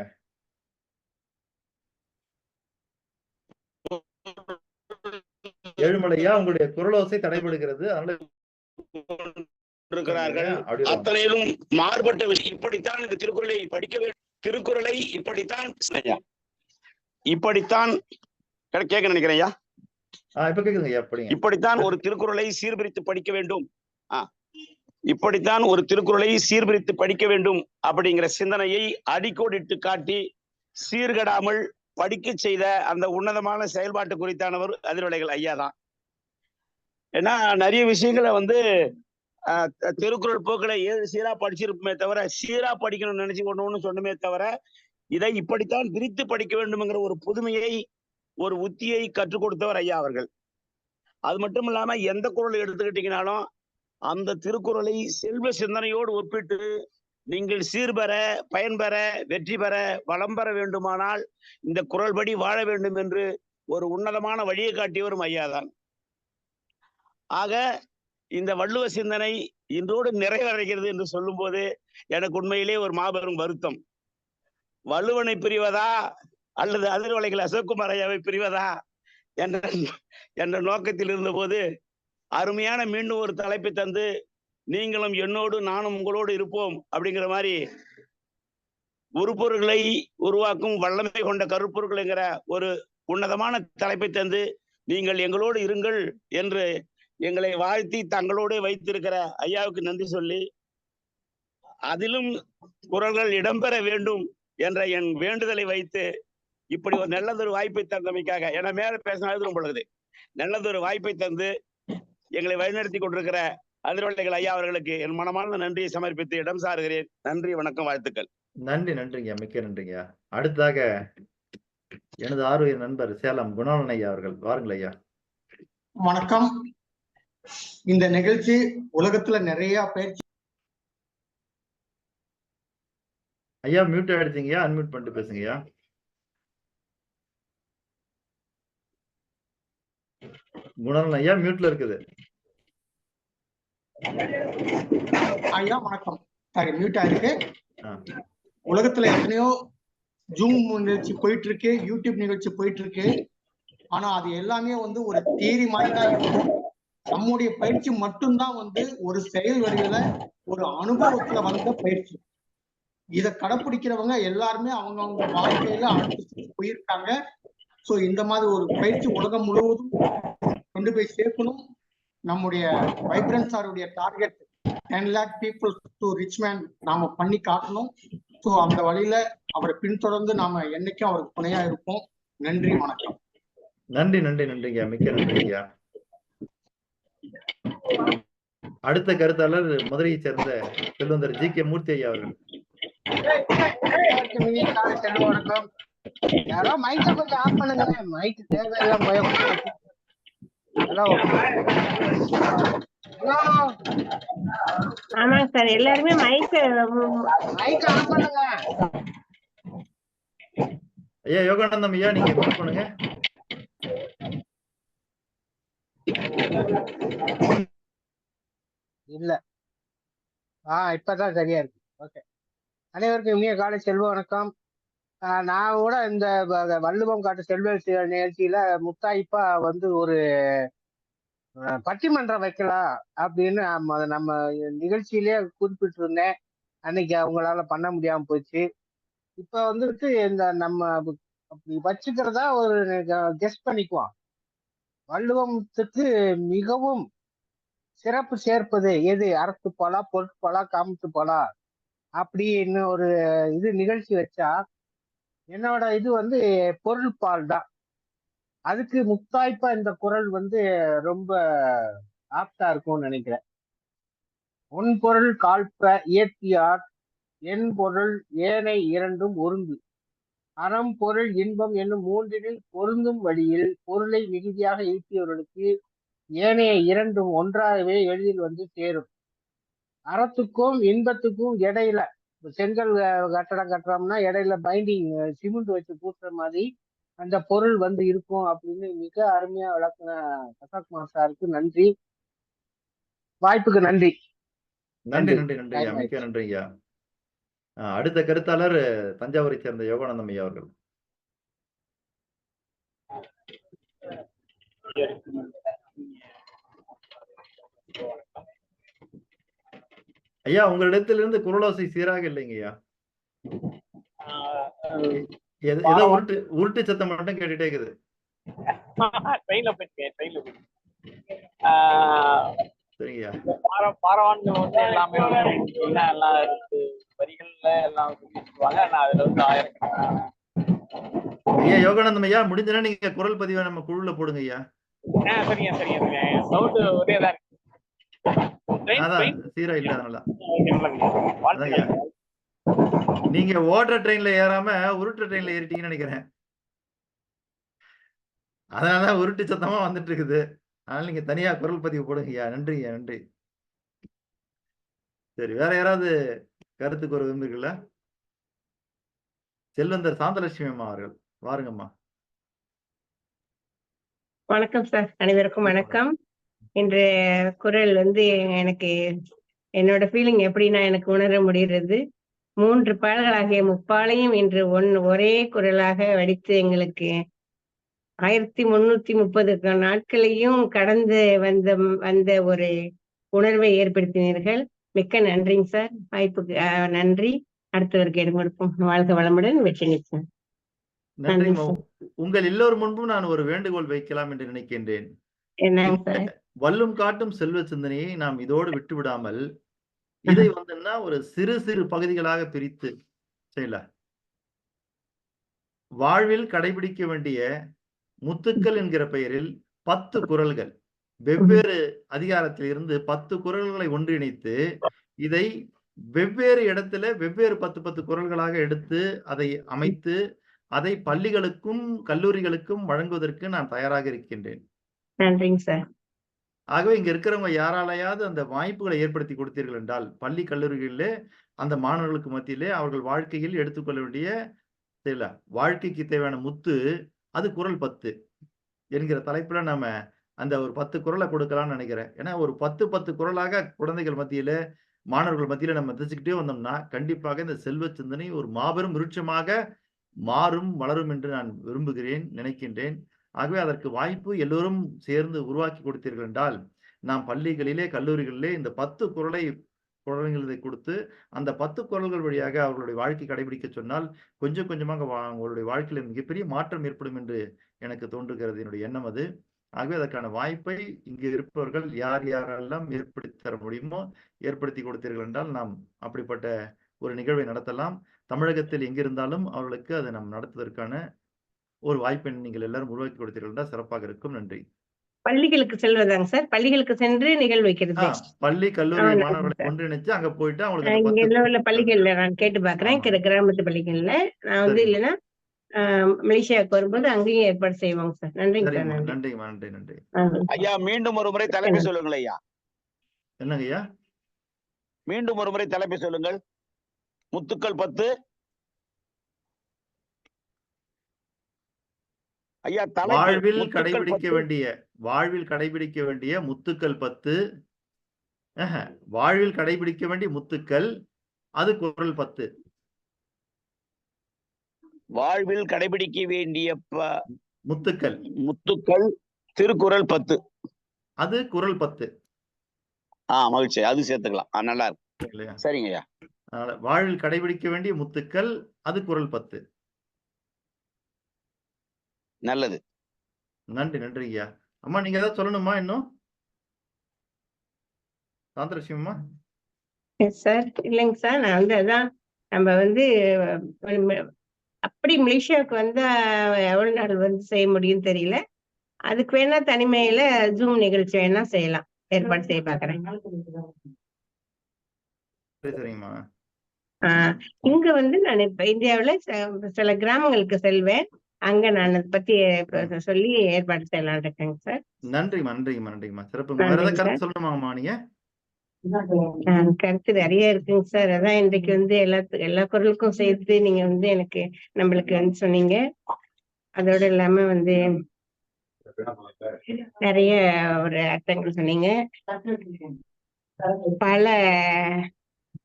ஏழுமலையா உங்களுடைய குரலோசை தடைபடுகிறது, அதனால இருக்கிறார்கள். அத்தனையிலும் மாறுபட்ட விஷயம். இப்படித்தான் இந்த திருக்குறளை படிக்க வேண்டும். திருக்குறளை இப்படித்தான் கேட்க நினைக்கிறேன் ஐயா. இப்ப கேக்குதுங்க ஐயா, படிங்க. இப்படித்தான் ஒரு திருக்குறளை சீர்பிரித்து படிக்க வேண்டும். இப்படித்தான் ஒரு திருக்குறளை சீர்பிரித்து படிக்க வேண்டும் அப்படிங்கிற சிந்தனையை அடிக்கோடிட்டு காட்டி சீர்கடாமல் படிக்க செய்த அந்த உன்னதமான செயல்பாட்டு குறித்தானவர் அதிர்வலைகள் ஐயா தான். ஏன்னா நிறைய விஷயங்களை வந்து திருக்குறள் போக்களை சீரா படிச்சிருப்போமே தவிர சீரா படிக்கணும்னு நினைச்சு கொண்டு சொன்னமே தவிர இதை இப்படித்தான் பிரித்து படிக்க வேண்டும்ங்கிற ஒரு புதுமையை ஒரு உத்தியை கற்றுக் கொடுத்தவர் ஐயா அவர்கள். அது மட்டும் இல்லாம எந்த குறளை எடுத்துக்கிட்டீங்கன்னாலும் அந்த திருக்குறளை செல்வ சிந்தனையோடு ஒப்பிட்டு நீங்கள் சீர்பெற பயன்பெற வெற்றி பெற வளம் பெற வேண்டுமானால் இந்த குறள் படி வாழ வேண்டும் என்று ஒரு உன்னதமான வழியை காட்டியவரும் ஐயாதான். ஆக இந்த வள்ளுவ சிந்தனை இன்றோடு நிறைவடைகிறது என்று சொல்லும் போது எனக்கு உண்மையிலே ஒரு மாபெரும் வருத்தம். வள்ளுவனை பிரிவதா அல்லது அதிர்வலைகள் அசோக்குமார் ஐயாவை பிரிவதா என்ற நோக்கத்தில் இருந்த போது அருமையான மீண்டும் ஒரு தலைப்பை தந்து நீங்களும் என்னோடு நானும் உங்களோடு இருப்போம் அப்படிங்கிற மாதிரி உருப்பொருள்களை உருவாக்கும் வல்லமை கொண்ட கருப்பொருள்கிற ஒரு உன்னதமான தலைப்பை தந்து நீங்கள் எங்களோடு இருங்கள் என்று எங்களை வாழ்த்தி தங்களோடு வைத்திருக்கிற ஐயாவுக்கு நன்றி சொல்லி அதிலும் குறள்கள் இடம்பெற வேண்டும் என்ற என் வேண்டுதலை வைத்து இப்படி ஒரு நல்லதொரு வாய்ப்பை தந்தமைக்காக என மேல பேசினது ரொம்ப பொழுது நல்லதொரு வாய்ப்பை தந்து எங்களை வழிநடத்தி கொண்டிருக்கிற அதிர்வலைகள் ஐயா அவர்களுக்கு என் மனமார்ந்த நன்றியை சமர்ப்பித்து இடம் சாருகிறேன். நன்றி, வணக்கம், வாழ்த்துக்கள். நன்றிங்க, மிக்க நன்றிங்க. அடுத்ததாக எனது ஆர்வ நண்பர் சேலம் குணாளன் ஐயா அவர்கள், வாருங்கள் ஐயா. வணக்கம். இந்த நிகழ்ச்சி உலகத்துல நிறைய பயிற்சி. ஐயா மியூட் எடுத்தீங்கயா, அன்மியூட் பண்ணிட்டு பேசுங்கய்யா. குணாளன் ஐயா மியூட்ல இருக்குது. ஐயா வணக்கம். சரி, மியூட் ஆயிருக்கு. உலகத்துல எத்தனையோ ஜூம் நிகழ்ச்சி போயிட்டு இருக்கு, யூடியூப் நிகழ்ச்சி போயிட்டு இருக்கு. ஆனா அது எல்லாமே வந்து ஒரு தியரி மாதிரி தான் இருக்கும். நம்முடைய பயிற்சி மட்டும்தான் வந்து ஒரு செயல் வழியில ஒரு அனுபவத்துல வந்த பயிற்சி. இதை கடைப்பிடிக்கிறவங்க எல்லாருமே அவங்க வாழ்க்கையில அடுத்து போயிருக்காங்க. சோ இந்த மாதிரி ஒரு பயிற்சி உலகம் முழுவதும் கொண்டு போய் சேர்க்கணும். நம்முடைய வைப்ரன்ஸ் சாருடைய target 10 lakh people to rich man நாம பண்ணி காட்டணும். ஸோ அந்த வழியில அவரை பின்தொடர்ந்து நாம என்னைக்கும் அவருக்கு துணையா இருப்போம். நன்றி, வணக்கம். நன்றி நன்றி நன்றிங்க, மிக்க நன்றிங்க. அடுத்த கருத்தாளர் மதுரையை சேர்ந்த செல்வந்தர் ஜி.கே. மூர்த்தி ஐயா அவர்கள். வணக்கம். யாரோ மைக்க கொஞ்சம் ஆஃப் பண்ணுங்க. மைக் தேவையெல்லாம் போய் ஹலோ ஹலோ. ஆமாங்க சார், எல்லாருமே மைக் ஆஃப் பண்ணுங்க. ஐயா யோகானந்தம் ஐயா, நீங்க மியூட் பண்ணுங்க. இல்ல, இப்பதான் சரியா இருக்கு. ஓகே. அனைவருக்கும் இனிய காலை செல்வ வணக்கம். நான் கூட இந்த வள்ளுவம் காட்டு செல்வ நிகழ்ச்சியில முத்தாய்ப்பா வந்து ஒரு பட்டிமன்றம் வைக்கலாம் அப்படின்னு நம்ம நிகழ்ச்சியிலேயே குறிப்பிட்டு இருந்தேன். அன்னைக்கு அவங்களால பண்ண முடியாம போச்சு. இப்ப வந்துட்டு இந்த நம்ம அப்படி வச்சுக்கிறதா ஒரு கெஸ் பண்ணிக்குவோம். வள்ளுவத்துக்கு மிகவும் சிறப்பு சேர்ப்பது எது? அறத்துப்பாலா, பொருட்பாலா, காமத்துப்பாலா அப்படின்னு ஒரு நிகழ்ச்சி வச்சா என்னோட இது வந்து பொருள்பால் தான். அதுக்கு முத்தாய்ப்பா இந்த குறள் வந்து ரொம்ப ஆப்டா இருக்கும்னு நினைக்கிறேன். உன் பொருள் காழ்ப்ப இயற்றியார், என் பொருள் ஏனை இரண்டும் ஒருங்கு, அறம் பொருள் இன்பம் என்னும் மூன்றினில் பொருந்தும் வழியில் பொருளை மிகுதியாக ஈட்டியவர்களுக்கு ஏனைய இரண்டும் ஒன்றாகவே எளிதில் வந்து சேரும். அறத்துக்கும் இன்பத்துக்கும் இடையில செங்கல் கட்டடம் கட்டுறோம்னா இடையில பைண்டிங் சிமெண்ட் வச்சு பூசுற மாதிரி அந்த பொருள் வந்து இருக்கும் அப்படின்னு மிக அருமையா விளக்குன கசாக் சாருக்கு நன்றி. வாய்ப்புக்கு நன்றி. நன்றி நன்றி நன்றி ஐயா, மிக்க நன்றி ஐயா. அடுத்த கருத்தாளர் தஞ்சாவூரை சேர்ந்த யோகானந்தம் ஐயா அவர்கள். ஐயா, உங்களிடத்திலிருந்து குரலோசை சீராக இல்லைங்க ஐயா. ஏதோ உருட்டு சத்தம் மட்டும் கேட்டுட்டே இருக்குது. சரிங்கய்யா. பாரவான்ல வந்து எல்லாமே எல்லாம் இருக்கு, வரிகள்ல எல்லாம் சொல்லுவாங்க. நான் அதுல வந்து ஐயா யோகானந்தம் ஐயா, முடிஞ்சனா நீங்க குரல் பதிவை நம்ம குழுல போடுங்க ஐயா. சரிங்க சரிங்க. சவுண்ட் ஒரே தான் இருக்கு. அதான் சீரா இல்ல, அதனால நீங்க ஓடுற ட்ரெயின்ல ஏறாம உருட்டுற ட்ரெயின்ல ஏறிட்டீங்கன்னு நினைக்கிறேன். அதனாலதான் உருட்டு சத்தமா வந்துட்டு இருக்குது. அதனால நீங்க தனியா குரல் பதிவு போடுங்கய்யா. நன்றிங்க, நன்றி. சரி, வேற யாராவது கருத்துக்கு ஒரு விரும்புகிறீங்களா? செல்வந்தர் சாந்தலட்சுமி அம்மா அவர்கள், வாருங்கம்மா. வணக்கம் சார், அனைவருக்கும் வணக்கம். இன்று குரல் வந்து எனக்கு என்னோட ஃபீலிங் எப்படின்னா எனக்கு உணர முடிகிறது. 3 பாடல்களாகிய முப்பாலையும் இன்று ஒரே குரலாக வடித்து எங்களுக்கு 1330 நாட்களையும் கடந்து வந்த ஒரு உணர்வை ஏற்படுத்தினீர்கள். மிக்க நன்றிங்க சார். வாய்ப்புக்கு நன்றி. அடுத்தவருக்கு இடம் கொடுப்போம். வாழ்க வளமுடன், வெற்றி நிச்சயம். நன்றி. உங்கள் எல்லோரும் முன்பும் நான் ஒரு வேண்டுகோள் வைக்கலாம் என்று நினைக்கின்றேன். என்னங்க சார்? வல்லும் காட்டும் செல்வ சிந்தனையை நாம் இதோடு விட்டு விடாமல் இதை வந்துன்னா ஒரு சிறு சிறு பகுதிகளாக பிரித்து செய்யல. வாழ்வில் கடைபிடிக்க வேண்டிய முத்துக்கள் என்கிற பெயரில் 10 குறள்கள், வெவ்வேறு அதிகாரத்தில் இருந்து 10 குறள்களை ஒன்றிணைத்து இதை வெவ்வேறு இடத்துல வெவ்வேறு 10 குறள்களாக எடுத்து அதை அமைத்து அதை பள்ளிகளுக்கும் கல்லூரிகளுக்கும் வழங்குவதற்கு நான் தயாராக இருக்கின்றேன். நன்றிங்க சார். ஆகவே இங்க இருக்கிறவங்க யாராலையாவது அந்த வாய்ப்புகளை ஏற்படுத்தி கொடுத்தீர்கள் என்றால் பள்ளி கல்லூரிகளிலே அந்த மாணவர்களுக்கு மத்தியிலே அவர்கள் வாழ்க்கையில் எடுத்துக்கொள்ள வேண்டிய வாழ்க்கைக்கு தேவையான முத்து அது குறள் 10 என்கிற தலைப்புல நம்ம அந்த ஒரு 10 குறளை கொடுக்கலாம்னு நினைக்கிறேன். ஏன்னா ஒரு 10 குறளாக குழந்தைகள் மத்தியில மாணவர்கள் மத்தியில நம்ம எதிர்த்துக்கிட்டே வந்தோம்னா கண்டிப்பாக இந்த செல்வ சிந்தனை ஒரு மாபெரும் விருட்சமாக மாறும் வளரும் என்று நான் விரும்புகிறேன், நினைக்கின்றேன். ஆகவே அதற்கு வாய்ப்பு எல்லோரும் சேர்ந்து உருவாக்கி கொடுத்தீர்கள் என்றால் நாம் பள்ளிகளிலே கல்லூரிகளிலே இந்த 10 குறள்களை கொடுத்து அந்த 10 குறள்கள் வழியாக அவர்களுடைய வாழ்க்கை கடைபிடிக்க சொன்னால் கொஞ்சம் கொஞ்சமாக அவங்களுடைய வாழ்க்கையில மிகப்பெரிய மாற்றம் ஏற்படும் என்று எனக்கு தோன்றுகிறது. என்னுடைய எண்ணம் அது. ஆகவே அதற்கான வாய்ப்பை இங்கு இருப்பவர்கள் யார் யாரெல்லாம் ஏற்படுத்தி தர முடியுமோ ஏற்படுத்தி கொடுத்தீர்கள் என்றால் நாம் அப்படிப்பட்ட ஒரு நிகழ்வை நடத்தலாம். தமிழகத்தில் எங்கிருந்தாலும் அவர்களுக்கு அதை நாம் நடத்துவதற்கான ஒரு வாய்ப்பை நீங்கள் எல்லாரும் உருவாக்கி கொடுத்தீர்கள் என்றால் சிறப்பாக இருக்கும். நன்றி. பள்ளிகளுக்கு செல்வதாங்க சார், பள்ளிகளுக்கு சென்று நிகழ்வு வைக்கிறது. பள்ளி கல்லூரி மாணவர்களை ஒன்றிணைச்சு அங்க போயிட்டு அவங்களுக்கு இங்க உள்ள பள்ளிகள்ல நான் கேட்டு பாக்குறேன், கிராமத்து பள்ளிகள்ல நான் வந்து இல்லைன்னா மலேசியாவுக்கு வரும்போது அங்கேயும் ஏற்பாடு செய்வாங்க சார். நன்றிங்க சார். நன்றிங்கம்மா, நன்றி நன்றி. ஐயா மீண்டும் ஒரு முறை தலைப்பை சொல்லுங்கள் ஐயா. என்னங்க ஐயா? மீண்டும் ஒரு முறை தலைப்பை சொல்லுங்கள். முத்துக்கள் 10. ஐயா வாழ்வில் கடைபிடிக்க வேண்டிய முத்துக்கள் 10. வாழ்வில் கடைபிடிக்க வேண்டிய முத்துக்கள், அது குறள் 10. வாழ்வில் கடைபிடிக்க வேண்டிய முத்துக்கள் திருக்குறள் 10, அது குறள் 10. மகிழ்ச்சி, அது சேர்த்துக்கலாம். நல்லா இருக்கு இல்லையா? சரிங்க ஐயா. வாழ்வில் கடைபிடிக்க வேண்டிய முத்துக்கள், அது குறள் 10. நல்லது, நன்றி நன்றி ஐயா. அம்மா நீங்க ஏதாவது சொல்லணுமா இன்னும்? சாந்தலட்சுமிமா? சார் இல்லைங்க சார், நான் வந்து அதான் நம்ம வந்து அப்படி மலேசியாவுக்கு வந்தா எவ்வளவு நாள் வந்து செய்ய முடியும் தெரியல. அதுக்கு வேணா தனிமையில ஜூம் நிகழ்ச்சி வேணா செய்யலாம், ஏற்பாடு செய்ய பாக்குறேன். சரிங்கம்மா. இங்க வந்து நான் இப்ப இந்தியாவுல சில கிராமங்களுக்கு செல்வேன், அங்க நான் அதை பத்தி சொல்லி ஏற்பாடு செய்யலாம் இருக்கேங்க சார். நன்றிங்கம்மா. சிறப்பு. வேற ஏதாவது கருத்து சொல்லணுமாம்மா நீங்க? கருத்து நிறைய இருக்குங்க சார். அதான் இன்றைக்கு வந்து எல்லா குரலுக்கும் சேர்த்து நீங்க வந்து எனக்கு நம்மளுக்கு வந்து சொன்னீங்க. அதோட இல்லாம வந்து நிறைய ஒரு அர்த்தங்கள் சொன்னீங்க, பல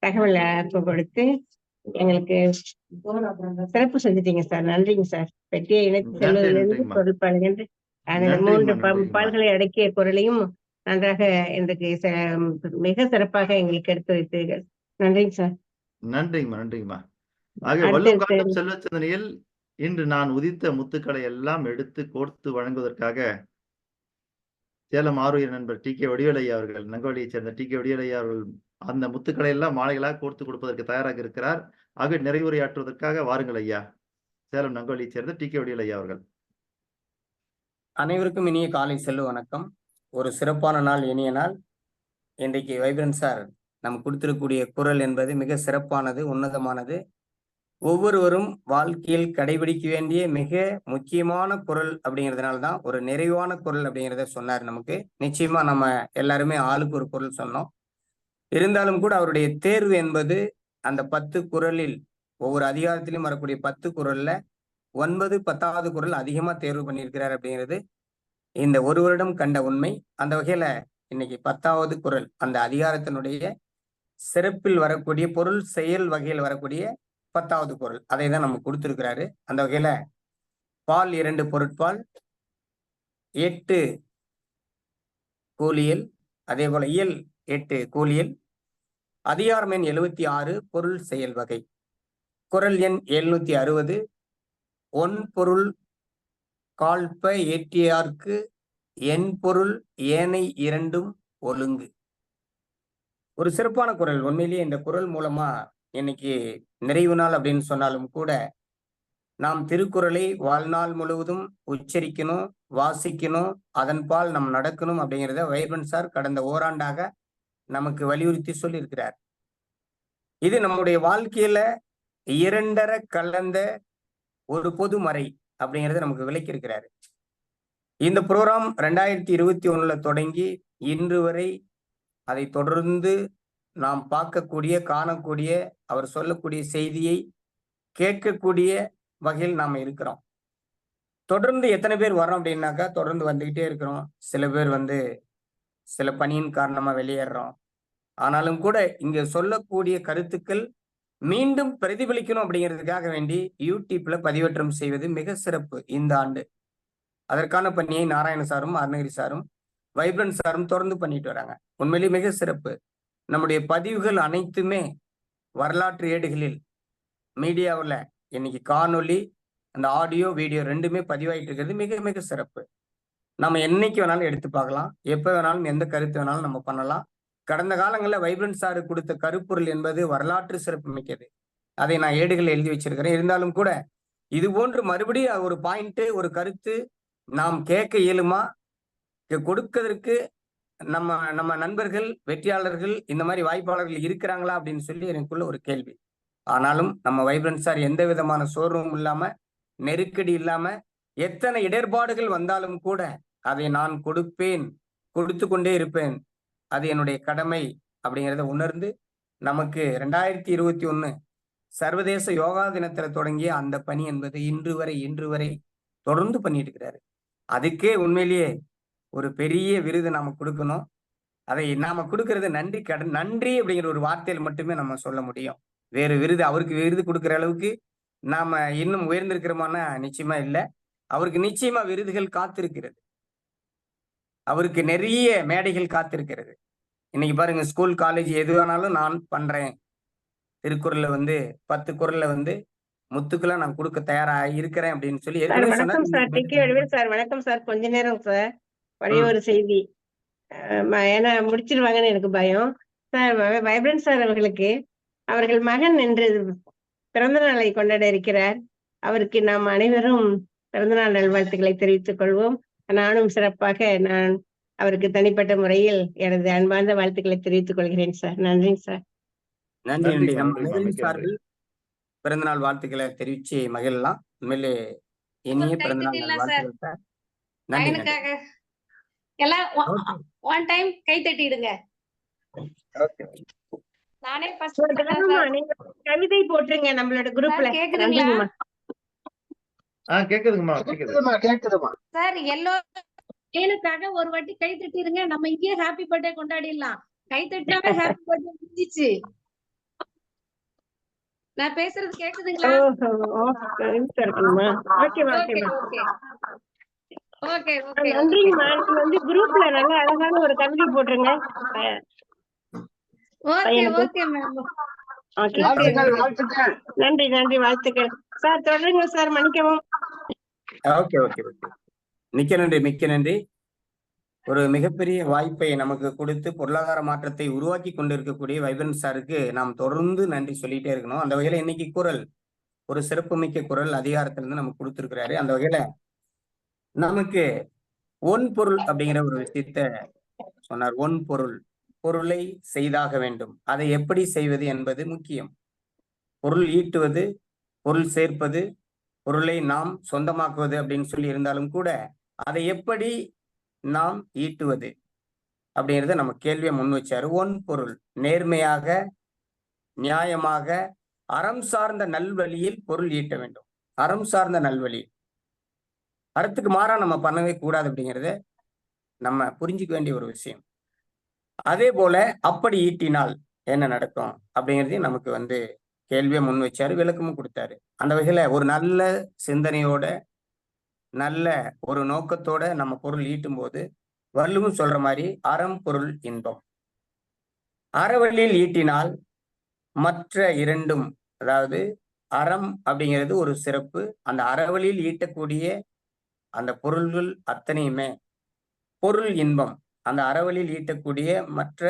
தகவலை கொடுத்து எங்களுக்கு சிறப்பு செஞ்சுட்டீங்க சார். நன்றிங்க சார். பெட்டியை இணைத்து செல்வதிலிருந்து பொருள் பாடுகின்ற அந்த 3 பால்களை அடக்கிய குரலையும் நன்றாக இன்றைக்கு மிக சிறப்பாக எங்களுக்கு எடுத்து வைத்தீர்கள். நன்றிங்க சார். நன்றிங்கம்மா. ஆக வள்ளுவம் காட்டும் செல்வ சிந்தனையில் இன்று நான் உதித்த முத்துக்களை எல்லாம் எடுத்து கோர்த்து வழங்குவதற்காக சேலம் ஆரூர் நண்பர் டி.கே. வடிவேலையா அவர்கள், நங்கவழியைச் சேர்ந்த டி.கே. வடிவேலையா அவர்கள் அந்த முத்துக்களை எல்லாம் மாலைகளாக கோர்த்து கொடுப்பதற்கு தயாராக இருக்கிறார். ஆக நிறைவுரையாற்றுவதற்காக வாருங்கள் ஐயா. சேலம் நங்கவழியைச் சேர்ந்த டி.கே. வடிவேலையா அவர்கள். அனைவருக்கும் இனிய காலை செல்வ வணக்கம். ஒரு சிறப்பான நாள், இனிய நாள். இன்றைக்கு வைப்ரன்ட் சார் நம்ம கொடுத்திருக்கக்கூடிய குறள் என்பது மிக சிறப்பானது, உன்னதமானது. ஒவ்வொருவரும் வாழ்க்கையில் கடைபிடிக்க வேண்டிய மிக முக்கியமான குறள் அப்படிங்கிறதுனால்தான் ஒரு நிறைவான குறள் அப்படிங்கிறத சொன்னார் நமக்கு. நிச்சயமா நம்ம எல்லாருமே ஆளுக்கு ஒரு குறள் சொன்னோம். இருந்தாலும் கூட அவருடைய தேர்வு என்பது அந்த 10 குறளில் ஒவ்வொரு அதிகாரத்திலும் வரக்கூடிய 10 குறள்ல 9, 10வது குறள் அதிகமா தேர்வு பண்ணியிருக்கிறார் அப்படிங்கிறது இந்த ஒரு வருடம் கண்ட உண்மை. அந்த வகையில இன்னைக்கு 10வது குறள் அந்த அதிகாரத்தினுடைய சிறப்பில் வரக்கூடிய பொருள் செயல் வகையில் வரக்கூடிய 10வது குறள், அதை தான் நம்ம கொடுத்திருக்கிறாரு. அந்த வகையில பால் 2 பொருட்பால், 8 கூலியல், அதே போல இயல் 8 கூலியல், அதிகாரம் எண் 76 பொருள் செயல் வகை, குறள் எண் 760 ஒன்பொருள் காழ்ப்ப ஏற்றியார்க்கு என் பொருள் ஏனை இரண்டும் ஒழுங்கு. ஒரு சிறப்பான குறள். உண்மையிலேயே இந்த குறள் மூலமா இன்னைக்கு நிறைவு நாள் அப்படின்னு சொன்னாலும் கூட நாம் திருக்குறளை வாழ்நாள் முழுவதும் உச்சரிக்கணும், வாசிக்கணும், அதன் பால் நாம் நடக்கணும் அப்படிங்கிறத வைப்ரன்ட் சார் கடந்த ஓராண்டாக நமக்கு வலியுறுத்தி சொல்லியிருக்கிறார். இது நம்முடைய வாழ்க்கையில இரண்டர கலந்த ஒரு பொதுமறை அப்படிங்கிறத நமக்கு விளக்கியிருக்கிறாரு. இந்த ப்ரோக்ராம் 2021 தொடங்கி இன்று வரை அதை தொடர்ந்து நாம் பார்க்கக்கூடிய, காணக்கூடிய, அவர் சொல்லக்கூடிய செய்தியை கேட்கக்கூடிய வகையில் நாம் இருக்கிறோம். தொடர்ந்து எத்தனை பேர் வரோம் அப்படின்னாக்கா தொடர்ந்து வந்துகிட்டே இருக்கிறோம். சில பேர் சில பணியின் காரணமா வெளியேறோம். ஆனாலும் கூட இங்க சொல்லக்கூடிய கருத்துக்கள் மீண்டும் பிரதிபலிக்கணும் அப்படிங்கிறதுக்காக வேண்டி யூடியூப்ல பதிவேற்றம் செய்வது மிக சிறப்பு இந்த ஆண்டு. அதற்கான பணியை நாராயண சாரும், அருணகிரி சாரும், வைப்ரன்ட் சாரும் தொடர்ந்து பண்ணிட்டு வராங்க. உண்மையிலேயே மிக சிறப்பு. நம்முடைய பதிவுகள் அனைத்துமே வரலாற்று ஏடுகளில் மீடியாவில் இன்னைக்கு காணொலி, அந்த ஆடியோ வீடியோ ரெண்டுமே பதிவாயிட்டு இருக்கிறது மிக மிக சிறப்பு. நம்ம என்னைக்கு வேணாலும் எடுத்து பார்க்கலாம், எப்ப வேணாலும் எந்த கருத்து வேணாலும் நம்ம பண்ணலாம். கடந்த காலங்களில் வைப்ரன்ட் சாரு கொடுத்த கருப்பொருள் என்பது வரலாற்று சிறப்பு மிக்கது. அதை நான் ஏடுகள் எழுதி வச்சிருக்கிறேன். இருந்தாலும் கூட இது போன்று மறுபடியும் ஒரு பாயிண்ட், ஒரு கருத்து நாம் கேட்க இயலுமா, கொடுக்கிறதுக்கு நம்ம நம்ம நண்பர்கள், வெற்றியாளர்கள், இந்த மாதிரி வாய்ப்பாளர்கள் இருக்கிறாங்களா அப்படின்னு சொல்லி எனக்குள்ள ஒரு கேள்வி. ஆனாலும் நம்ம வைப்ரன்ட் சார் எந்த விதமான சோர்வும் இல்லாம, நெருக்கடி இல்லாம, எத்தனை இடர்பாடுகள் வந்தாலும் கூட அதை நான் கொடுப்பேன், கொடுத்து கொண்டே இருப்பேன், அது என்னுடைய கடமை அப்படிங்கிறத உணர்ந்து நமக்கு 2021 சர்வதேச யோகா தினத்துல தொடங்கிய அந்த பணி என்பது இன்று வரை தொடர்ந்து பண்ணிட்டு இருக்கிறாரு. அதுக்கே உண்மையிலேயே ஒரு பெரிய விருது நாம கொடுக்கணும். அதை நாம கொடுக்கறது நன்றி கடன். நன்றி அப்படிங்கிற ஒரு வார்த்தையில் மட்டுமே நம்ம சொல்ல முடியும். வேறு விருது, அவருக்கு விருது கொடுக்குற அளவுக்கு நாம இன்னும் உயர்ந்திருக்கிறோமானா நிச்சயமா இல்லை. அவருக்கு நிச்சயமா விருதுகள் காத்திருக்கிறது. அவருக்கு நிறைய மேடைகள் காத்திருக்கிறது. இன்னைக்கு பாருங்க, ஸ்கூல் காலேஜ் எது வேணாலும் நான் பண்றேன், திருக்குறள்ல 10 குறள்ல முத்துக்கெல்லாம் நான் கொடுக்க தயாரா இருக்கிறேன் அப்படின்னு சொல்லி வணக்கம் சார், சார் வணக்கம் சார். கொஞ்ச நேரம் சார், ஒரே ஒரு செய்தி. ஏன்னா முடிச்சிருவாங்கன்னு எனக்கு பயம் சார். வைப்ரன்ட் சார் அவர்கள் மகன் என்று பிறந்த நாளை கொண்டாட இருக்கிறார். அவருக்கு நாம் அனைவரும் பிறந்தநாள் நல்வாழ்த்துக்களை தெரிவித்துக் கொள்வோம். நானும் சிறப்பாக அவருக்கு தனிப்பட்ட முறையில் எனது அன்பார்ந்த வாழ்த்துக்களை தெரிவித்துக் கொள்கிறேன் சார். நன்றிங்க சார். நன்றி. நம்ம சார்கள் பிறந்தநாள் வாழ்த்துக்களை தெரிவிச்சு மகிழலாம். உண்மையிலே இனிய பிறந்தநாள் வாழ்த்துக்கள் சார். நன்றி. எல்லாம் ஒன் டைம் கை தட்டிடுங்க. நானே கவிதை போட்டுருங்க நம்மளோட குரூப்ல. கேக்குதுங்களா? கேக்குதுமா. சார் எனக்காக ஒரு வாட்டி கை தட்டிடுங்க. நம்ம இங்கே ஹாப்பி பர்த்டே கொண்டாடிடலாம். கை தட்டினாவே ஹாப்பி பர்த்டே முடிஞ்சிச்சு. நான் பேசுறது கேக்குதுங்களா? ஓகே நன்றிங்கம்மா. குரூப்ல நல்லா அழகான ஒரு கவிதை போட்டுருங்க. நன்றி வாழ்த்துக்கள் சார். தொடருங்க சார், மன்னிக்கவும். மிக்க நன்றி. ஒரு மிகப்பெரிய வாய்ப்பை நமக்கு கொடுத்து பொருளாதார மாற்றத்தை உருவாக்கி கொண்டிருக்கக்கூடிய வைப்ரன்ட் சாருக்கு நாம் தொடர்ந்து நன்றி சொல்லிட்டே இருக்கணும். அந்த வகையில இன்னைக்கு குறள் ஒரு சிறப்புமிக்க குறள் அதிகாரத்திலிருந்து நமக்கு கொடுத்திருக்கிறாரு. அந்த வகையில நமக்கு ஒன் பொருள் அப்படிங்கிற ஒரு விஷயத்த சொன்னார். ஒன் பொருள், பொருளை செய்தாக வேண்டும். அதை எப்படி செய்வது என்பது முக்கியம். பொருள் ஈட்டுவது, பொருள் சேர்ப்பது, பொருளை நாம் சொந்தமாக்குவது அப்படின்னு சொல்லி இருந்தாலும் கூட அதை எப்படி நாம் ஈட்டுவது அப்படிங்கிறத நம்ம கேள்வியை முன் வச்சாரு. ஒன் பொருள், நேர்மையாக, நியாயமாக, அறம் சார்ந்த நல்வழியில் பொருள் ஈட்ட வேண்டும். அறம் சார்ந்த நல்வழி, அறத்துக்கு மாறா நம்ம பண்ணவே கூடாது அப்படிங்கிறத நம்ம புரிஞ்சுக்க வேண்டிய ஒரு விஷயம். அதே போல அப்படி ஈட்டினால் என்ன நடக்கும் அப்படிங்கிறதையும் நமக்கு கேள்வியை முன் வச்சாரு, விளக்கமும் கொடுத்தாரு. அந்த வகையில ஒரு நல்ல சிந்தனையோட, நல்ல ஒரு நோக்கத்தோட நம்ம பொருள் ஈட்டும் போது வள்ளுவம் சொல்ற மாதிரி அறம் பொருள் இன்பம். அறவழியில் ஈட்டினால் மற்ற இரண்டும், அதாவது அறம் அப்படிங்கிறது ஒரு சிறப்பு. அந்த அறவழியில் ஈட்டக்கூடிய அந்த பொருள்கள் அத்தனையுமே பொருள் இன்பம். அந்த அறவழியில் ஈட்டக்கூடிய மற்ற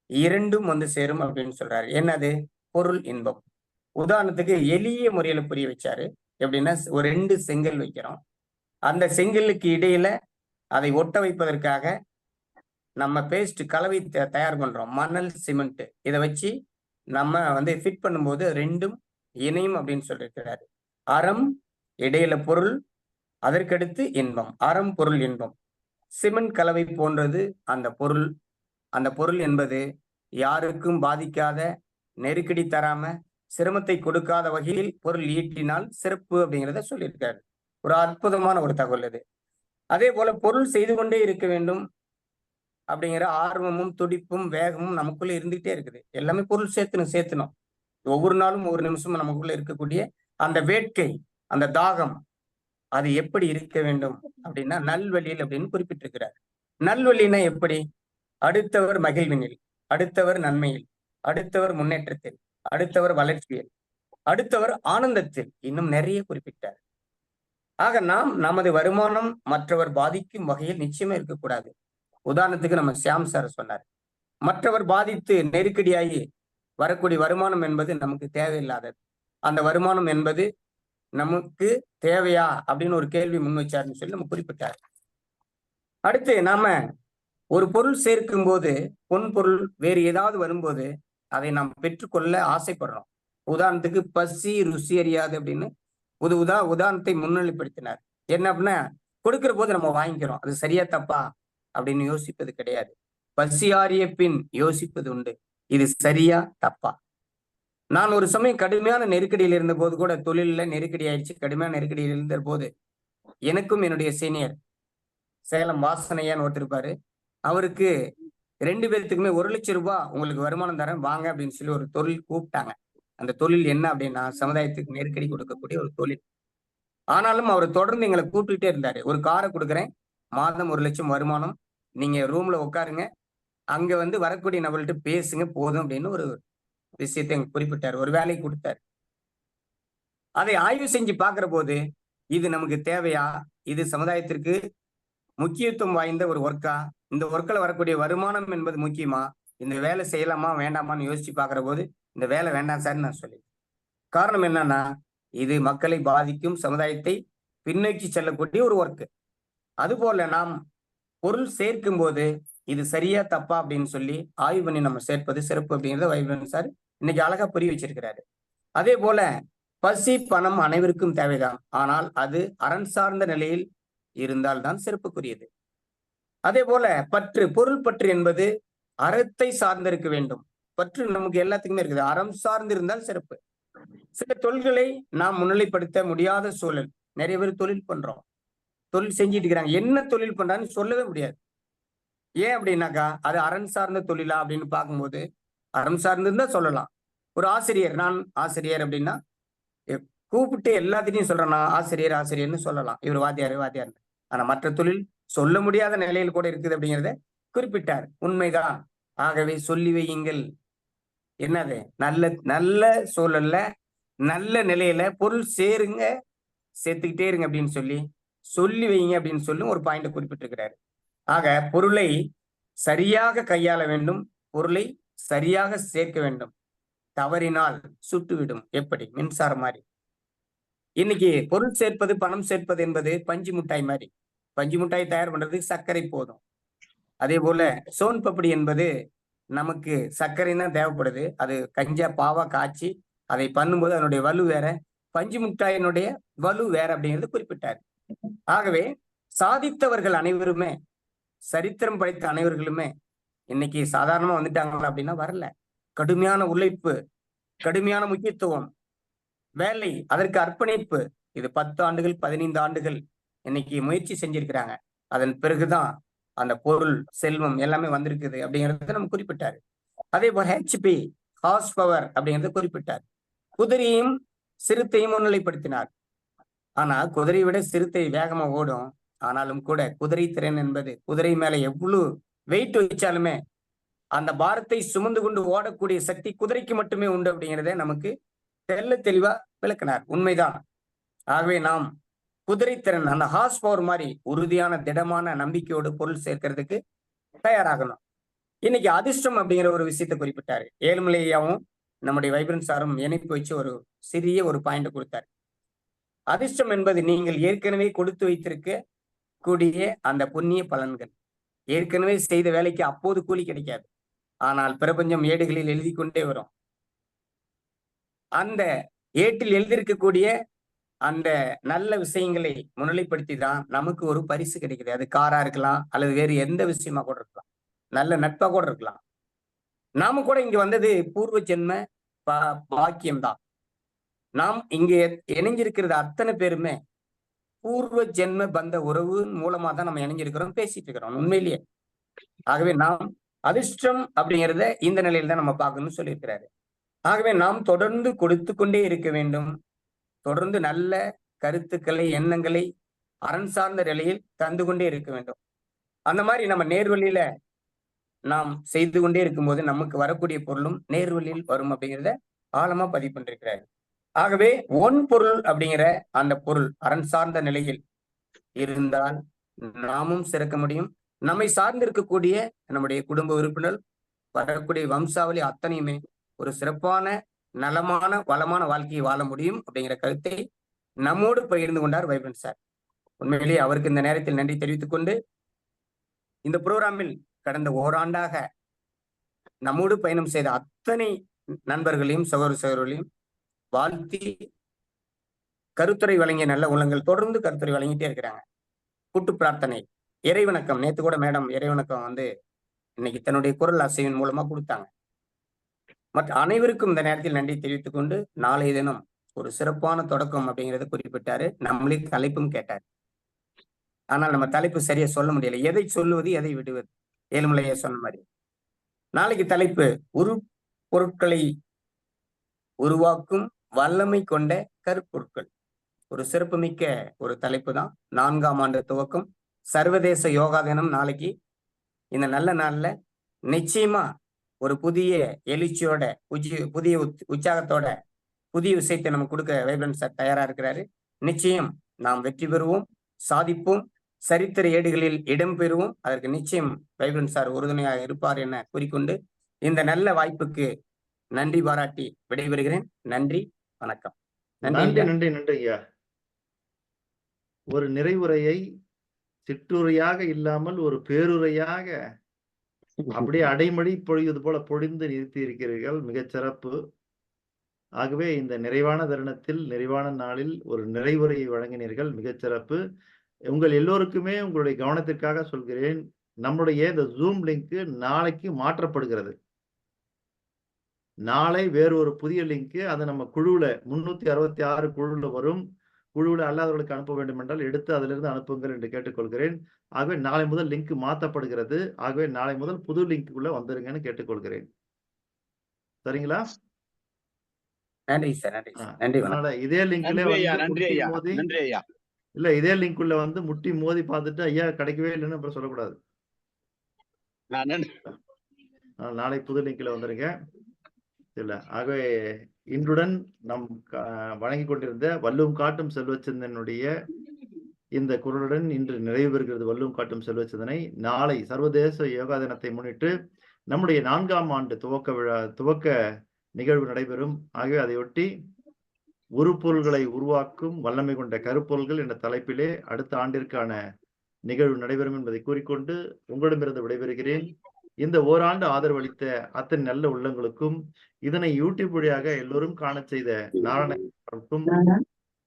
இரண்டும் சேரும் அப்படின்னு சொல்றாரு. என்னது? பொருள் இன்பம். உதாரணத்துக்கு எளிய முறையில புரிய வச்சாரு. எப்படின்னா, ஒரு 2 செங்கல் வைக்கிறோம். அந்த செங்கலுக்கு இடையில அதை ஒட்ட வைப்பதற்காக நம்ம பேஸ்ட் கலவை தயார் பண்றோம். மணல், சிமெண்ட், இதை வச்சு நம்ம ஃபிட் பண்ணும்போது ரெண்டும் இணையும் அப்படின்னு சொல்லியிருக்கிறாரு. அறம், இடையில பொருள், அதற்கடுத்து இன்பம். அறம், பொருள், இன்பம். சிமெண்ட் கலவை போன்றது அந்த பொருள். அந்த பொருள் என்பது யாருக்கும் பாதிக்காத, நெருக்கடி தராம, சிரமத்தை கொடுக்காத வகையில் பொருள் ஈட்டினால் சிறப்பு அப்படிங்கிறத சொல்லியிருக்காரு. ஒரு அற்புதமான ஒரு தகவல் இது. அதே போல பொருள் செய்து கொண்டே இருக்க வேண்டும் அப்படிங்கிற ஆர்வமும் துடிப்பும் வேகமும் நமக்குள்ள இருந்துகிட்டே இருக்குது. எல்லாமே பொருள் சேர்த்தணும். ஒவ்வொரு நாளும் ஒவ்வொரு நிமிஷமும் நமக்குள்ள இருக்கக்கூடிய அந்த வேட்கை, அந்த தாகம், அது எப்படி இருக்க வேண்டும் அப்படின்னா நல்வழியில் அப்படின்னு குறிப்பிட்டிருக்கிறார். நல்வழினா எப்படி? அடுத்தவர் மகிழ்வினில், அடுத்தவர் நன்மையில், அடுத்தவர் முன்னேற்றத்தில், அடுத்தவர் வளர்ச்சியில், அடுத்தவர் ஆனந்தத்தில், இன்னும் நிறைய குறிப்பிட்டார். ஆக நாம் நமது வருமானம் மற்றவர் பாதிக்கும் வகையில் நிச்சயமா இருக்கக்கூடாது. உதாரணத்துக்கு நம்ம ஷியாம் சார் சொன்னார், மற்றவர் பாதித்து நெருக்கடியாகி வரக்கூடிய வருமானம் என்பது நமக்கு தேவையில்லாதது. அந்த வருமானம் என்பது நமக்கு தேவையா அப்படின்னு ஒரு கேள்வி முன் வச்சாருன்னு சொல்லி நம்ம குறிப்பிட்டார். அடுத்து நாம ஒரு பொருள் சேர்க்கும் போது பொன் பொருள் வேறு ஏதாவது வரும்போது அதை நாம் பெற்றுக்கொள்ள ஆசைப்படுறோம். உதாரணத்துக்கு பசி ருசி அறியாது அப்படின்னு உதாரணத்தை முன்னிலைப்படுத்தினார். என்ன அப்படின்னா, கொடுக்கிற போது நம்ம வாங்கிக்கிறோம், அது சரியா தப்பா அப்படின்னு யோசிப்பது கிடையாது. பசியாரிய பின் யோசிப்பது உண்டு, இது சரியா தப்பா. நான் ஒரு சமயம் கடுமையான நெருக்கடியில் இருந்த போது கூட, தொழில நெருக்கடி ஆயிடுச்சு, கடுமையான நெருக்கடியில் இருந்த போது எனக்கும் என்னுடைய சீனியர் சேலம் வாசனையான்னு ஒருத்தருப்பாரு, அவருக்கு 2 பேர்த்துக்குமே 1 லட்சம் ரூபாய் உங்களுக்கு வருமானம் தரேன் வாங்க அப்படின்னு சொல்லி ஒரு தொழில் கூப்பிட்டாங்க. அந்த தொழில் என்ன அப்படின்னா, சமுதாயத்துக்கு நெருக்கடி கொடுக்கக்கூடிய ஒரு தொழில். ஆனாலும் அவர் தொடர்ந்து எங்களை கூப்பிட்டுட்டே இருந்தாரு. ஒரு காரை கொடுக்குறேன், மாதம் 1 லட்சம் வருமானம், நீங்க ரூம்ல உட்காருங்க, அங்க வந்து வரக்கூடிய நபர்கிட்ட பேசுங்க போதும் அப்படின்னு ஒரு விஷயத்தை எங்க குறிப்பிட்டார். ஒரு வேலையை கொடுத்தார். அதை ஆய்வு செஞ்சு பார்க்கிற போது இது நமக்கு தேவையா, இது சமுதாயத்திற்கு முக்கியத்துவம் வாய்ந்த ஒரு ஒர்க்கா, இந்த ஒர்க்கில் வரக்கூடிய வருமானம் என்பது முக்கியமா, இந்த வேலை செய்யலாமா வேண்டாமான்னு யோசிச்சு பார்க்கிற போது இந்த வேலை வேண்டாம் சார்ன்னு நான் சொல்லி. காரணம் என்னன்னா, இது மக்களை பாதிக்கும், சமுதாயத்தை பின்னோக்கி செல்லக்கூடிய ஒரு ஒர்க்கு. அதுபோல நாம் பொருள் சேர்க்கும் போது இது சரியா தப்பா அப்படின்னு சொல்லி ஆய்வு பண்ணி நம்ம சேர்ப்பது சிறப்பு அப்படிங்கிறத வைப்ரன் சார் இன்னைக்கு அழகா புரிய வச்சிருக்கிறாரு. அதே போல பசி பணம் அனைவருக்கும் தேவைதான், ஆனால் அது அரண் சார்ந்த நிலையில் இருந்தால்தான் சிறப்புக்குரியது. அதே போல பற்று, பொருள் பற்று என்பது அறத்தை சார்ந்திருக்க வேண்டும். பற்று நமக்கு எல்லாத்துக்குமே இருக்குது, அறம் சார்ந்து இருந்தால் சிறப்பு. சில தொழில்களை நாம் முன்னிலைப்படுத்த முடியாத சூழல், நிறைய பேர் தொழில் பண்றோம், தொழில் செஞ்சிட்டு இருக்கிறாங்க, என்ன தொழில் பண்றான்னு சொல்லவே முடியாது. ஏன் அப்படின்னாக்கா, அது அறம் சார்ந்த தொழிலா அப்படின்னு பார்க்கும்போது அறம் சார்ந்துன்னு தான் சொல்லலாம். ஒரு ஆசிரியர், நான் ஆசிரியர் அப்படின்னா கூப்பிட்டு எல்லாத்தையும் சொல்றேன், நான் ஆசிரியர் ஆசிரியர்னு சொல்லலாம், இவர் வாத்தியார் வாத்தியார். ஆனா மற்ற தொழில் சொல்ல முடியாத நிலையில் கூட இருக்குது அப்படிங்கிறத குறிப்பிட்டார். உண்மைதான். ஆகவே சொல்லி வையுங்கள். என்னது, நல்ல நல்ல சூழல்ல நல்ல நிலையில பொருள் சேருங்க, சேர்த்துக்கிட்டே இருங்க அப்படின்னு சொல்லி வைங்க அப்படின்னு சொல்லி ஒரு பாயிண்ட் குறிப்பிட்டிருக்கிறாரு. ஆக பொருளை சரியாக கையாள வேண்டும், பொருளை சரியாக சேர்க்க வேண்டும். தவறினால் சுட்டுவிடும். எப்படி? மின்சாரம் மாதிரி. இன்னைக்கு பொருள் சேர்ப்பது பணம் சேர்ப்பது என்பது பஞ்சு மிட்டாய் மாதிரி. பஞ்சு மிட்டாய் தயார் பண்றதுக்கு சர்க்கரை போதும். அதே போல சோன் பப்படி என்பது நமக்கு சர்க்கரை தான் தேவைப்படுது. அது கஞ்சா பாவா காய்ச்சி அதை பண்ணும்போது அதனுடைய வலு வேற, பஞ்சு மிட்டாயினுடைய வலு வேற அப்படிங்கிறது குறிப்பிட்டார். ஆகவே சாதித்தவர்கள் அனைவருமே, சரித்திரம் படைத்த அனைவர்களுமே இன்னைக்கு சாதாரணமா வந்துட்டாங்களா அப்படின்னா வரல. கடுமையான உழைப்பு, கடுமையான முக்கியத்துவம், வேலை, அதற்கு அர்ப்பணிப்பு, இது 10 ஆண்டுகள் 15 ஆண்டுகள் இன்னைக்கு முயற்சி செஞ்சிருக்கிறாங்க. அதன் பிறகுதான் அந்த பொருள் செல்வம் எல்லாமே வந்திருக்குது அப்படிங்கிறத நம்ம குறிப்பிட்டாரு. அதே போல ஹெச்பி ஹார்ஸ் பவர் அப்படிங்கிறத குறிப்பிட்டார். குதிரையும் சிறுத்தையும் முன்னிலைப்படுத்தினார். ஆனா குதிரையை விட சிறுத்தை வேகமா ஓடும். ஆனாலும் கூட குதிரை திறன் என்பது, குதிரை மேல எவ்வளவு வெயிட் வச்சாலுமே அந்த பாரத்தை சுமந்து கொண்டு ஓடக்கூடிய சக்தி குதிரைக்கு மட்டுமே உண்டு அப்படிங்கிறத நமக்கு தெல்ல தெளிவா விளக்கினார். உண்மைதான். ஆகவே நாம் குதிரை திறன், அந்த ஹார்ஸ் பவர் மாதிரி உறுதியான திடமான நம்பிக்கையோடு பொருள் சேர்க்கிறதுக்கு தயாராகணும். இன்னைக்கு அதிர்ஷ்டம் அப்படிங்கிற ஒரு விஷயத்தை குறிப்பிட்டாரு. ஏழுமலையாவும் நம்முடைய வைப்ரன்ஸ் சாரும் இணைப்பு வச்சு ஒரு சிறிய ஒரு பாயிண்ட் கொடுத்தாரு. அதிர்ஷ்டம் என்பது நீங்கள் ஏற்கனவே கொடுத்து வைத்திருக்க கூடிய அந்த புண்ணிய பலன்கள். ஏற்கனவே செய்த வேலைக்கு அப்போது கூலி கிடைக்காது, ஆனால் பிரபஞ்சம் ஏடுகளில் எழுதி கொண்டே வரும். அந்த ஏட்டில் எழுதியிருக்கக்கூடிய அந்த நல்ல விஷயங்களை முன்னிலைப்படுத்தி தான் நமக்கு ஒரு பரிசு கிடைக்குது. அது காரா இருக்கலாம், அல்லது வேறு எந்த விஷயமா கூட இருக்கலாம், நல்ல நட்பா கூட இருக்கலாம். நாம கூட இங்க வந்தது பூர்வ ஜென்ம பாக்கியம்தான். நாம் இங்க இணைஞ்சிருக்கிறது அத்தனை பேருமே பூர்வ ஜென்ம பந்த உறவு மூலமா தான் நம்ம இணைஞ்சிருக்கிறோம், பேசிட்டு இருக்கிறோம் உண்மையிலேயே. ஆகவே நாம் அதிர்ஷ்டம் அப்படிங்கிறத இந்த நிலையில தான் நம்ம பார்க்கணும்னு சொல்லியிருக்கிறாரு. ஆகவே நாம் தொடர்ந்து கொடுத்து கொண்டே இருக்க வேண்டும். தொடர்ந்து நல்ல கருத்துக்களை, எண்ணங்களை அரண் சார்ந்த நிலையில் தந்து கொண்டே இருக்க வேண்டும். அந்த மாதிரி நம்ம நேர்வழியில நாம் செய்து கொண்டே இருக்கும்போது நமக்கு வரக்கூடிய பொருளும் நேர்வழியில் வரும் அப்படிங்கிறத ஆழமா பதிவு பண்ணிருக்கிறாரு. ஆகவே ஒன் பொருள் அப்படிங்கிற அந்த பொருள் அரண் சார்ந்த நிலையில் இருந்தால் நாமும் சிறக்க முடியும். நம்மை சார்ந்து இருக்கக்கூடிய நம்முடைய குடும்ப உறுப்பினர், வரக்கூடிய வம்சாவளி அத்தனையுமே ஒரு சிறப்பான நலமான வளமான வாழ்க்கையை வாழ முடியும் அப்படிங்கிற கருத்தை நம்மோடு பகிர்ந்து கொண்டார் வைப்ரன்ட் சார். உண்மையிலேயே அவருக்கு இந்த நேரத்தில் நன்றி தெரிவித்துக் கொண்டு, இந்த புரோகிராமில் கடந்த ஓராண்டாக நம்மோடு பயணம் செய்த அத்தனை நண்பர்களையும் சகோதர சகோதரர்களையும் வாழ்த்தி கருத்துரை வழங்கிய நல்ல உள்ளங்கள் தொடர்ந்து கருத்துரை வழங்கிட்டே இருக்கிறாங்க. கூட்டு பிரார்த்தனை, இறைவணக்கம். நேத்து கூட மேடம் இறைவணக்கம் இன்னைக்கு தன்னுடைய குரல் அசைவின் மூலமா கொடுத்தாங்க. மற்ற அனைவருக்கும் இந்த நேரத்தில் நன்றி தெரிவித்துக் கொண்டு, நாளைய தினம் ஒரு சிறப்பான தொடக்கம் அப்படிங்கிறத குறிப்பிட்டாரு. நம்மளே தலைப்பும் கேட்டார். ஆனால் நம்ம தலைப்பு சரியா சொல்ல முடியல. எதை சொல்லுவது, எதை விடுவது? ஏழுமலையா சொன்ன மாதிரி நாளைக்கு தலைப்பு பொருட்களை உருவாக்கும் வல்லமை கொண்ட கருப்பொருட்கள். ஒரு சிறப்புமிக்க ஒரு தலைப்பு தான். 4ஆம் ஆண்டு துவக்கம், சர்வதேச யோகா தினம் நாளைக்கு. இந்த நல்ல நாள்ல நிச்சயமா ஒரு புதிய எழுச்சியோட, புதிய உற்சாகத்தோட புதிய விஷயத்தை நம்ம கொடுக்க வைப்ரன்ட் சார் தயாரா இருக்கிறாரு. நிச்சயம் நாம் வெற்றி பெறுவோம், சாதிப்போம், சரித்திர ஏடுகளில் இடம் பெறுவோம். அதற்கு நிச்சயம் வைப்ரன்ட் சார் உறுதுணையாக இருப்பார் என கூறிக்கொண்டு, இந்த நல்ல வாய்ப்புக்கு நன்றி பாராட்டி விடைபெறுகிறேன். நன்றி, வணக்கம். நன்றி நன்றி நன்றி ஐயா. ஒரு நிறைவுரையை சிற்றுரையாக இல்லாமல் ஒரு பேருரையாக அப்படியே அடைமொழி பொழிவது போல பொழிந்து நிறுத்தி இருக்கிறீர்கள். மிகச் சிறப்பு. ஆகவே இந்த நிறைவான தருணத்தில், நிறைவான நாளில் ஒரு நிறைவுரையை வழங்கினீர்கள். மிகச் சிறப்பு. உங்கள் எல்லோருக்குமே உங்களுடைய கவனத்திற்காக சொல்கிறேன், நம்முடைய இந்த ஜூம் லிங்க் நாளைக்கு மாற்றப்படுகிறது. நாளை வேறு ஒரு புதிய லிங்க், அது நம்ம குழுவுல 366 குழுவுல வரும். குழுவுல அல்லாதவர்களுக்கு அனுப்ப வேண்டும் என்றால் எடுத்து அதிலிருந்து அனுப்புங்கள் என்று கேட்டுக்கொள்கிறேன். ஆகவே நாளை முதல் லிங்க் மாற்றப்படுகிறது. ஆகவே நாளை முதல் புது லிங்க்குள்ள வந்துருங்கன்னு கேட்டுக்கொள்கிறேன். சரிங்களா? நன்றி சார். நன்றி. இதே லிங்க்ல வந்து இல்ல, இதே லிங்க்குள்ள வந்து முட்டி மோதி பார்த்துட்டு ஐயா கிடைக்கவே இல்லைன்னு அப்புறம் சொல்லக்கூடாது. நாளை புது லிங்க்ல வந்துருங்க. இல்ல, ஆகவே இன்றுடன் நம் வழங்கி கொண்டிருந்த வல்லும் காட்டும் செல்வச்சிந்தனுடைய இந்த குரலுடன் இன்று நிறைவு பெறுகிறது வல்லும் காட்டும் செல்வச்சிந்தனை. நாளை சர்வதேச யோகா தினத்தை முன்னிட்டு நம்முடைய 4ஆம் ஆண்டு துவக்க நிகழ்வு நடைபெறும். ஆகவே அதையொட்டி உருப்பொருள்களை உருவாக்கும் வல்லமை கொண்ட கருப்பொருள்கள் என்ற தலைப்பிலே அடுத்த ஆண்டிற்கான நிகழ்வு நடைபெறும் என்பதை கூறிக்கொண்டு உங்களிடமிருந்து விடைபெறுகிறேன். இந்த ஓராண்டு ஆதரவளித்த அத்தனை நல்ல உள்ளங்களுக்கும், இதனை யூடியூப் வழியாக எல்லோரும் காண செய்த நாராயணனுக்கும்,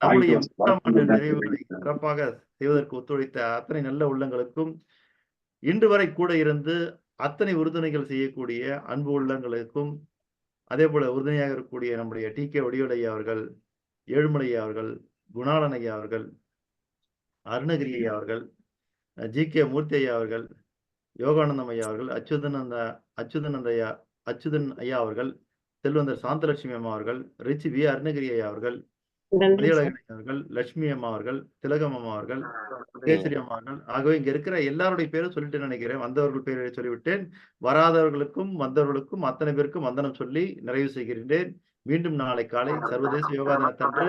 நம்முடைய 3ஆம் ஆண்டு நிறைவுகளை சிறப்பாக செய்வதற்கு ஒத்துழைத்த அத்தனை நல்ல உள்ளங்களுக்கும், இன்று வரை கூட இருந்து அத்தனை உறுதுணைகள் செய்யக்கூடிய அன்பு உள்ளங்களுக்கும், அதே போல உறுதுணையாக இருக்கக்கூடிய நம்முடைய TK வடிவேலையா அவர்கள், ஏழுமலையா அவர்கள், குணாளன் ஐயா அவர்கள், அருணகிரி ஐயா அவர்கள், GK மூர்த்தி ஐயா அவர்கள், யோகானந்தம் ஐயா அவர்கள், அச்சுதன் ஐயா அவர்கள், செல்வந்தர் சாந்தலட்சுமி அம்மா அவர்கள், ரிச்சி வி அருணகிரி ஐயா அவர்கள், அவர்கள், லட்சுமி அம்மா அவர்கள், திலகம் அம்மா அவர்கள், கேசரி அம்மா அவர்கள். ஆகவே இங்க இருக்கிற எல்லாருடைய பேரும் சொல்லிட்டு நினைக்கிறேன். வந்தவர்கள் பேரை சொல்லிவிட்டேன். வராதவர்களுக்கும் வந்தவர்களுக்கும் அத்தனை பேருக்கும் வந்தனம் சொல்லி நிறைவு செய்கின்றேன். மீண்டும் நாளை காலை சர்வதேச யோகா தினத்தன்று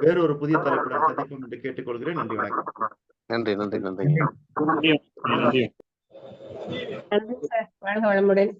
வேறொரு புதிய தலைப்புடன் சந்திப்போம் என்று கேட்டுக்கொள்கிறேன். நன்றி, வணக்கம். நன்றி சார். வாழ்க வளமுடன்.